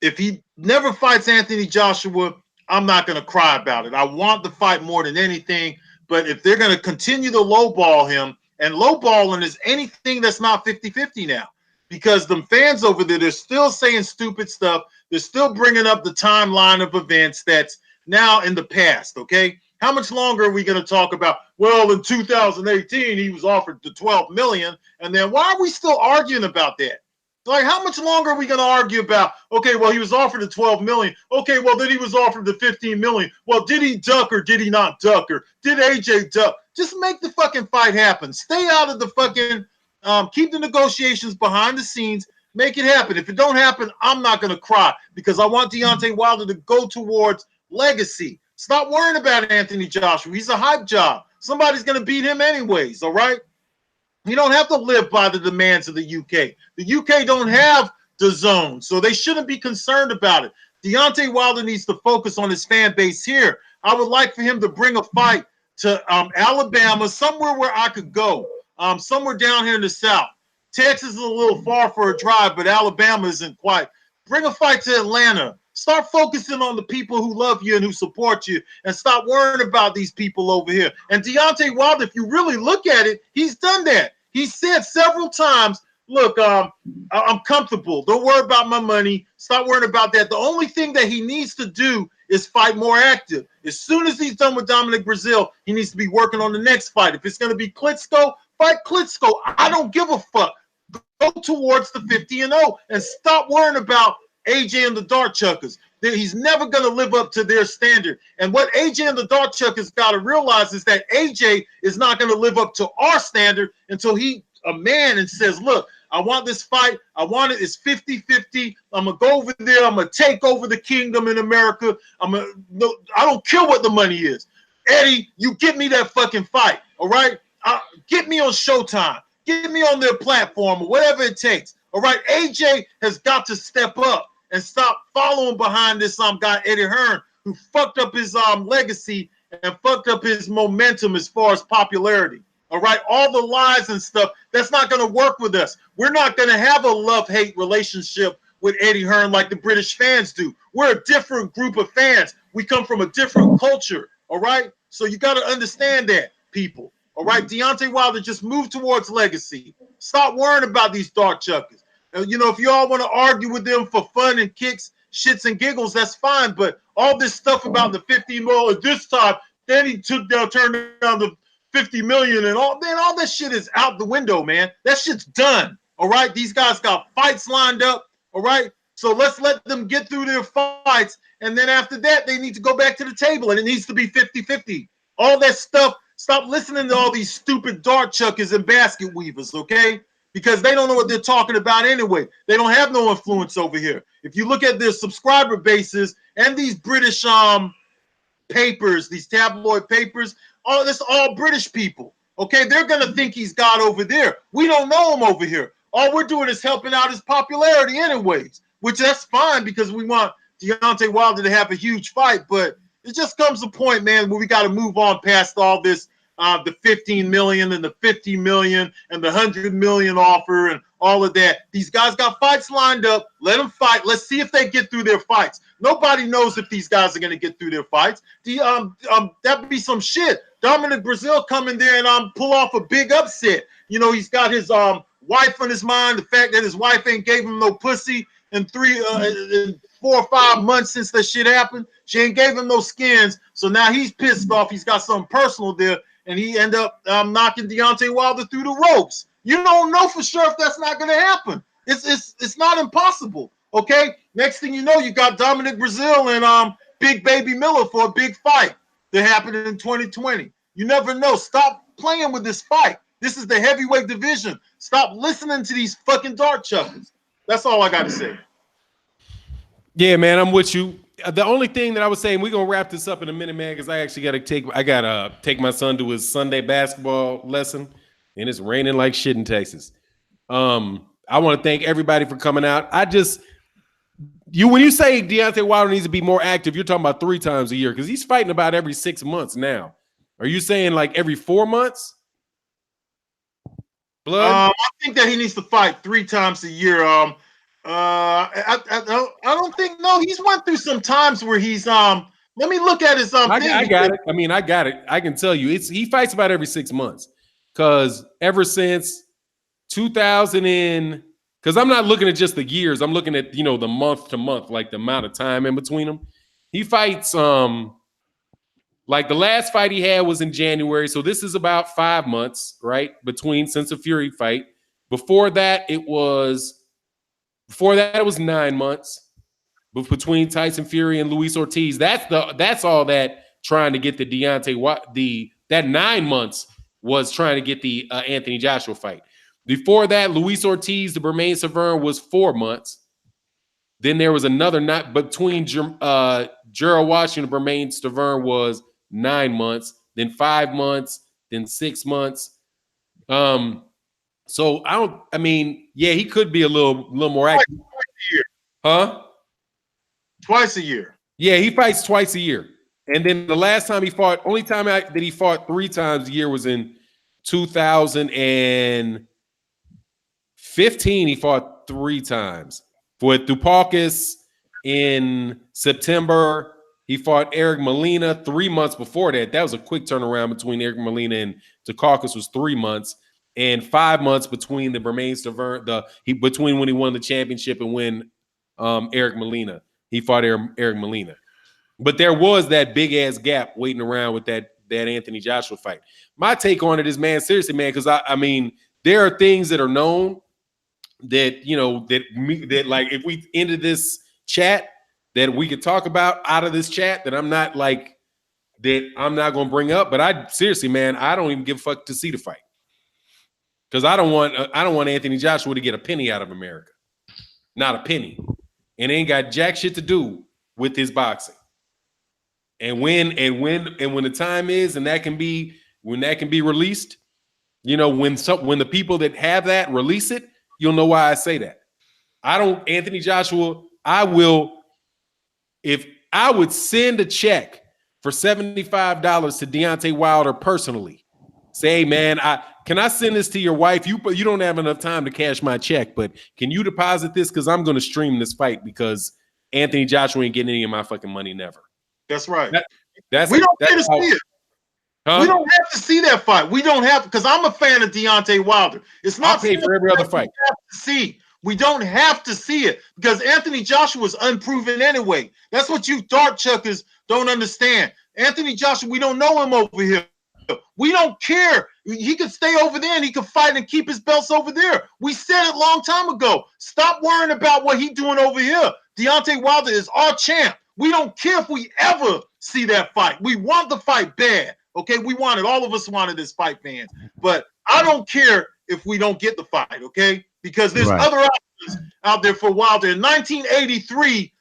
if he never fights Anthony Joshua, I'm not going to cry about it. I want the fight more than anything. But if they're going to continue to lowball him, and lowballing is anything that's not 50-50 now, because the fans over there, they're still saying stupid stuff. They're still bringing up the timeline of events that's now in the past, okay? How much longer are we going to talk about, well, in 2018, he was offered the $12 million, and then why are we still arguing about that? Like, how much longer are we going to argue about, okay, well, he was offered the $12 million. Okay, well, then he was offered the $15 million. Well, did he duck or did he not duck, or did AJ duck? Just make the fucking fight happen. Stay out of the fucking Keep the negotiations behind the scenes. Make it happen. If it don't happen, I'm not going to cry because I want Deontay Wilder to go towards legacy. Stop worrying about Anthony Joshua. He's a hype job. Somebody's going to beat him anyways, all right? You don't have to live by the demands of the UK. The UK don't have the zone, so they shouldn't be concerned about it. Deontay Wilder needs to focus on his fan base here. I would like for him to bring a fight to Alabama, somewhere where I could go, somewhere down here in the South. Texas is a little far for a drive, but Alabama isn't quite. Bring a fight to Atlanta. Start focusing on the people who love you and who support you, and stop worrying about these people over here. And Deontay Wilder, if you really look at it, he's done that. He said several times, look, I'm comfortable. Don't worry about my money. Stop worrying about that. The only thing that he needs to do is fight more active. As soon as he's done with Dominic Breazeale, he needs to be working on the next fight. If it's going to be Klitschko, fight Klitschko. I don't give a fuck. Go towards the 50-0 and stop worrying about AJ and the Dart Chuckers. He's never going to live up to their standard. And what AJ and the Dart Chuckers got to realize is that AJ is not going to live up to our standard until he a man and says, look, I want this fight. I want it. It's 50-50. I'm going to go over there. I'm going to take over the kingdom in America. I don't care what the money is. Eddie, you get me that fucking fight, all right? Get me on Showtime. Get me on their platform or whatever it takes. All right, AJ has got to step up and stop following behind this guy Eddie Hearn, who fucked up his legacy and fucked up his momentum as far as popularity. All right, all the lies and stuff, that's not going to work with us. We're not going to have a love-hate relationship with Eddie Hearn like the British fans do. We're a different group of fans. We come from a different culture. All right, so you got to understand that, people. All right, Deontay Wilder, just move towards legacy. Stop worrying about these Dart Chuckers. You know, if you all want to argue with them for fun and kicks, shits and giggles, that's fine. But all this stuff about the 50 mil at this time, then he turned down the 50 million and all, man, all that shit is out the window, man. That shit's done. All right, these guys got fights lined up. All right, so let's let them get through their fights, and then after that, they need to go back to the table, and it needs to be 50-50. All that stuff. Stop listening to all these stupid dart chuckers and basket weavers, okay? Because they don't know what they're talking about anyway. They don't have no influence over here. If you look at their subscriber bases and these British papers, these tabloid papers, this all British people, okay? They're going to think he's God over there. We don't know him over here. All we're doing is helping out his popularity anyways, which that's fine because we want Deontay Wilder to have a huge fight, but it just comes a point, man, where we got to move on past all this, the 15 million and the 50 million and the 100 million offer and all of that. These guys got fights lined up. Let them fight. Let's see if they get through their fights. Nobody knows if these guys are going to get through their fights. That'd be some shit. Dominic Breazeale come in there and pull off a big upset. You know, he's got his wife on his mind. The fact that his wife ain't gave him no pussy in 4 or 5 months since that shit happened. She ain't gave him no skins, so now he's pissed off. He's got something personal there, and he end up knocking Deontay Wilder through the ropes. You don't know for sure if that's not going to happen. It's not impossible, okay? Next thing you know, you got Dominic Breazeale and Big Baby Miller for a big fight that happened in 2020. You never know. Stop playing with this fight. This is the heavyweight division. Stop listening to these fucking dart chuckers. That's all I got to say. Yeah, man, I'm with you. The only thing that I was saying, we're gonna wrap this up in a minute, man, because I actually gotta take my son to his Sunday basketball lesson, and it's raining like shit in Texas. I want to thank everybody for coming out. When you say Deontay Wilder needs to be more active, you're talking about 3 times a year because he's fighting about every 6 months now. Are you saying like every 4 months? Blood? I think that he needs to fight 3 times a year. I don't think. No, he's went through some times where he's let me look at his thing. I got it. I mean, I got it. I can tell you, he fights about every 6 months because ever since 2000 because I'm not looking at just the years. I'm looking at the month to month, like the amount of time in between them. He fights like the last fight he had was in January, so this is about 5 months, right, between since the Fury fight. Before that, it was 9 months. But between Tyson Fury and Luis Ortiz, that's all that trying to get the Deontay that 9 months was trying to get the Anthony Joshua fight. Before that, Luis Ortiz to Bermain Severn was 4 months. Then there was another not between Gerald Washington and Bermain Severn was 9 months, then 5 months, then 6 months. So I mean, yeah, he could be a little more active. Twice a year. Huh? Twice a year. Yeah, he fights twice a year. And then the last time he fought, only time that he fought 3 times a year was in 2015. He fought 3 times. For Dupakis in September, he fought Eric Molina 3 months before that. That was a quick turnaround between Eric Molina and Dukakis was 3 months, and 5 months between the Bermain Severn, between when he won the championship and when Eric Molina. He fought Eric Molina. But there was that big ass gap waiting around with that Anthony Joshua fight. My take on it is, man, seriously, man, because I mean, there are things that are known that, you know, that like if we ended this chat that we could talk about out of this chat that I'm not going to bring up. But I seriously, man, I don't even give a fuck to see the fight because I don't want Anthony Joshua to get a penny out of America, not a penny, and it ain't got jack shit to do with his boxing. And when the time is, and that can be released, you know, when the people that have that release it, you'll know why I say that. Anthony Joshua, if I would send a check for $75 to Deontay Wilder personally, say, hey, man, can I send this to your wife? You don't have enough time to cash my check, but can you deposit this? Because I'm going to stream this fight because Anthony Joshua ain't getting any of my fucking money, never. That's right. We don't get to see it. Huh? We don't have to see that fight. We don't have, because I'm a fan of Deontay Wilder. It's not paid for every other fight. We don't have to see it because Anthony Joshua is unproven anyway. That's what you dart chuckers don't understand. Anthony Joshua, we don't know him over here. We don't care. He could stay over there and he could fight and keep his belts over there. We said it a long time ago. Stop worrying about what he's doing over here. Deontay Wilder is our champ. We don't care if we ever see that fight. We want the fight bad. Okay, we want it. All of us wanted this fight, fans. But I don't care if we don't get the fight, okay? Because there's other options out there for Wilder. In 1983,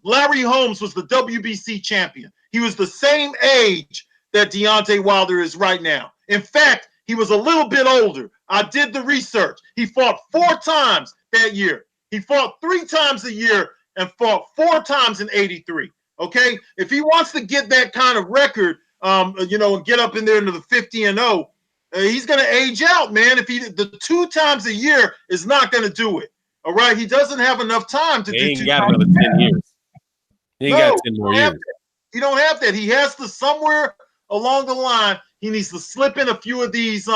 Larry Holmes was the WBC champion. He was the same age that Deontay Wilder is right now. In fact, he was a little bit older. I did the research. He fought 4 times that year. He fought 3 times a year and fought 4 times in 83. Okay? If he wants to get that kind of record, you know, and get up in there into the 50-0, he's going to age out, man. If the 2 times a year is not going to do it. All right? He doesn't have enough time to do 2 times. He ain't got another 10 years. He ain't got 10 more years. He don't have that. He has to somewhere along the line. He needs to slip in a few of these.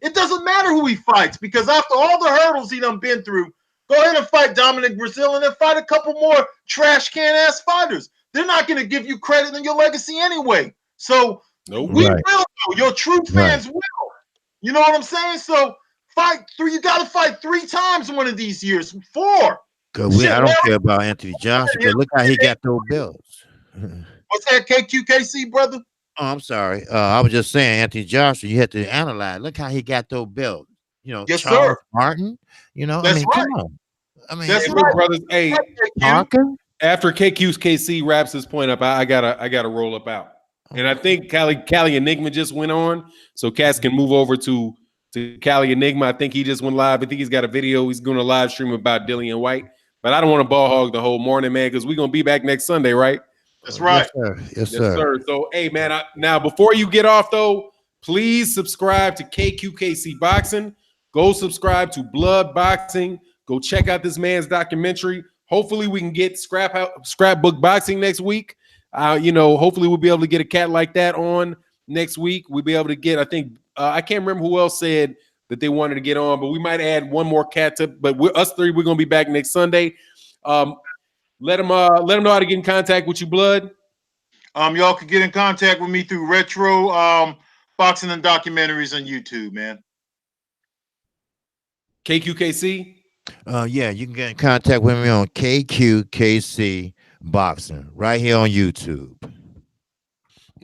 It doesn't matter who he fights because after all the hurdles he done been through, go ahead and fight Dominic Brazil and then fight a couple more trash can ass fighters. They're not going to give you credit in your legacy anyway. So we will. Your true fans will. You know what I'm saying? So fight 3. You got to fight 3 times one of these years. 4. Because I don't care about Anthony Johnson. Because look how he got those belts. What's that, KQKC, brother? Oh, I'm sorry. I was just saying, Anthony Johnson, you had to analyze. Look how he got those belts. You know, yes, Charles sir. Martin. You know, that's come on. I mean, that's right, brothers. Hey, Parker. After KQKC wraps this point up, I gotta roll up out. And I think Cali Enigma just went on, so Cass can move over to Cali Enigma. I think he just went live. I think he's got a video. He's going to live stream about Dillian White. But I don't want to ball hog the whole morning, man, because we're gonna be back next Sunday, right? That's right. Yes, sir. So, hey, man, now before you get off, though, please subscribe to KQKC Boxing. Go subscribe to Bloodboxing. Go check out this man's documentary. Hopefully, we can get Scrapbook Boxing next week. You know, hopefully, we'll be able to get a cat like that on next week. We'll be able to get, I think, I can't remember who else said that they wanted to get on, but we might add one more cat to. But us 3, we're going to be back next Sunday. Let them know how to get in contact with you, Blood. Y'all can get in contact with me through Retro Boxing and Documentaries on YouTube, man. KQKC? Yeah, you can get in contact with me on KQKC Boxing right here on YouTube.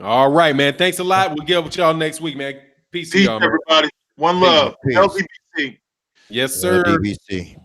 All right, man. Thanks a lot. We'll get with y'all next week, man. Peace to y'all, everybody. One Peace, love. peace. LDBC. Yes, sir. DBC.